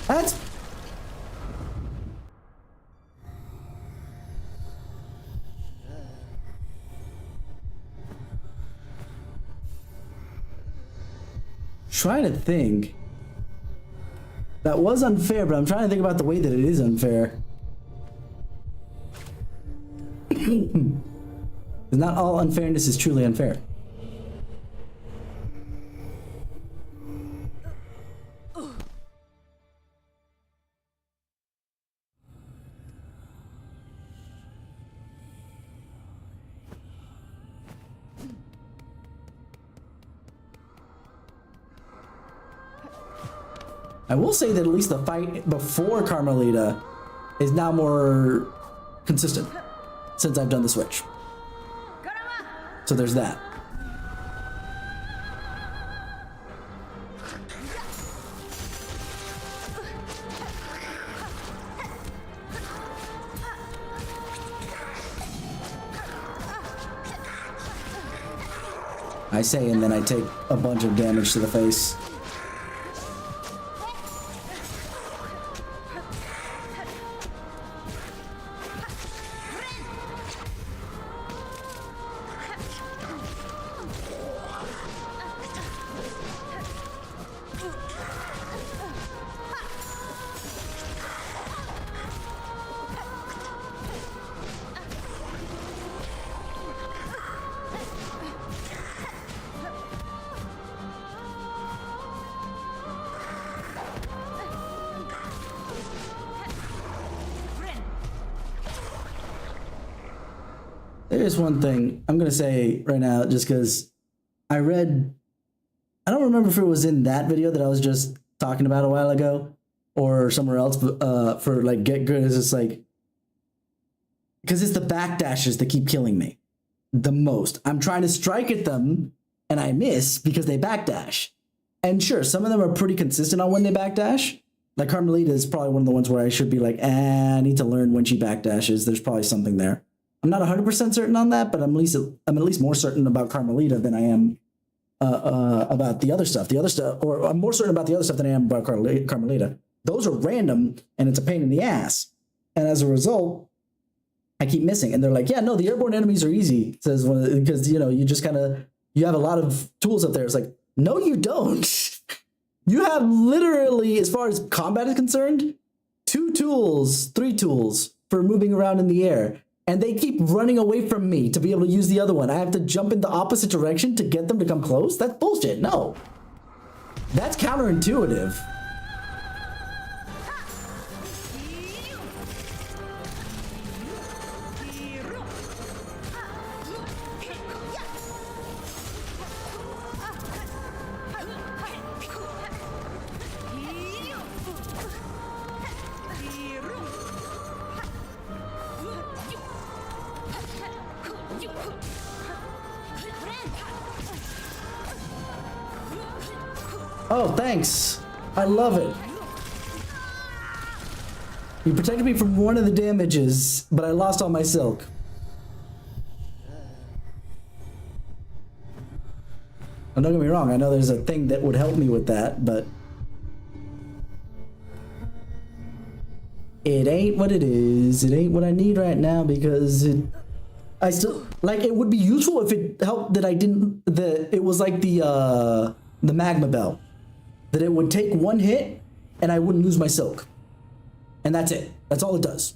That's... Trying to think. That was unfair, but I'm trying to think about the way that it is unfair. Not all unfairness is truly unfair. I will say that at least the fight before Carmelita is now more consistent since I've done the switch. So there's that. I say, and then I take a bunch of damage to the face. There's one thing I'm gonna say right now, just because I read, I don't remember if it was in that video that I was just talking about a while ago or somewhere else, but for like Get Good, is just like, because it's the backdashes that keep killing me the most. I'm trying to strike at them and I miss because they backdash. And sure, some of them are pretty consistent on when they backdash. Like Carmelita is probably one of the ones where I should be like, I need to learn when she backdashes. There's probably something there. I'm not 100% certain on that, but I'm at least more certain about Carmelita than I am about the other stuff. Or I'm more certain about the other stuff than I am about Carmelita. Those are random, and it's a pain in the ass. And as a result, I keep missing. And they're like, yeah, no, the airborne enemies are easy. It says, because, you know, you just kind of, you have a lot of tools up there. It's like, no, you don't. You have literally, as far as combat is concerned, 3 tools for moving around in the air. And they keep running away from me to be able to use the other one. I have to jump in the opposite direction to get them to come close? That's bullshit. No. That's counterintuitive. Oh, thanks. I love it. You protected me from one of the damages, but I lost all my silk. Now, don't get me wrong, I know there's a thing that would help me with that, but it ain't what it is. It ain't what I need right now because I still, like, it would be useful if it helped that it was like the magma bell. That it would take one hit and I wouldn't lose my silk. And that's it. That's all it does.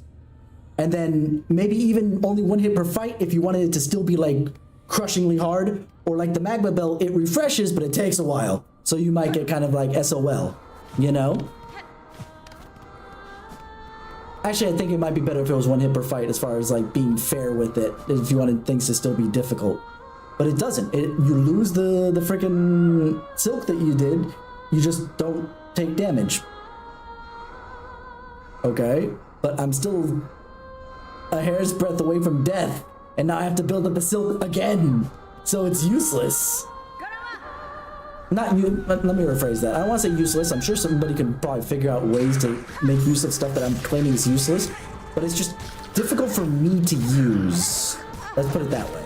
And then maybe even only one hit per fight if you wanted it to still be like crushingly hard. Or like the magma bell, it refreshes, but it takes a while. So you might get kind of like SOL, you know? Actually, I think it might be better if it was one hit per fight as far as like being fair with it, if you wanted things to still be difficult. But it doesn't. You lose the freaking silk that you did, you just don't take damage. Okay? But I'm still a hair's breadth away from death, and now I have to build up the silk again. So it's useless. Not you. Let me rephrase that. I don't want to say useless. I'm sure somebody could probably figure out ways to make use of stuff that I'm claiming is useless, but it's just difficult for me to use. Let's put it that way.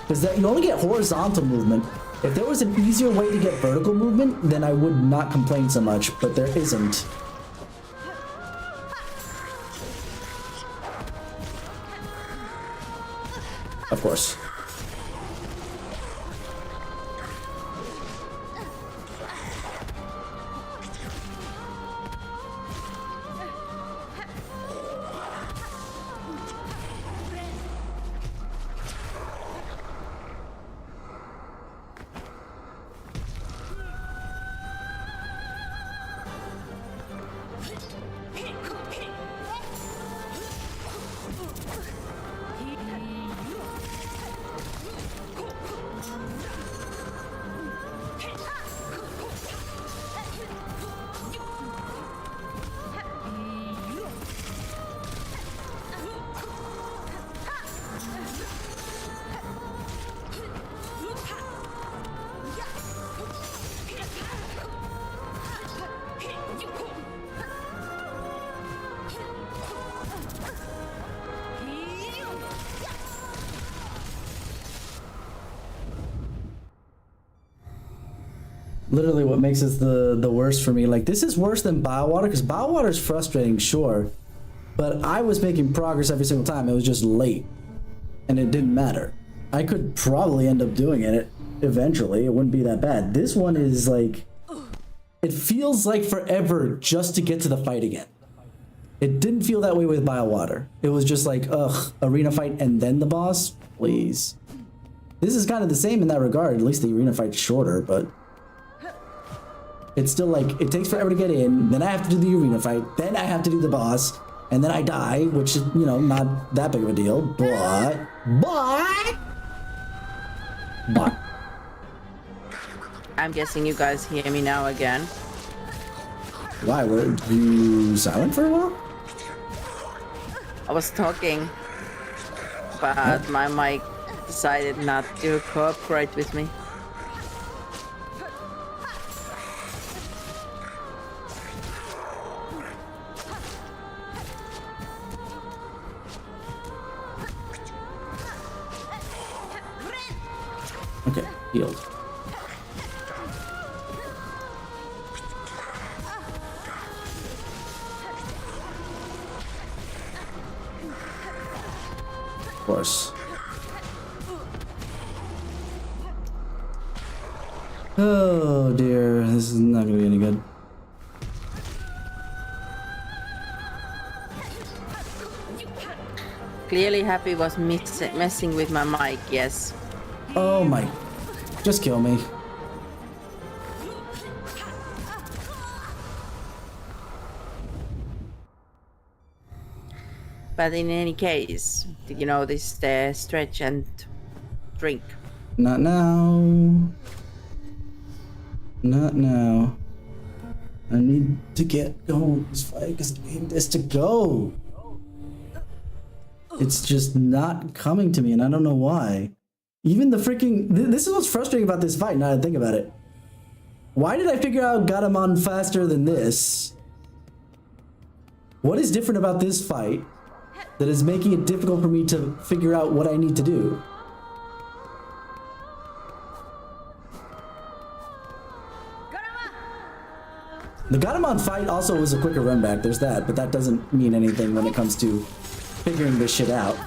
Because you only get horizontal movement. If there was an easier way to get vertical movement, then I would not complain so much, but there isn't. Of course. Literally what makes this the worst for me. Like, this is worse than Biowater, because Biowater is frustrating, sure, but I was making progress every single time. It was just late, and it didn't matter. I could probably end up doing it eventually. It wouldn't be that bad. This one is like, it feels like forever just to get to the fight again. It didn't feel that way with Biowater. It was just like, ugh, arena fight and then the boss? Please. This is kind of the same in that regard. At least the arena fight's shorter, but it's still like, it takes forever to get in, then I have to do the arena fight, then I have to do the boss, and then I die, which is, you know, not that big of a deal, but... I'm guessing you guys hear me now again. Why? Were you silent for a while? I was talking, but my mic decided not to cooperate with me. Okay, healed. Of course. Oh dear, this is not gonna be any good. Clearly Happy was messing with my mic, yes. Oh my, just kill me. But in any case, did you notice the stretch and drink? Not now. Not now. I need to get going with this fight because I need this to go. It's just not coming to me and I don't know why. Even the freaking... This is what's frustrating about this fight now that I think about it. Why did I figure out Garamon faster than this? What is different about this fight that is making it difficult for me to figure out what I need to do? The Garamon fight also was a quicker run back, there's that, but that doesn't mean anything when it comes to figuring this shit out.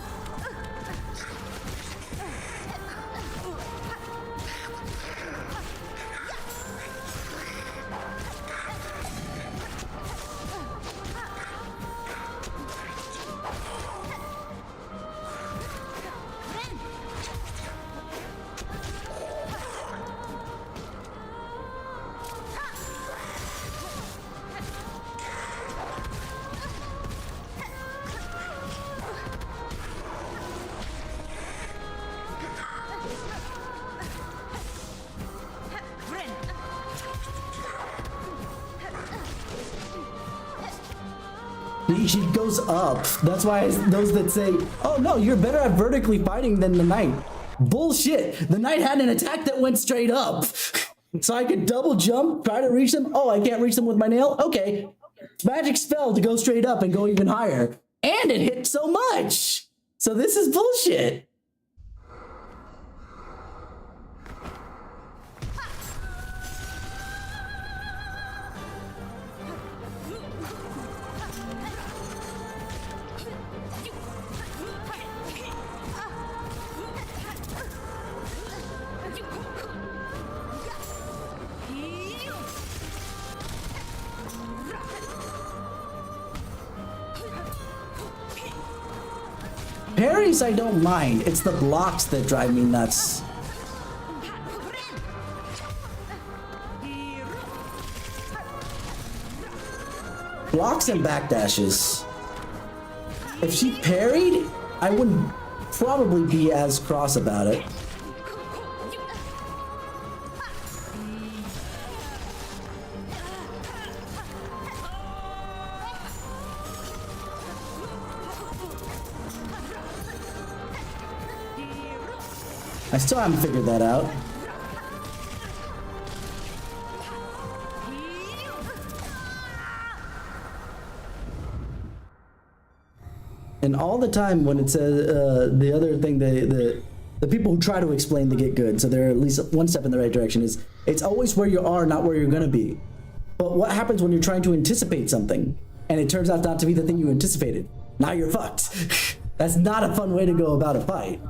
she goes up. That's why those that say, oh no, you're better at vertically fighting than the knight. Bullshit. The knight had an attack that went straight up. So I could double jump, try to reach them. Oh, I can't reach them with my nail? Okay. Magic spell to go straight up and go even higher. And it hit so much. So this is bullshit. Parries I don't mind. It's the blocks that drive me nuts. Blocks and backdashes. If she parried, I wouldn't probably be as cross about it. I still haven't figured that out. And all the time when it says the other thing, the people who try to explain they get good, so they're at least one step in the right direction, is it's always where you are, not where you're gonna be. But what happens when you're trying to anticipate something and it turns out not to be the thing you anticipated? Now you're fucked. That's not a fun way to go about a fight.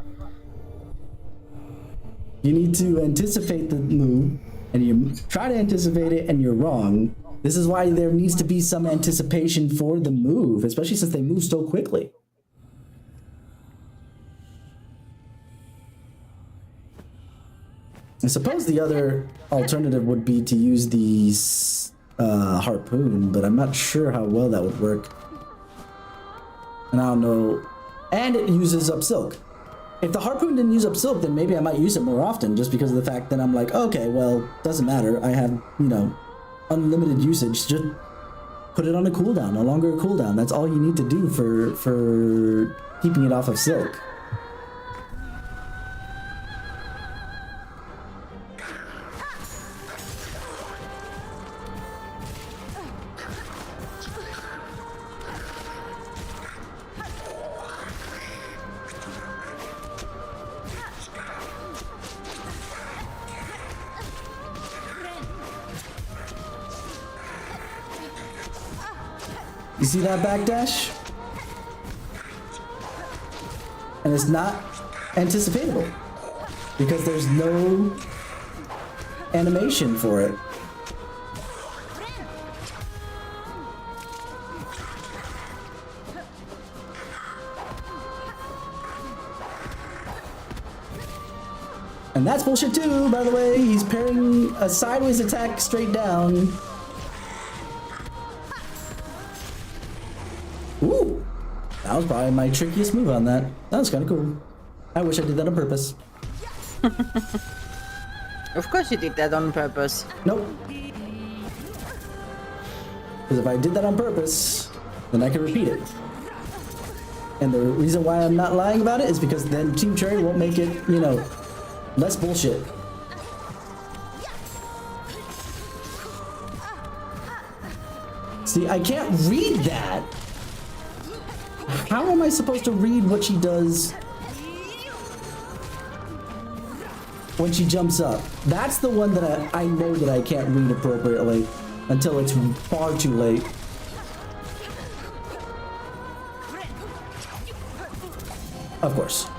You need to anticipate the move, and you try to anticipate it, and you're wrong. This is why there needs to be some anticipation for the move, especially since they move so quickly. I suppose the other alternative would be to use the harpoon, but I'm not sure how well that would work. And I don't know. And it uses up silk. If the harpoon didn't use up silk, then maybe I might use it more often, just because of the fact that I'm like, okay, well, doesn't matter. I have, you know, unlimited usage. Just put it on a cooldown, a longer cooldown. That's all you need to do for keeping it off of silk. You see that backdash? And it's not anticipatable because there's no animation for it. And that's bullshit too, by the way. He's parrying a sideways attack straight down. Ooh, that was probably my trickiest move on that. That was kind of cool. I wish I did that on purpose. Of course you did that on purpose. Nope. Because if I did that on purpose, then I can repeat it. And the reason why I'm not lying about it is because then Team Cherry won't make it, you know, less bullshit. See, I can't read that. How am I supposed to read what she does when she jumps up? That's the one that I know that I can't read appropriately until it's far too late. Of course.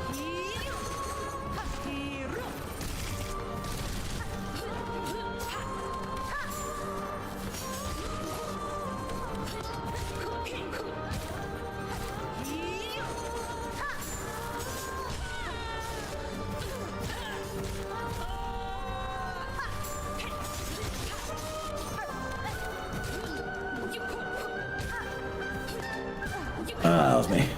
That was me.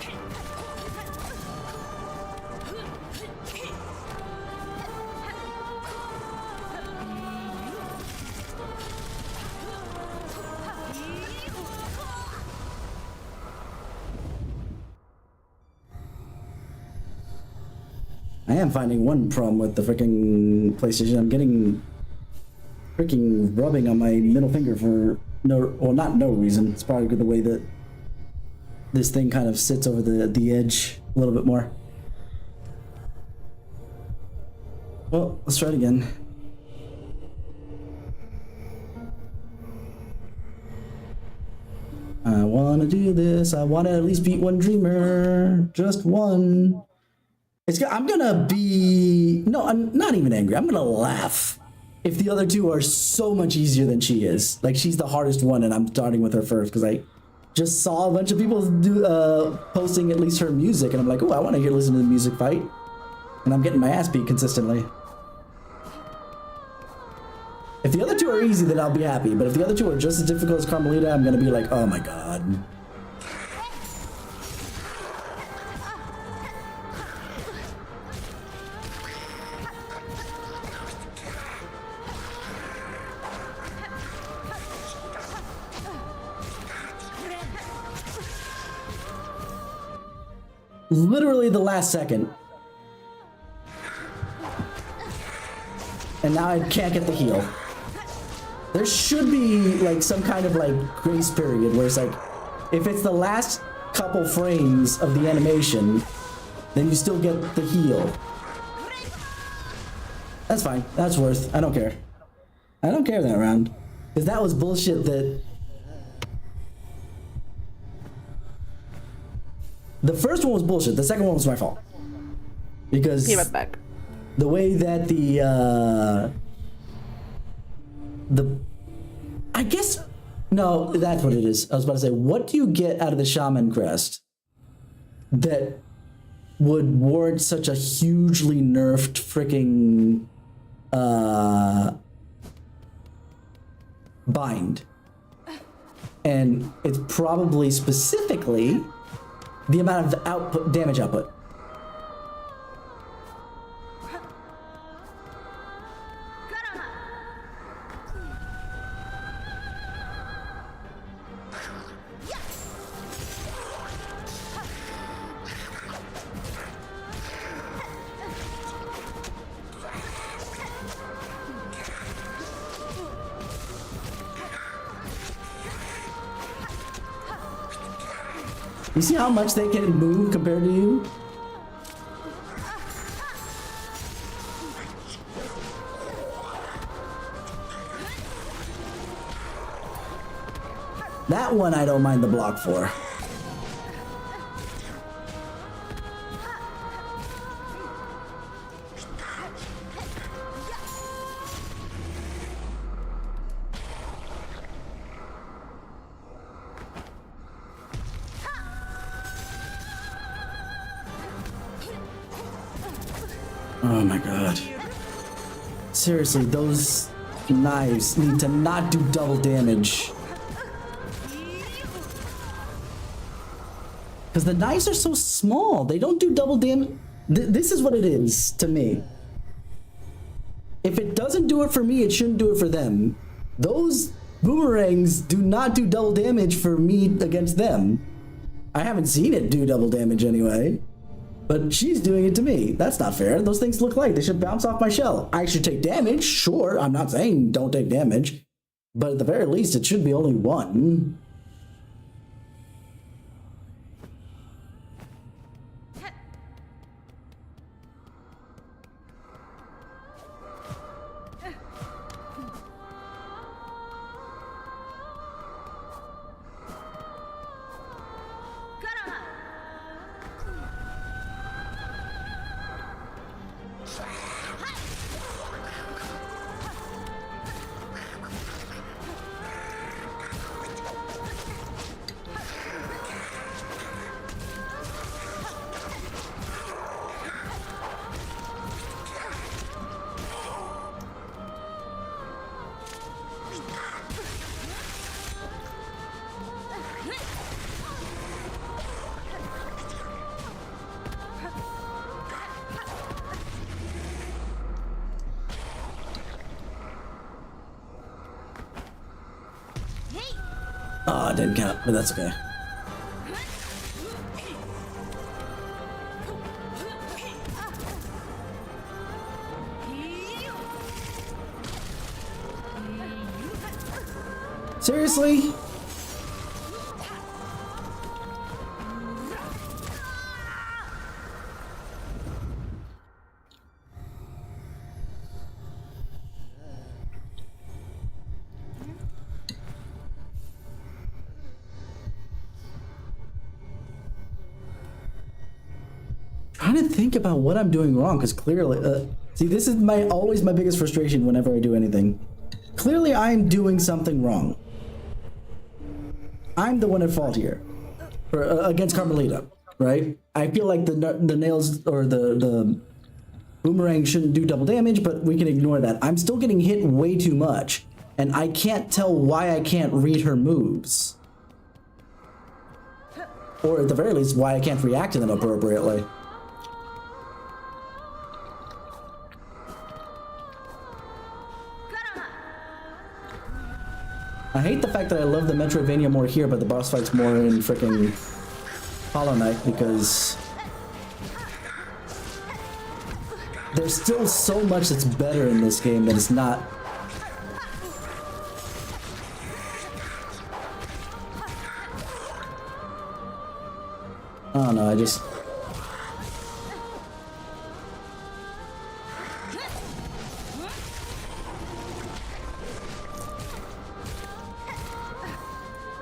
I am finding one problem with the freaking PlayStation. I'm getting freaking rubbing on my middle finger for no, well, not no reason. It's probably the way that this thing kind of sits over the edge a little bit more. Well, let's try it again. I want to do this. I want to at least beat one dreamer. Just one. I'm gonna be... No, I'm not even angry. I'm gonna laugh if the other two are so much easier than she is. Like, she's the hardest one, and I'm starting with her first, because I just saw a bunch of people posting at least her music, and I'm like, oh, I want to listen to the music fight. And I'm getting my ass beat consistently. If the other two are easy, then I'll be happy. But if the other two are just as difficult as Carmelita, I'm gonna be like, oh my god. Literally the last second. And now I can't get the heal. There should be like some kind of like grace period where it's like, if it's the last couple frames of the animation, then you still get the heal. That's fine. That's worth. I don't care. I don't care that round. Because that was bullshit that... The first one was bullshit. The second one was my fault. Because... Give it back. The way that I guess... No, that's what it is. I was about to say, what do you get out of the Shaman Crest that would warrant such a hugely nerfed freaking bind? And it's probably specifically the amount of output, damage output. You see how much they can move compared to you? That one I don't mind the block for. Oh my god. Seriously, those knives need to not do double damage. Because the knives are so small, they don't do double damage. This is what it is to me. If it doesn't do it for me, it shouldn't do it for them. Those boomerangs do not do double damage for me against them. I haven't seen it do double damage anyway. But she's doing it to me. That's not fair. Those things look like they should bounce off my shell. I should take damage, sure. I'm not saying don't take damage. But at the very least, it should be only one. Oh, it didn't count, but that's okay. Seriously? Trying to think about what I'm doing wrong, because clearly, see, this is always my biggest frustration whenever I do anything. Clearly, I'm doing something wrong. I'm the one at fault here, against Carmelita, right? I feel like the nails or the boomerang shouldn't do double damage, but we can ignore that. I'm still getting hit way too much, and I can't tell why I can't read her moves, or at the very least, why I can't react to them appropriately. I hate the fact that I love the Metroidvania more here, but the boss fight's more in frickin' Hollow Knight, because there's still so much that's better in this game that it's not. I don't know, I just...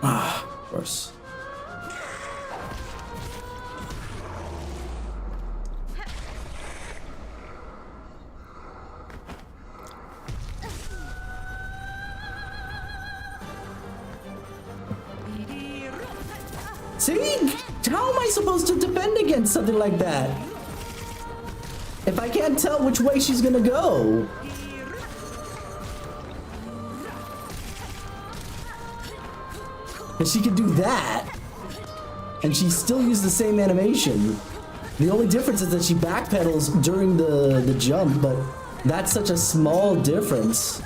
Of course. See? How am I supposed to defend against something like that? If I can't tell which way she's gonna go. And she can do that, and she still used the same animation. The only difference is that she backpedals during the jump, but that's such a small difference.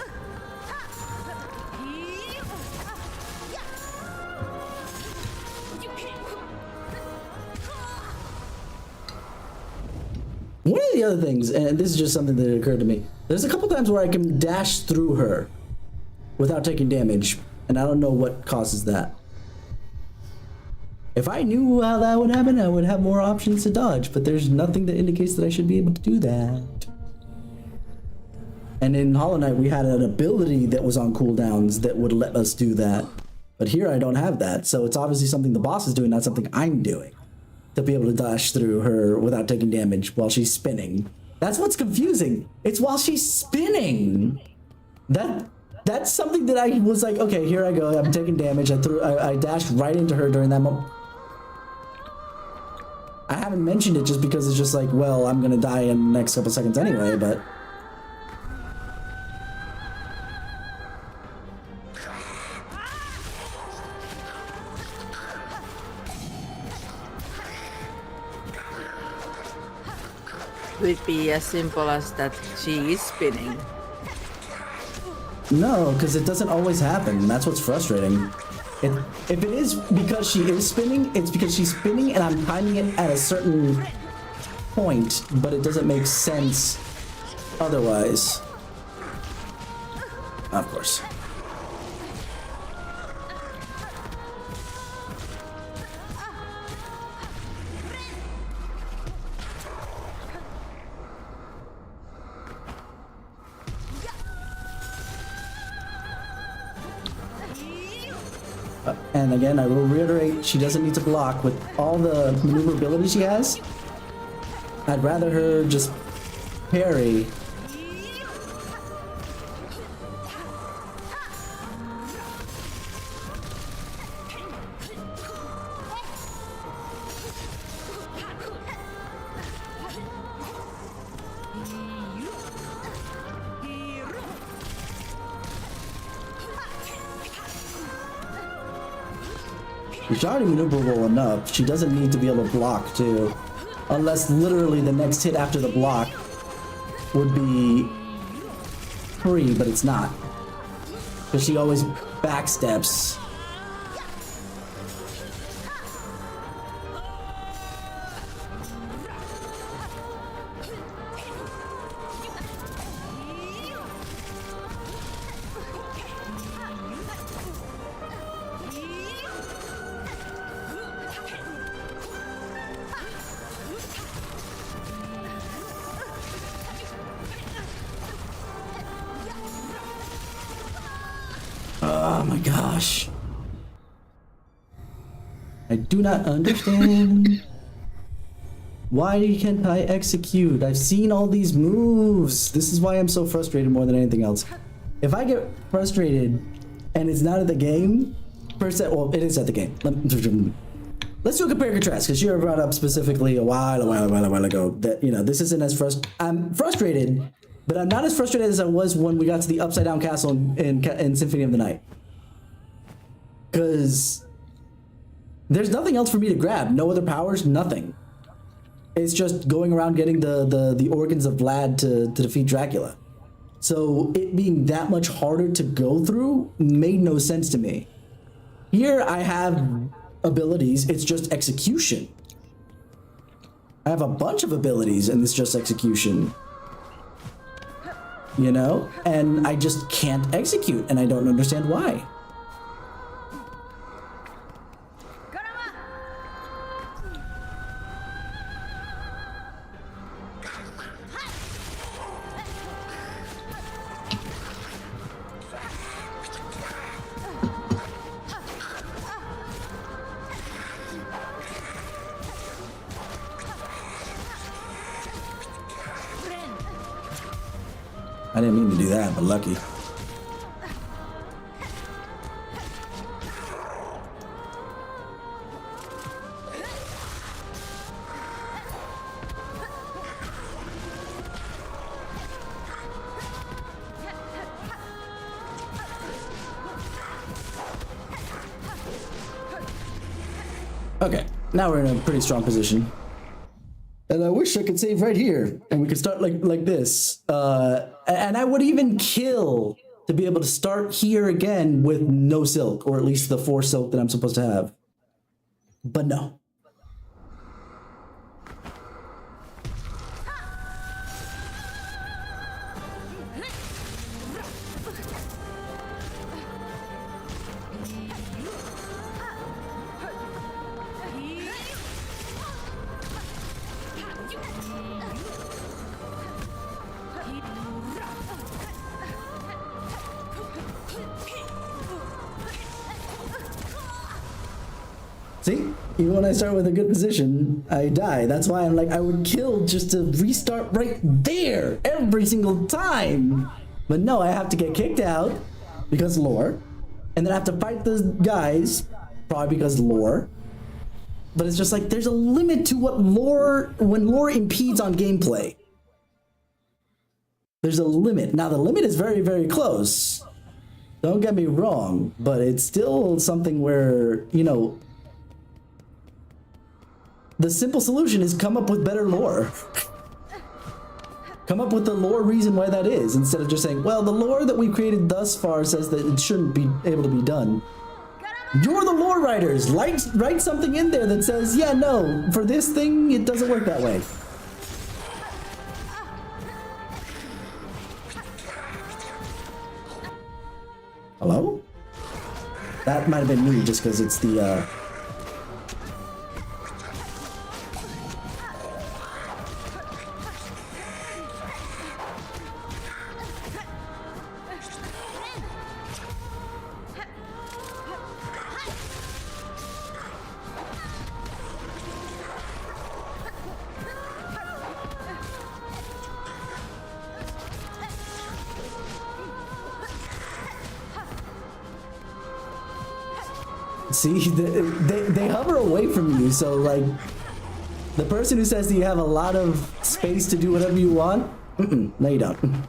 One of the other things, and this is just something that occurred to me, there's a couple times where I can dash through her without taking damage, and I don't know what causes that. If I knew how that would happen, I would have more options to dodge, but there's nothing that indicates that I should be able to do that. And in Hollow Knight, we had an ability that was on cooldowns that would let us do that. But here I don't have that, so it's obviously something the boss is doing, not something I'm doing. To be able to dash through her without taking damage while she's spinning. That's what's confusing. It's while she's spinning. That's something that I was like, okay, here I go, I'm taking damage. I dashed right into her during that moment. I haven't mentioned it just because it's just like, well, I'm gonna die in the next couple seconds anyway, but... Would be as simple as that she is spinning. No, because it doesn't always happen. That's what's frustrating. If it is because she is spinning, it's because she's spinning and I'm timing it at a certain point, but it doesn't make sense otherwise. Of course. And again, I will reiterate, she doesn't need to block with all the maneuverability she has. I'd rather her just parry. She's already maneuverable enough. She doesn't need to be able to block too. Unless literally the next hit after the block would be free, but it's not. Because she always backsteps. Oh my gosh. I do not understand. Why can't I execute? I've seen all these moves. This is why I'm so frustrated more than anything else. If I get frustrated and it's not at the game, well, it is at the game. Let's do a compare and contrast, because you brought up specifically a while ago that, you know, this isn't as I'm frustrated, but I'm not as frustrated as I was when we got to the Upside Down Castle in Symphony of the Night. Because there's nothing else for me to grab. No other powers, nothing. It's just going around getting the organs of Vlad to defeat Dracula. So it being that much harder to go through made no sense to me. Here I have abilities, it's just execution. I have a bunch of abilities and it's just execution. You know? And I just can't execute and I don't understand why. I didn't mean to do that, but lucky. Okay, now we're in a pretty strong position. And I wish I could save right here, and we could start like this. And I would even kill to be able to start here again with no silk, or at least the 4 silk that I'm supposed to have. But no. See, even when I start with a good position, I die. That's why I'm like, I would kill just to restart right there every single time. But no, I have to get kicked out because lore. And then I have to fight those guys, probably because lore. But it's just like, there's a limit to what lore, when lore impedes on gameplay. There's a limit. Now the limit is very, very close. Don't get me wrong, but it's still something where, you know, the simple solution is come up with better lore. Come up with the lore reason why that is, instead of just saying, well, the lore that we've created thus far says that it shouldn't be able to be done. You're the lore writers. Write something in there that says, yeah, no, for this thing, it doesn't work that way. Hello? That might have been me just because it's the, see, they hover away from you, so like, the person who says that you have a lot of space to do whatever you want, no you don't.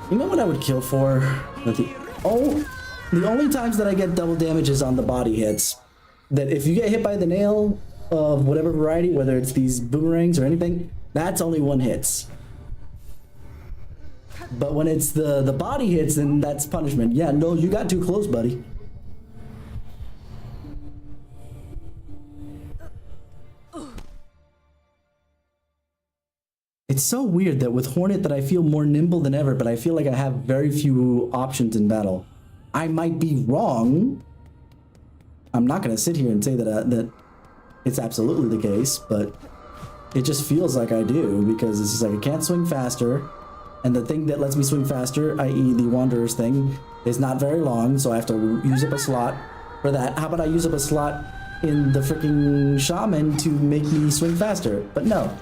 You know what I would kill for? The only times that I get double damage is on the body hits. That if you get hit by the nail of whatever variety, whether it's these boomerangs or anything, that's only 1 hit. But when it's the body hits, then that's punishment. Yeah, no, you got too close, buddy. It's so weird that with Hornet that I feel more nimble than ever, but I feel like I have very few options in battle. I might be wrong. I'm not gonna sit here and say that it's absolutely the case, but it just feels like I do, because it's just like I can't swing faster, and the thing that lets me swing faster, i.e. the Wanderer's thing, is not very long, so I have to use up a slot for that. How about I use up a slot in the freaking Shaman to make me swing faster? But no.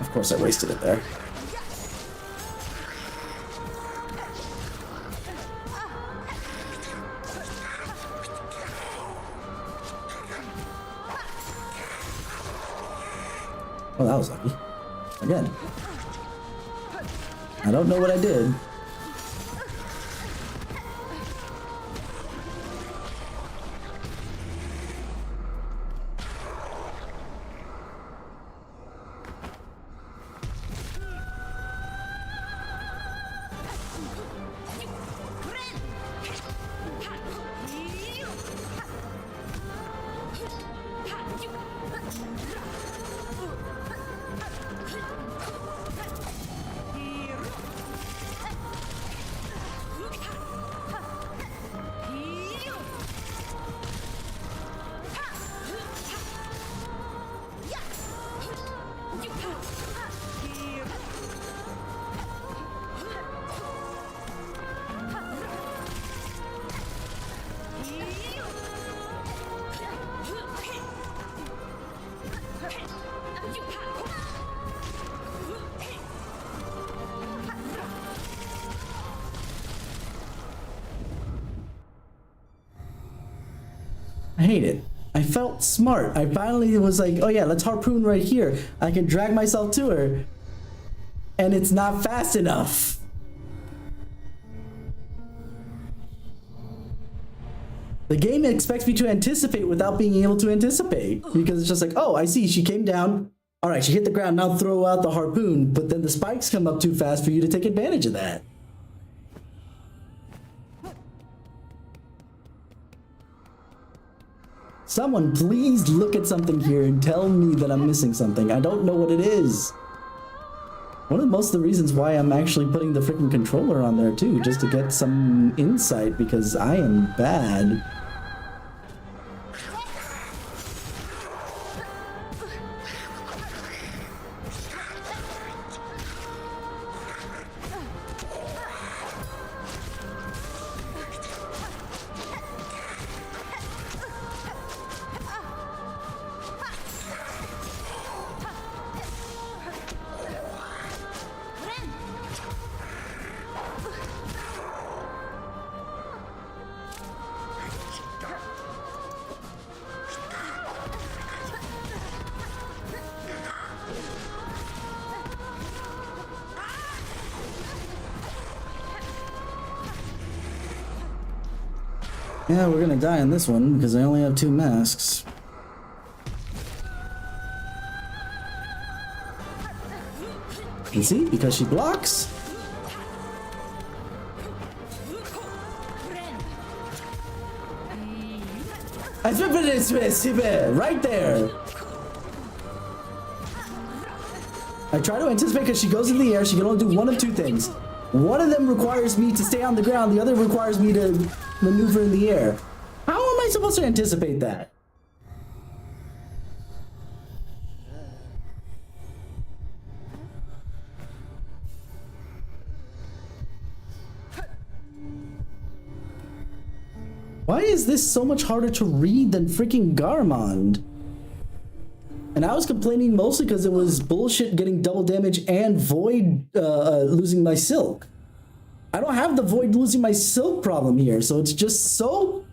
Of course I wasted it there. Oh, that was lucky. Again. I don't know what I did. I hate it. I felt smart. I finally was like, oh yeah, let's harpoon right here. I can drag myself to her. And it's not fast enough. The game expects me to anticipate without being able to anticipate. Because it's just like, oh, I see, she came down. All right, she hit the ground, now throw out the harpoon. But then the spikes come up too fast for you to take advantage of that. Someone please look at something here and tell me that I'm missing something. I don't know what it is. One of most of the reasons why I'm actually putting the freaking controller on there too, just to get some insight, because I am bad. Yeah, we're gonna die on this one because I only have 2 masks. And see, because she blocks. I flip it right there. I try to anticipate because she goes in the air. She can only do one of 2 things. One of them requires me to stay on the ground. The other requires me to maneuver in the air. How am I supposed to anticipate that? Why is this so much harder to read than freaking Garmond? And I was complaining mostly because it was bullshit getting double damage and Void losing my silk. I don't have the Void losing my silk problem here, so it's just so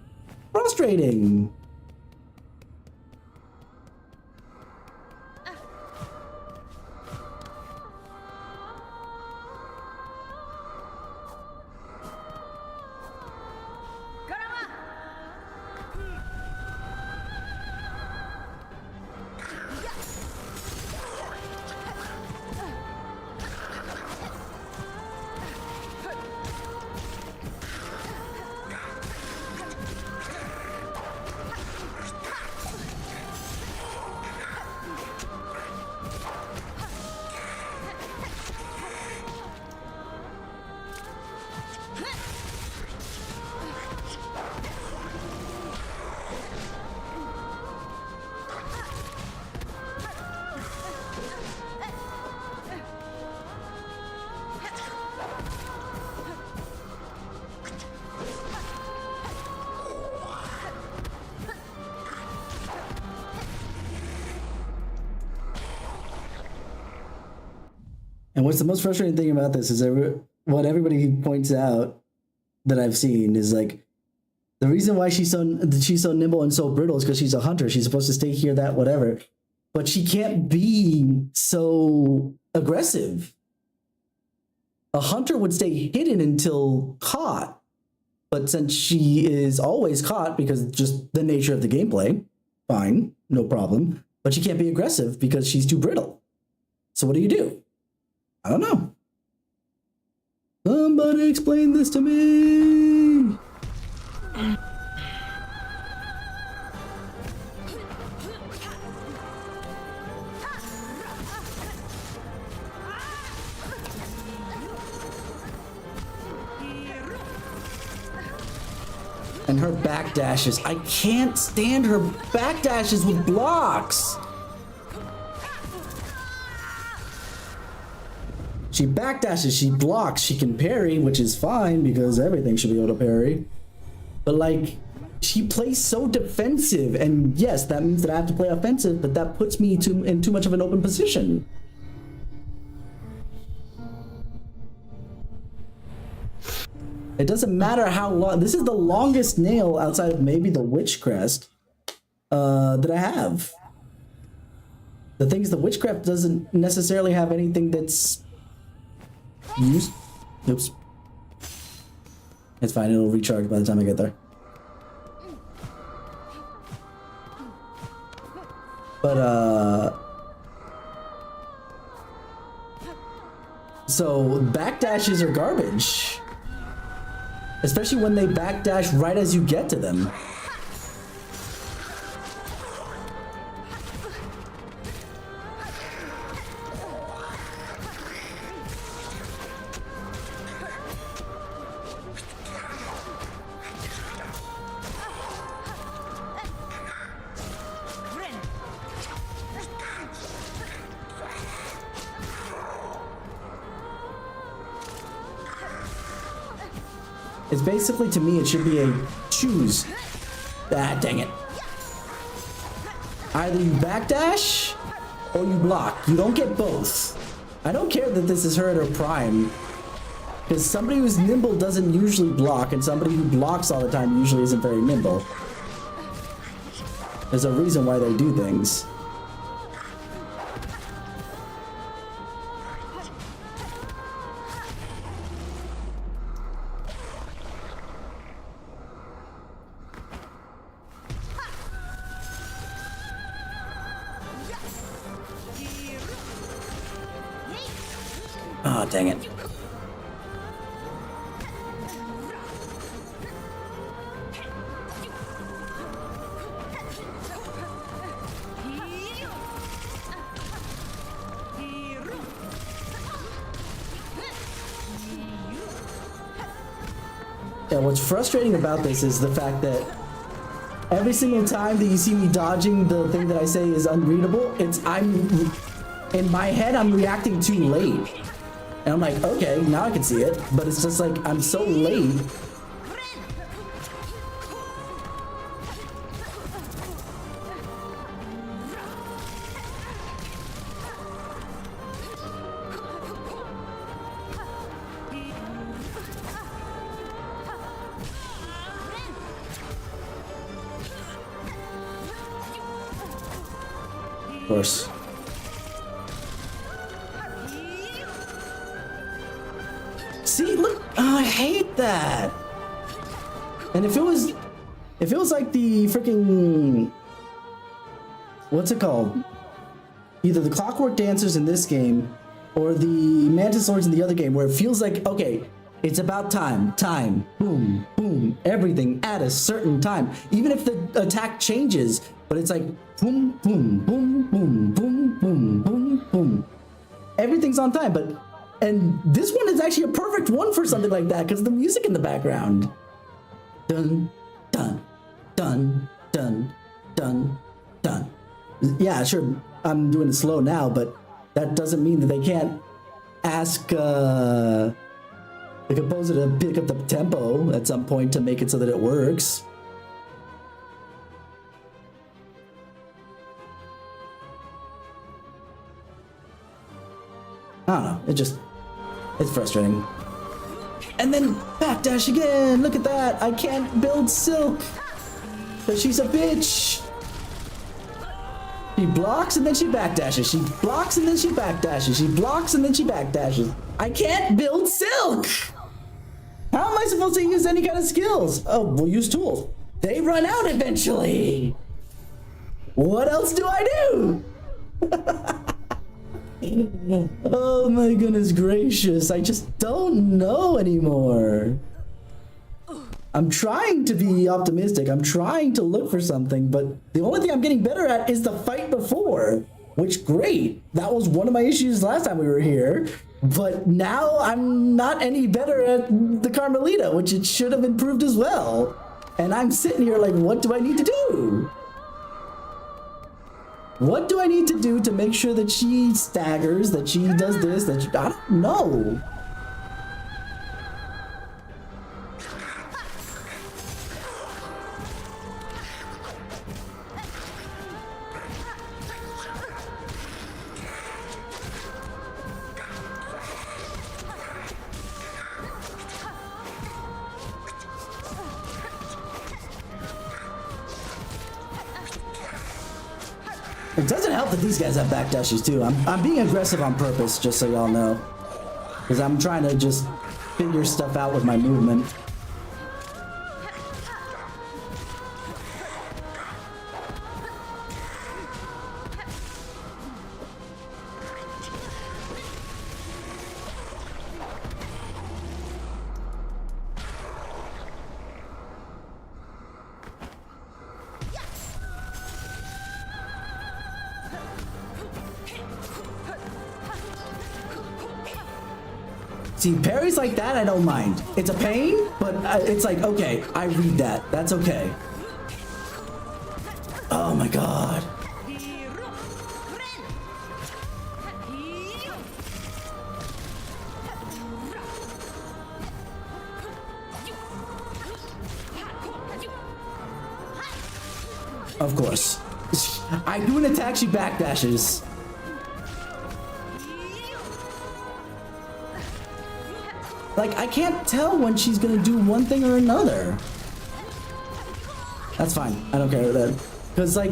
frustrating. And what's the most frustrating thing about this is what everybody points out that I've seen is like the reason why she's so nimble and so brittle is because she's a hunter. She's supposed to stay here, that whatever, but she can't be so aggressive. A hunter would stay hidden until caught, but since she is always caught because just the nature of the gameplay, fine, no problem. But she can't be aggressive because she's too brittle. So what do? I don't know. Somebody explain this to me. And her backdashes. I can't stand her backdashes with blocks. She backdashes, she blocks, she can parry, which is fine because everything should be able to parry. But like, she plays so defensive, and yes, that means that I have to play offensive, but that puts me in too much of an open position. It doesn't matter how long. This is the longest nail outside of maybe the Witchcrest that I have. The thing is, the Witchcraft doesn't necessarily have anything that's used. Oops. It's fine, it'll recharge by the time I get there. But so backdashes are garbage. Especially when they backdash right as you get to them. It's basically, to me, it should be a choose. Ah, dang it. Either you backdash or you block. You don't get both. I don't care that this is her at her prime. Because somebody who's nimble doesn't usually block, and somebody who blocks all the time usually isn't very nimble. There's a reason why they do things. Oh, dang it. Yeah, what's frustrating about this is the fact that every single time that you see me dodging the thing that I say is unreadable, in my head, I'm reacting too late. And I'm like, okay, now I can see it, but it's just like, I'm so late. Of course. See, look, oh, I hate that. And if it was like the freaking, what's it called? Either the Clockwork Dancers in this game or the Mantis Lords in the other game, where it feels like, okay, it's about time, boom, boom, everything at a certain time. Even if the attack changes, but it's like boom, boom, boom, boom, boom, boom, boom, boom. Everything's on time, and this one is actually a perfect one for something like that because of the music in the background. Dun, dun, dun, dun, dun, dun. Yeah, sure, I'm doing it slow now, but that doesn't mean that they can't ask the composer to pick up the tempo at some point to make it so that it works. I don't know. It's frustrating. And then backdash again. Look at that. I can't build Silk. But she's a bitch. She blocks and then she backdashes. She blocks and then she backdashes. She blocks and then she backdashes. I can't build Silk. How am I supposed to use any kind of skills? Oh, we'll use tools. They run out eventually. What else do I do? Oh my goodness gracious. I just don't know anymore. I'm trying to be optimistic. I'm trying to look for something, but the only thing I'm getting better at is the fight before. Which, great. That was one of my issues last time we were here. But now I'm not any better at the Carmelita, which it should have improved as well. And I'm sitting here like, what do I need to do? What do I need to do to make sure that she staggers, that she does this, that she, I don't know. It doesn't help that these guys have backdashes too. I'm being aggressive on purpose, just so y'all know. Because I'm trying to just figure stuff out with my movement. See, parries like that, I don't mind. It's a pain, but it's like, okay, I read that. That's okay. Oh my god. Of course. I do an attack, she backdashes. Like, I can't tell when she's gonna do one thing or another. That's fine. I don't care that. Because, like,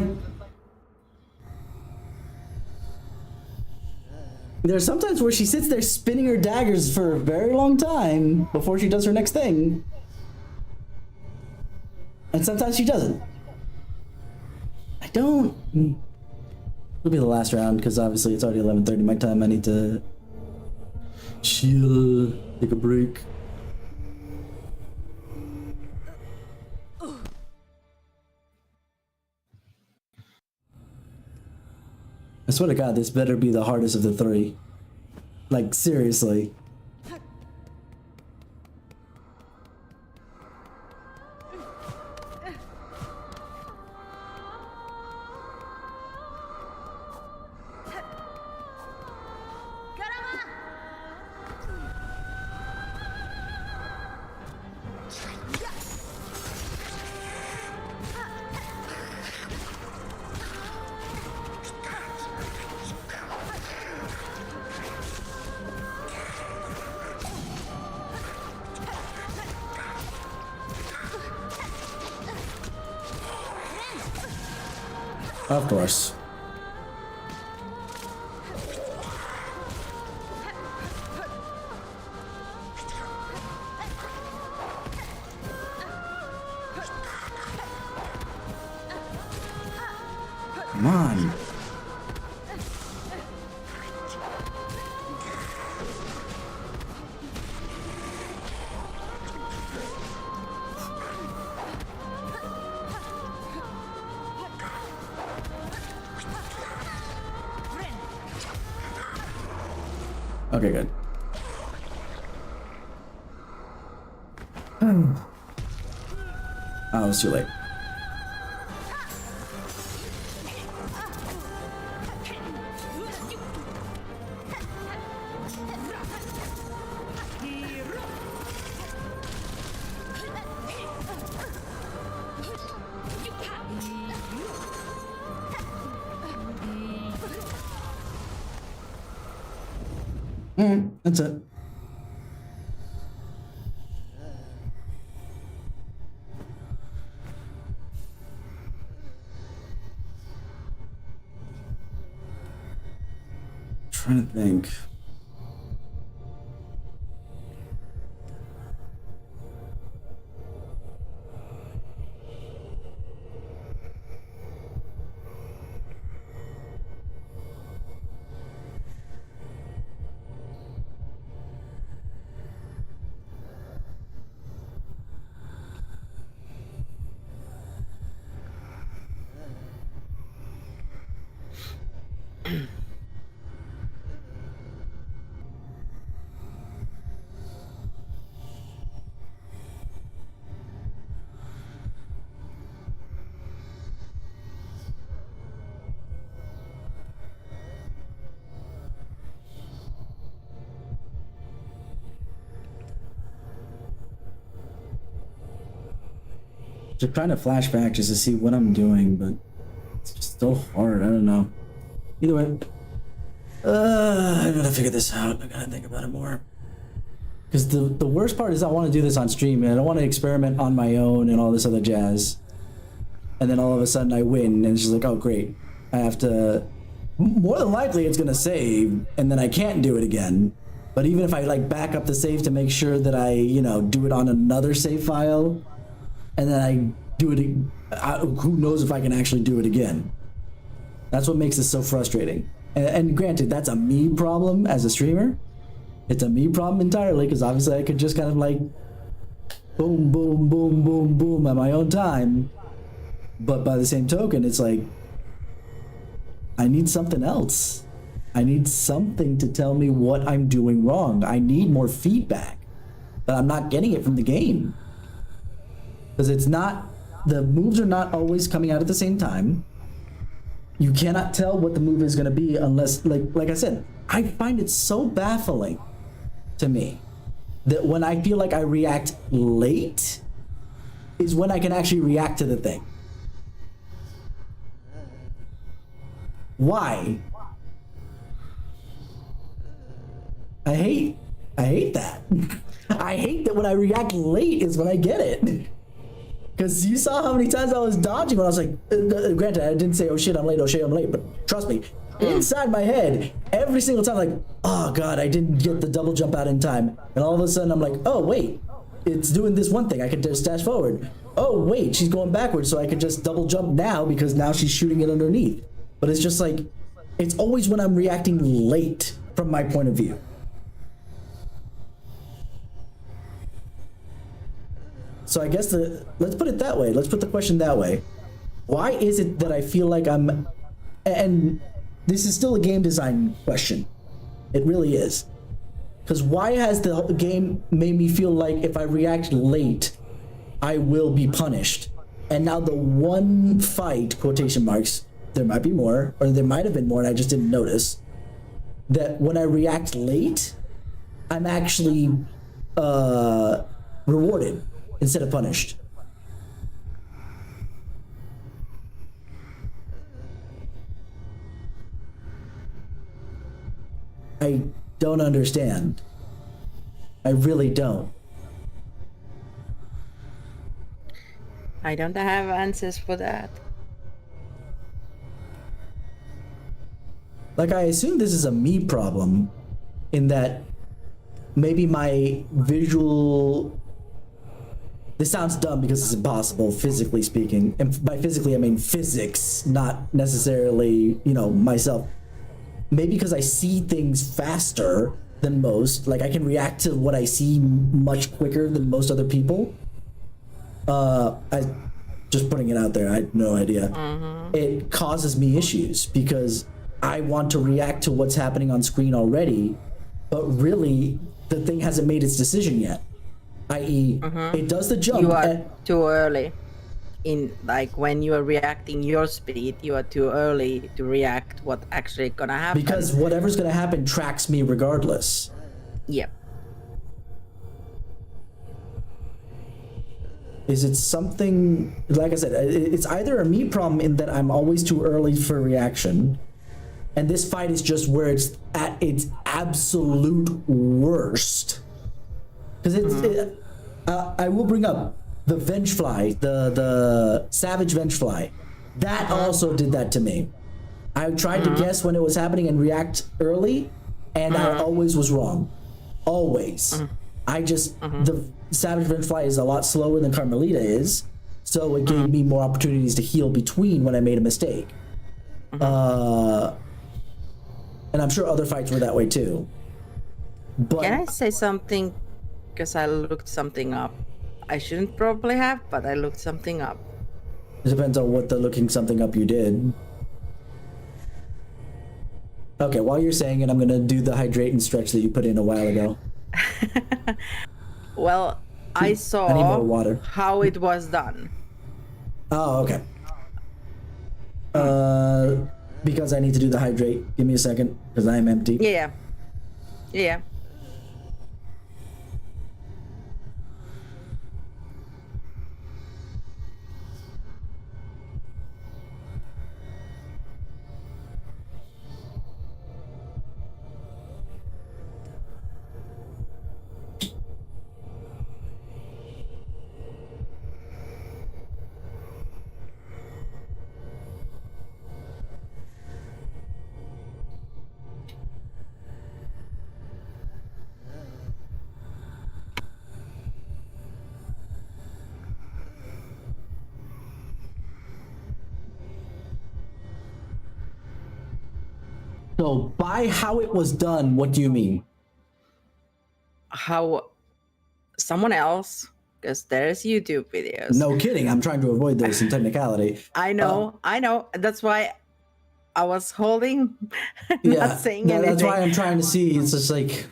there's sometimes where she sits there spinning her daggers for a very long time before she does her next thing. And sometimes she doesn't. I don't... It'll be the last round because obviously it's already 11:30 my time. I need to chill, take a break. I swear to God, this better be the hardest of the three. Like, seriously. Of course. Come on. Okay, good. Oh, it was too late. That's it. Trying to think. Just trying to flash back just to see what I'm doing, but it's just so hard. I don't know. Either way, I gotta figure this out. I gotta think about it more. Because the worst part is I want to do this on stream, and I don't want to experiment on my own and all this other jazz. And then all of a sudden I win, and it's just like, oh great, I have to. More than likely, it's gonna save, and then I can't do it again. But even if I like back up the save to make sure that I, do it on another save file, and then I do it, who knows if I can actually do it again. That's what makes this so frustrating. And granted, that's a me problem as a streamer. It's a me problem entirely, because obviously I could just kind of like boom, boom, boom, boom, boom at my own time. But by the same token, it's like, I need something else. I need something to tell me what I'm doing wrong. I need more feedback, but I'm not getting it from the game. Because it's not, the moves are not always coming out at the same time. You cannot tell what the move is going to be unless, like I said, I find it so baffling to me that when I feel like I react late is when I can actually react to the thing. Why? I hate that. I hate that when I react late is when I get it. Because you saw how many times I was dodging when I was like, granted, I didn't say, oh shit, I'm late, but trust me, inside my head, every single time, like, oh god, I didn't get the double jump out in time. And all of a sudden I'm like, oh wait, it's doing this one thing, I can just dash forward. Oh wait, she's going backwards, so I can just double jump now because now she's shooting it underneath. But it's just like, it's always when I'm reacting late from my point of view. So I guess let's put it that way. Let's put the question that way. Why is it that I feel like I'm, and this is still a game design question. It really is. Because why has the game made me feel like if I react late, I will be punished? And now the one fight, quotation marks, there might be more, or there might have been more and I just didn't notice, that when I react late, I'm actually rewarded instead of punished. I don't understand. I really don't. I don't have answers for that. Like, I assume this is a me problem in that maybe my visual, this sounds dumb because it's impossible physically speaking, and by physically I mean physics, not necessarily, myself. Maybe because I see things faster than most, like I can react to what I see much quicker than most other people. I just putting it out there, I have no idea. It causes me issues because I want to react to what's happening on screen already, but really the thing hasn't made its decision yet. I.e., it does the jump. You are too early. In like when you are reacting your speed, you are too early to react what actually gonna happen. Because whatever's gonna happen tracks me regardless. Yep. Is it something, like I said, it's either a me problem in that I'm always too early for reaction, and this fight is just where it's at its absolute worst. Because I will bring up the Vengefly, the Savage Vengefly. That also did that to me. I tried to guess when it was happening and react early, and I always was wrong. Always. I just, the Savage Vengefly is a lot slower than Carmelita is, so it gave me more opportunities to heal between when I made a mistake. And I'm sure other fights were that way too. But Can I say something? Because I looked something up. I shouldn't probably have, but I looked something up. it depends on what the looking something up you did. Okay, while you're saying it, I'm gonna do the hydrate and stretch that you put in a while ago. Well, I I need saw more water. how it was done. Oh, okay. Because I need to do the hydrate. Give me a second, because I am empty. Yeah. Yeah. So, by how it was done, what do you mean? How someone else, because there's YouTube videos. No kidding. I'm trying to avoid this in technicality. I know. That's why I was holding, Yeah, not saying anything. that's why I'm trying to see. It's just like,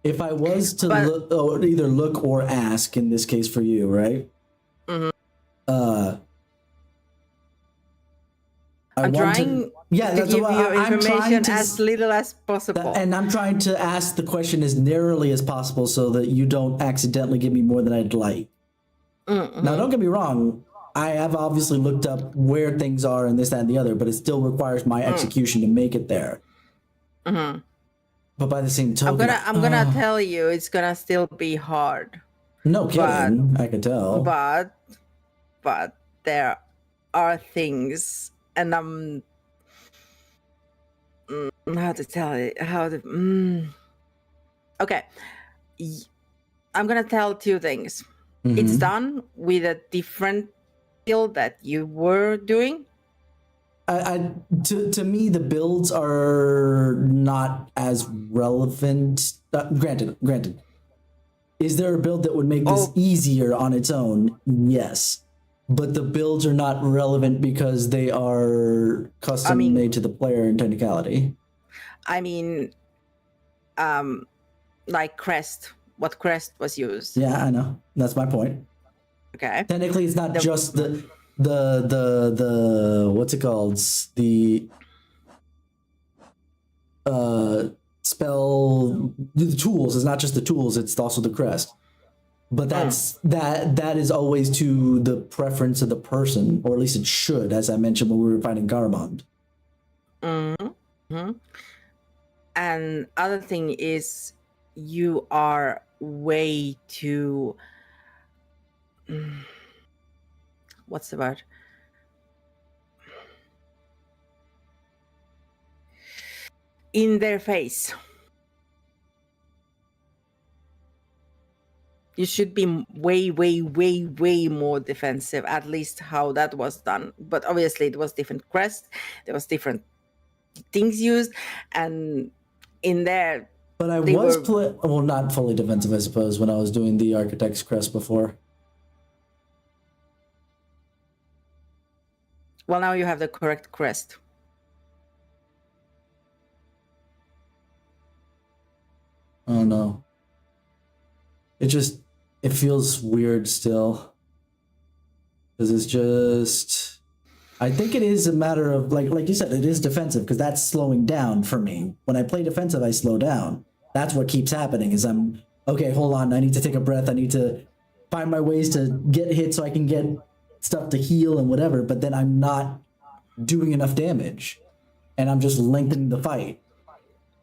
if I was to But- look, or either look or ask in this case for you, right? I'm trying to give you information as little as possible. And I'm trying to ask the question as narrowly as possible so that you don't accidentally give me more than I'd like. Now, don't get me wrong. I have obviously looked up where things are and this, that, and the other, but it still requires my execution to make it there. But by the same token, I'm gonna tell you, it's gonna still be hard. no kidding, I could tell. But there are things, and how to tell it, okay, I'm gonna tell two things. It's done with a different skill that you were doing. To me, the builds are not as relevant. Granted. Is there a build that would make this easier on its own? Yes. But the builds are not relevant because they are custom made to the player in technicality. I mean, like crest, what crest was used. Yeah, I know. That's my point. Okay. Technically, it's not just the what's it called? The spell, the tools. It's not just the tools, it's also the crest. But that is always to the preference of the person, or at least it should, as I mentioned when we were fighting Garamond. And other thing is, you are way too what's the word? In their face. You should be way more defensive, at least how that was done. But obviously it was different crest, there was different things used, and in there. But I was not fully defensive, I suppose, when I was doing the Architect's Crest before. Well, now you have the correct crest. Oh no. It feels weird still. Because it's just, I think it is a matter of, like you said, it is defensive, because that's slowing down for me. When I play defensive, I slow down. That's what keeps happening, is okay, hold on, I need to take a breath, I need to find my ways to get hit so I can get stuff to heal and whatever, but then I'm not doing enough damage. And I'm just lengthening the fight.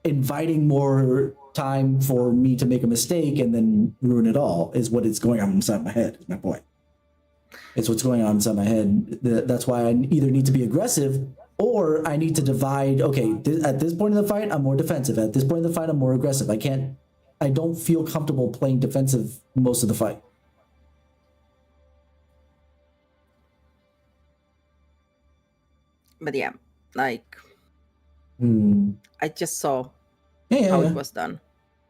inviting more time for me to make a mistake and then ruin it all is what is going on inside my head, is my point. It's what's going on inside my head. That's why I either need to be aggressive or I need to divide. Okay, at this point in the fight, I'm more defensive. At this point in the fight, I'm more aggressive. I don't feel comfortable playing defensive most of the fight. But yeah, like I just saw Yeah, how yeah. it was done.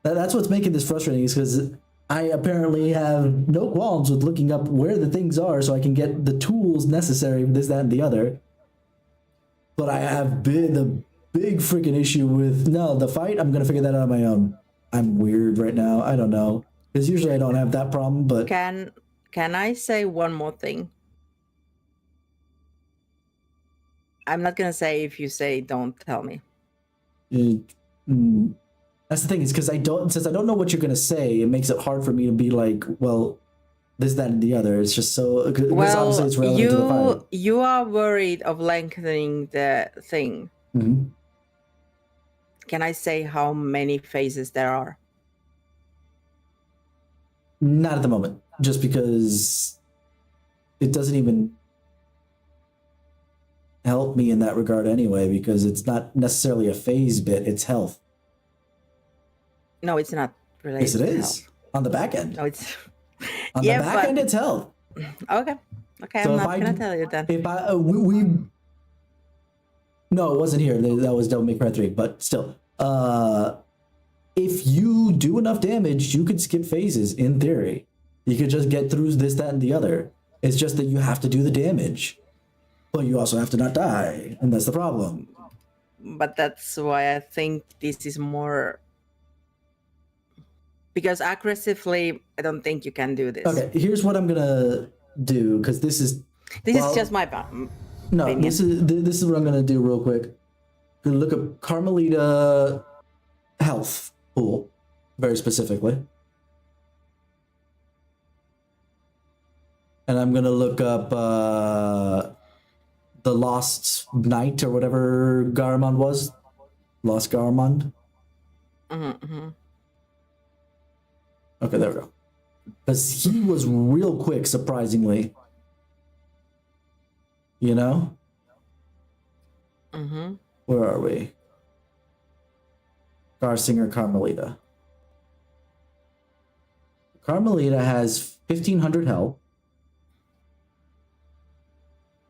That's what's making this frustrating, is because I apparently have no qualms with looking up where the things are so I can get the tools necessary for this, that, and the other. But I have the big freaking issue with, no, the fight, I'm going to figure that out on my own. I'm weird right now. I don't know. Because usually I don't have that problem, but... Can I say one more thing? I'm not going to say if you say don't tell me. That's the thing, is because since I don't know what you're going to say, it makes it hard for me to be like, well, this, that, and the other. It's just so... Well, obviously it's relevant to the fight. You are worried of lengthening the thing. Mm-hmm. Can I say how many phases there are? Not at the moment, just because it doesn't even help me in that regard anyway, because it's not necessarily a phase bit, it's health. No, it's not related. Yes, it to is. health. On the back end. No, it's On yeah, the back but... end, it's health. Okay, So I'm if not I gonna do- tell you then. If I no, it wasn't here. That was Devil May Cry 3, but still. If you do enough damage, you could skip phases in theory. You could just get through this, that, and the other. It's just that you have to do the damage. But you also have to not die, and that's the problem. But that's why I think this is more... Because aggressively, I don't think you can do this. Okay, here's what I'm gonna do, because this is... This well, is just my No, opinion. this is what I'm gonna do real quick. I'm gonna look up Carmelita health pool, very specifically. And I'm gonna look up the Lost Knight or whatever Garamond was. Lost Garamond. Mm-hmm. Okay, there we go. Because he was real quick, surprisingly. You know? Mm-hmm. Where are we? Garsinger Carmelita. Carmelita has 1,500 health.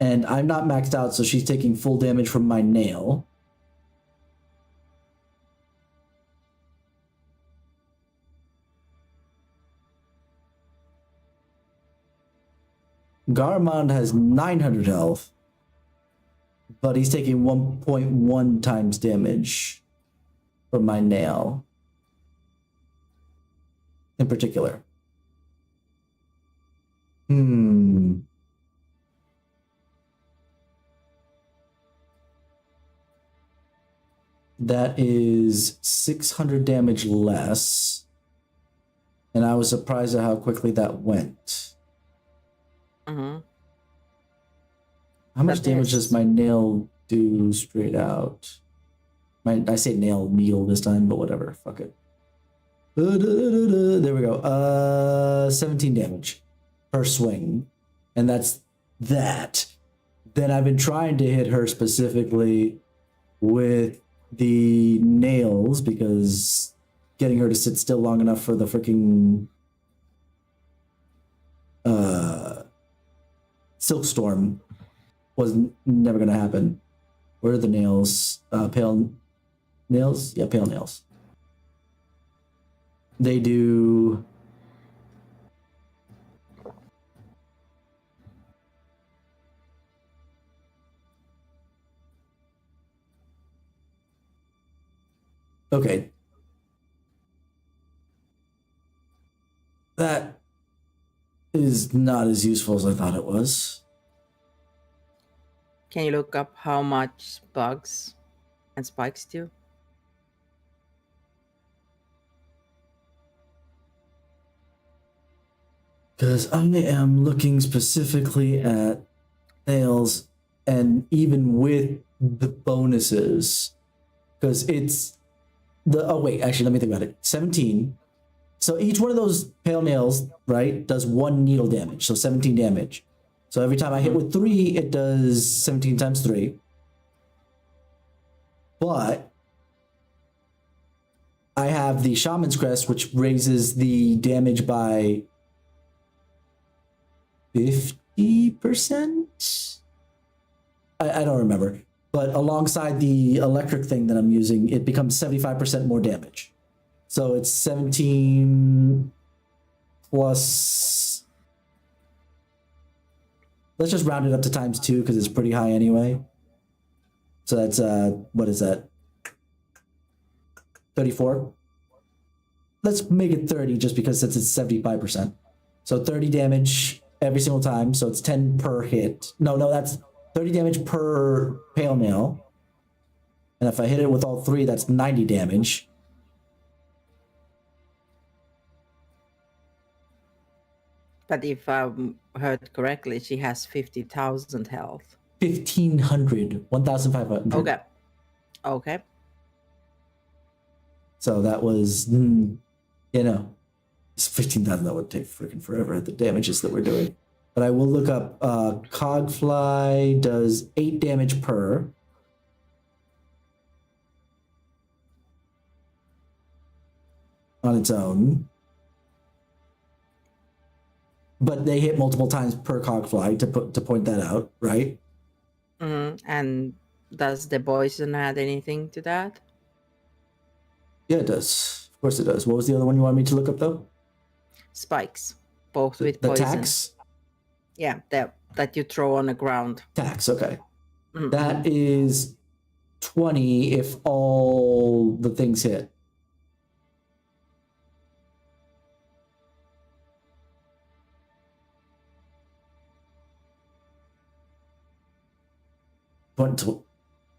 And I'm not maxed out, so she's taking full damage from my nail. Garamond has 900 health, but he's taking 1.1 times damage from my nail in particular. That is 600 damage less. And I was surprised at how quickly that went. Mm-hmm. How much That damage is- does my nail do straight out? I say nail needle this time, but whatever. Fuck it. There we go. 17 damage per swing. And that's that. Then I've been trying to hit her specifically with the nails, because getting her to sit still long enough for the freaking Silk Storm was never gonna happen. Where are the nails? Pale nails? Yeah, pale nails. They do... Okay. That is not as useful as I thought it was. Can you look up how much bugs and spikes do? Because I am looking specifically at nails, and even with the bonuses, because it's oh wait, actually, let me think about it. 17. So each one of those pale nails, right, does 1 needle damage. So 17 damage. So every time I hit with 3, it does 17 times 3. But I have the Shaman's Crest, which raises the damage by 50%? I don't remember. But alongside the electric thing that I'm using, it becomes 75% more damage. So it's 17 plus... Let's just round it up to times 2 because it's pretty high anyway. So that's, what is that? 34? Let's make it 30 just because since it's 75%. So 30 damage every single time. So it's 10 per hit. No, that's 30 damage per pale nail. And if I hit it with all 3, that's 90 damage. But if I heard correctly, she has 50,000 health. 1,500. 1,500. Okay. So that was, you know, it's 15,000. That would take freaking forever, the damages that we're doing. But I will look up, Cogfly does 8 damage per. On its own. But they hit multiple times per Cogfly to point that out, right? And does the poison add anything to that? Yeah, it does. Of course it does. What was the other one you wanted me to look up, though? Spikes, both with the poison. tax? Yeah, that you throw on the ground. Tax, okay. That is 20 if all the things hit.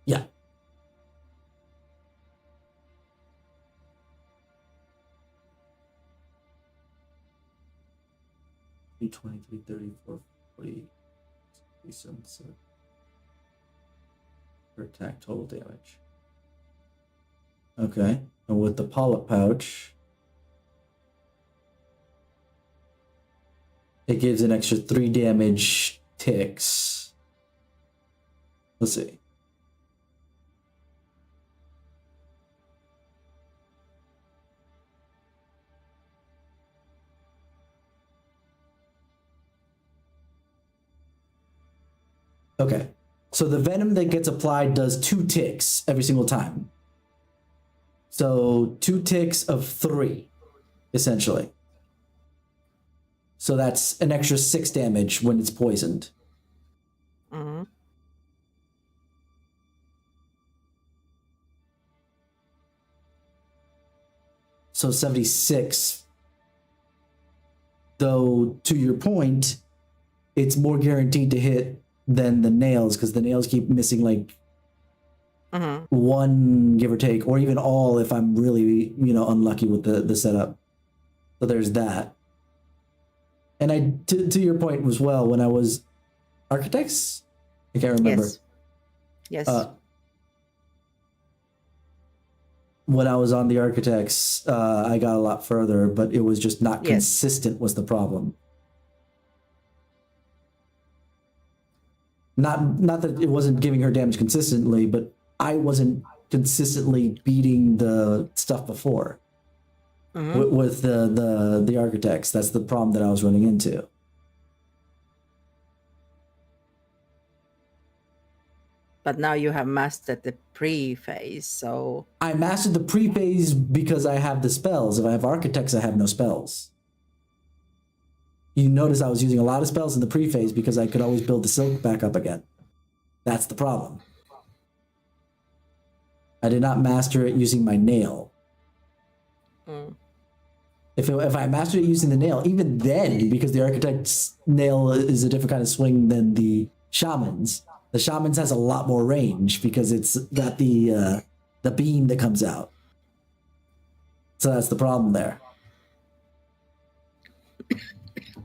Yeah. Three 23, 34, 40, 47 per attack total damage. Okay, and with the polyp pouch, it gives an extra 3 damage ticks. Let's see. Okay, so the venom that gets applied does 2 ticks every single time. So 2 ticks of 3, essentially. So that's an extra 6 damage when it's poisoned. So 76. Though, to your point, it's more guaranteed to hit than the nails, because the nails keep missing like 1, give or take, or even all if I'm really, unlucky with the setup. So there's that. And to your point as well, when I was Architects? I can't remember. Yes. When I was on the Architects, I got a lot further, but it was just not consistent was the problem. Not that it wasn't giving her damage consistently, but I wasn't consistently beating the stuff before with the Architects. That's the problem that I was running into. But now you have mastered the pre-phase, so... I mastered the pre-phase because I have the spells. If I have Architects, I have no spells. You notice I was using a lot of spells in the pre-phase because I could always build the silk back up again. That's the problem. I did not master it using my nail. If I mastered it using the nail, even then, because the Architect's nail is a different kind of swing than the Shaman's, the Shaman's has a lot more range because it's got the beam that comes out. So that's the problem there.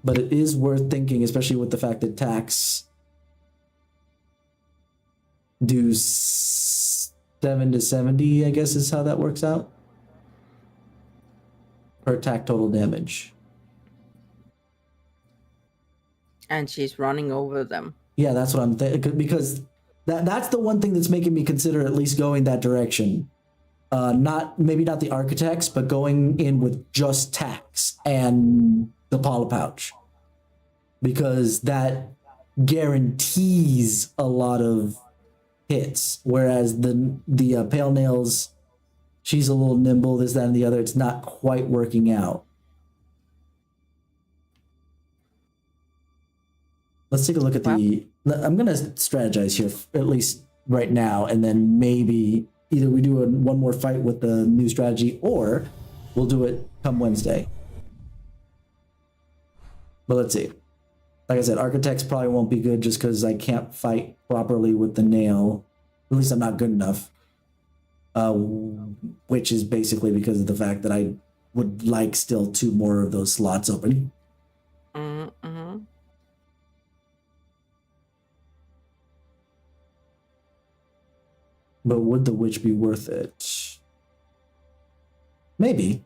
But it is worth thinking, especially with the fact that tax do 7 to 70, I guess is how that works out. per attack total damage. And she's running over them. Yeah, that's what I'm thinking, because that's the one thing that's making me consider at least going that direction. Maybe not the architects, but going in with just tax and the polyp pouch, because that guarantees a lot of hits. Whereas the pale nails, she's a little nimble, this, that, and the other. It's not quite working out. Let's take a look at I'm gonna strategize here at least right now, and then maybe either we do one more fight with the new strategy, or we'll do it come Wednesday. But let's see. Like I said, architects probably won't be good just because I can't fight properly with the nail. At least I'm not good enough. Which is basically because of the fact that I would like still 2 more of those slots open. Mm-hmm. But would the witch be worth it? Maybe.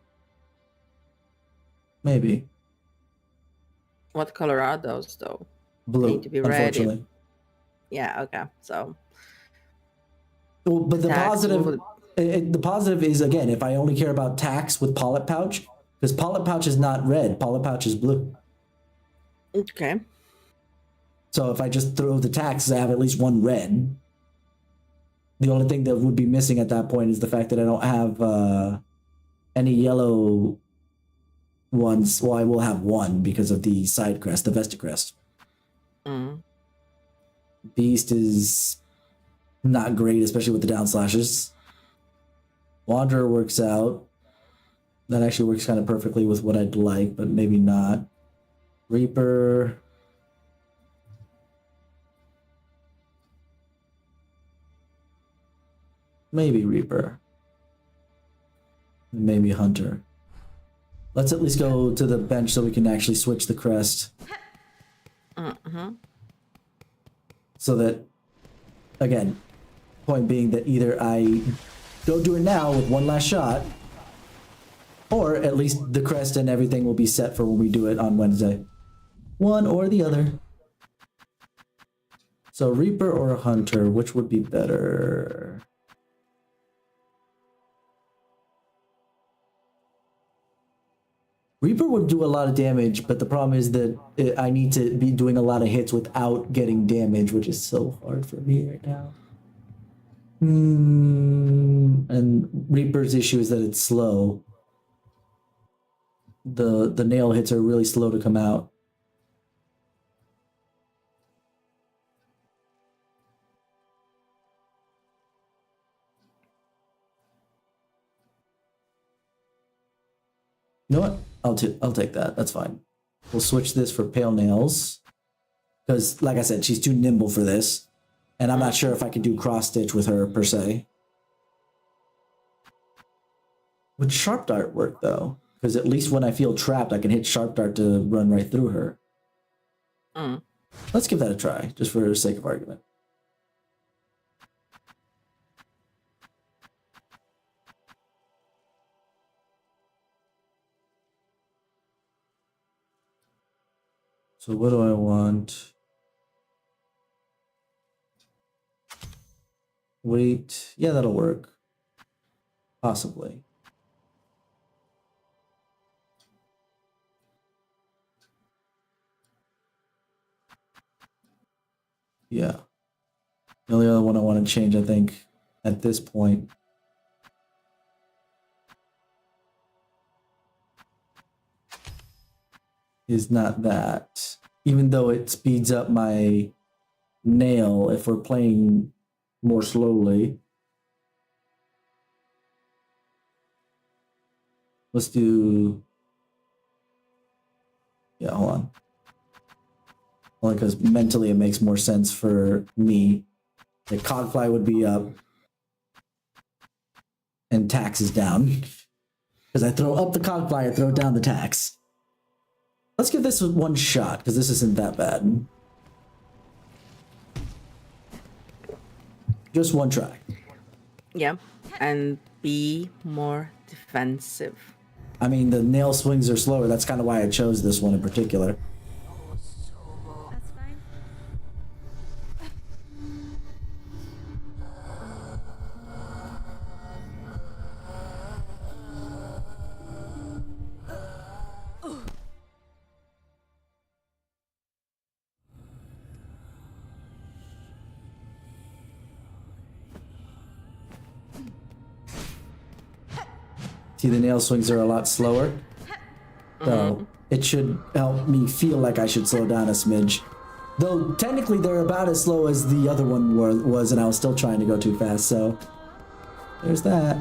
Maybe. What color are those, though? Blue, Need to be red. unfortunately. Yeah, okay. So. Well, but the Tax positive, would- the positive is, again, if I only care about tax with polyp pouch, because polyp pouch is not red, polyp pouch is blue. Okay. So if I just throw the tax, I have at least 1 red. The only thing that would be missing at that point is the fact that I don't have any yellow ones. Well, I will have 1 because of the side crest, the vested crest. Mm. Beast is not great, especially with the down slashes. Wanderer works out. That actually works kind of perfectly with what I'd like, but maybe not. Reaper. Maybe Reaper. Maybe Hunter. Let's at least go to the bench so we can actually switch the crest. Mm-hmm. So that, again, point being that either I don't do it now with 1 last shot, or at least the crest and everything will be set for when we do it on Wednesday. One or the other. So Reaper or Hunter, which would be better? Reaper would do a lot of damage, but the problem is that I need to be doing a lot of hits without getting damage, which is so hard for me right now. And Reaper's issue is that it's slow. The nail hits are really slow to come out. You know what? I'll take that. That's fine. We'll switch this for pale nails. Because, like I said, she's too nimble for this. And I'm not sure if I can do cross stitch with her, per se. Would sharp dart work, though? Because at least when I feel trapped, I can hit sharp dart to run right through her. Mm. Let's give that a try, just for the sake of argument. So what do I want? Wait, yeah, that'll work. Possibly. Yeah. The only other one I want to change, I think, at this point is not that. Even though it speeds up my nail if we're playing more slowly. Let's do... Yeah, hold on. Only because mentally it makes more sense for me. The cogfly would be up. And tax is down. Because I throw up the cogfly, I throw down the tax. Let's give this 1 shot, because this isn't that bad. Just 1 try. Yeah. And be more defensive. I mean, the nail swings are slower. That's kind of why I chose this one in particular. That's fine. See, the nail swings are a lot slower. So it should help me feel like I should slow down a smidge. Though technically they're about as slow as the other one was, and I was still trying to go too fast, so there's that.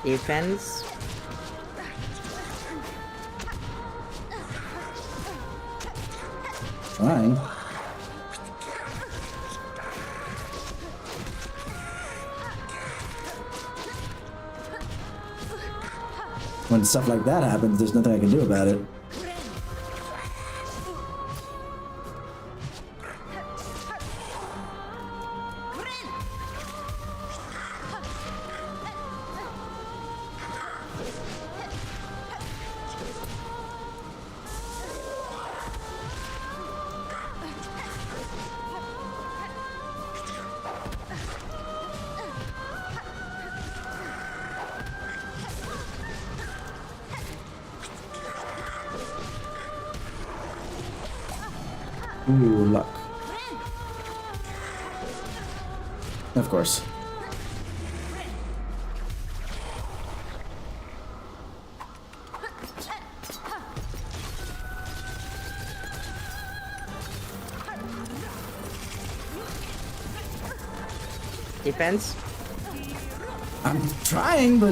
Defense. Trying. When stuff like that happens, there's nothing I can do about it. Ooh, luck. Of course. Defense. I'm trying, but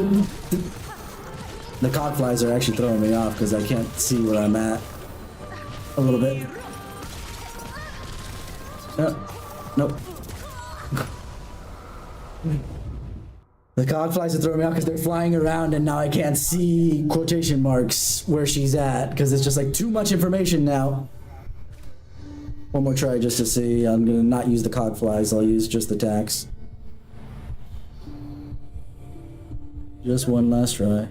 the cogflies are actually throwing me off because I can't see where I'm at a little bit. Nope. The cogflies are throwing me off because they're flying around and now I can't see quotation marks where she's at because it's just like too much information now. One more try just to see. I'm gonna not use the cogflies, I'll use just the tacks. Just one last try.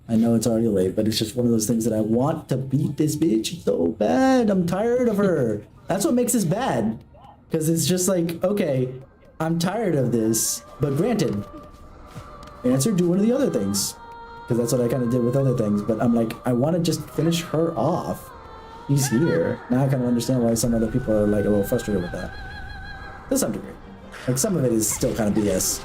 I know it's already late, but it's just one of those things that I want to beat this bitch so bad. I'm tired of her. That's what makes this bad. Because it's just like, okay, I'm tired of this. But granted, answer, do one of the other things. Because that's what I kind of did with other things. But I'm like, I want to just finish her off. He's here. Now I kind of understand why some other people are like a little frustrated with that. To some degree. Like some of it is still kind of BS.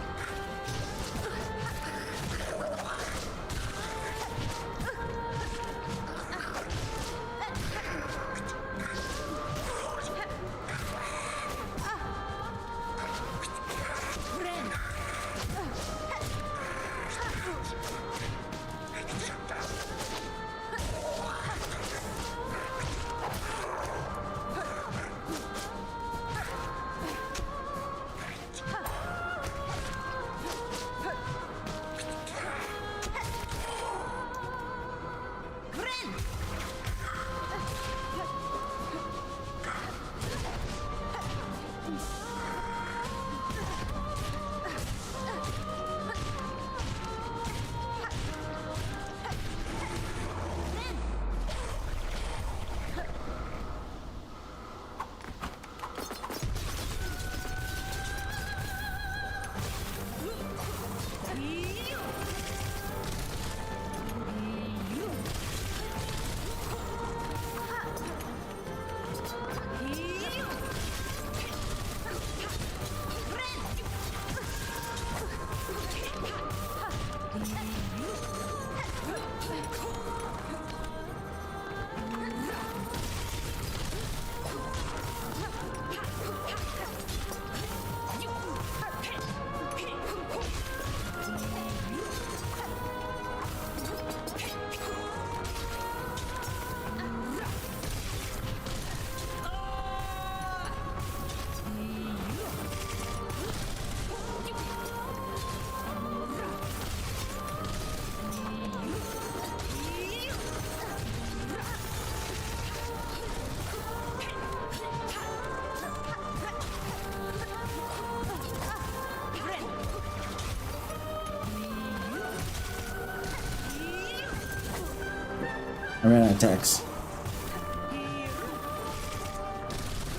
I ran out of attacks.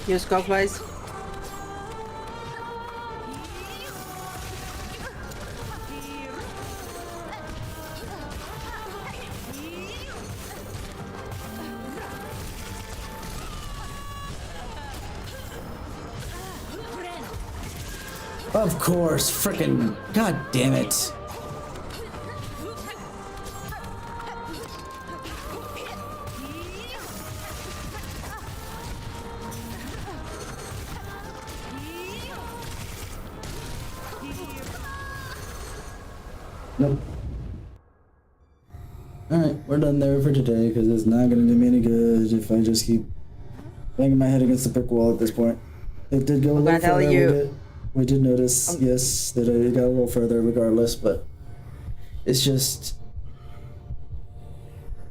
Use clockwise. Of course, frickin' god damn it. Nope. Alright, we're done there for today because it's not gonna do me any good if I just keep banging my head against the brick wall at this point. It did go a little tell further. you- We did notice, yes, that it got a little further regardless, but it's just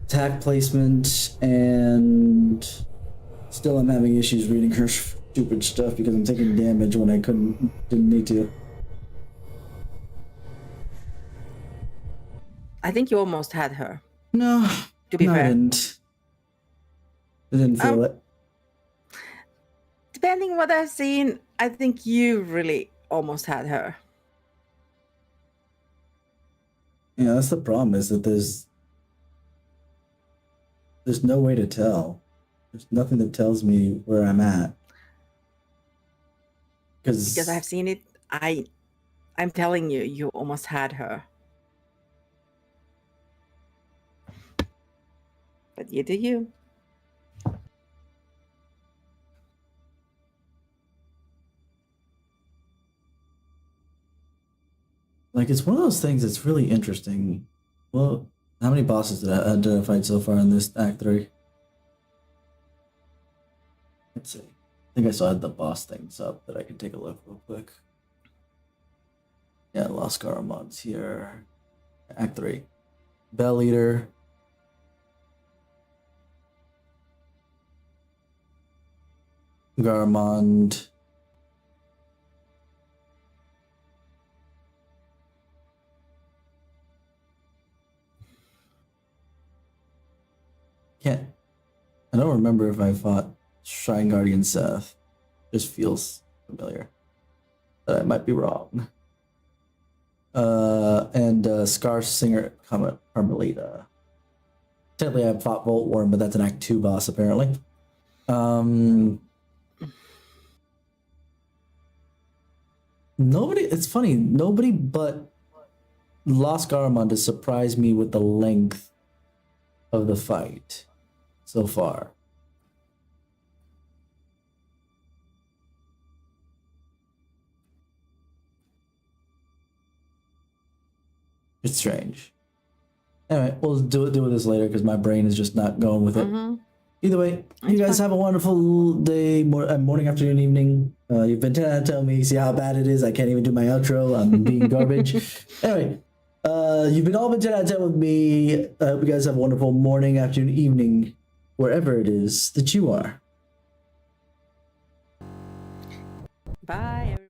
attack placement, and still I'm having issues reading her stupid stuff because I'm taking damage when I didn't need to. I think you almost had her. No, To be no, I fair. didn't. I didn't feel it. Depending what I've seen, I think you really almost had her. Yeah, that's the problem, is that there's no way to tell. There's nothing that tells me where I'm at. Because I've seen it, I'm telling you, you almost had her. But you do you. like, it's one of those things that's really interesting. Well, how many bosses did I fight so far in this Act 3? Let's see. I think I still had the boss things up that I can take a look real quick. Yeah, Lost Garamond's here. Act 3. Bell Eater. Garamond. Can't. I don't remember if I fought Shrine Guardian Seth. Just feels familiar. But I might be wrong. And Scar Singer Carmelita. Technically, I fought Volt Worm, but that's an Act 2 boss, apparently. It's funny, nobody but Lost Garamond has surprised me with the length of the fight so far. It's strange. Anyway, we'll do with this later because my brain is just not going with it. Either way, you guys have a wonderful day, morning, afternoon, evening. You've been trying to tell me, see how bad it is. I can't even do my outro. I'm being garbage. Anyway, you've all been 10 out of 10 with me. I hope you guys have a wonderful morning, afternoon, evening, wherever it is that you are. Bye, everybody.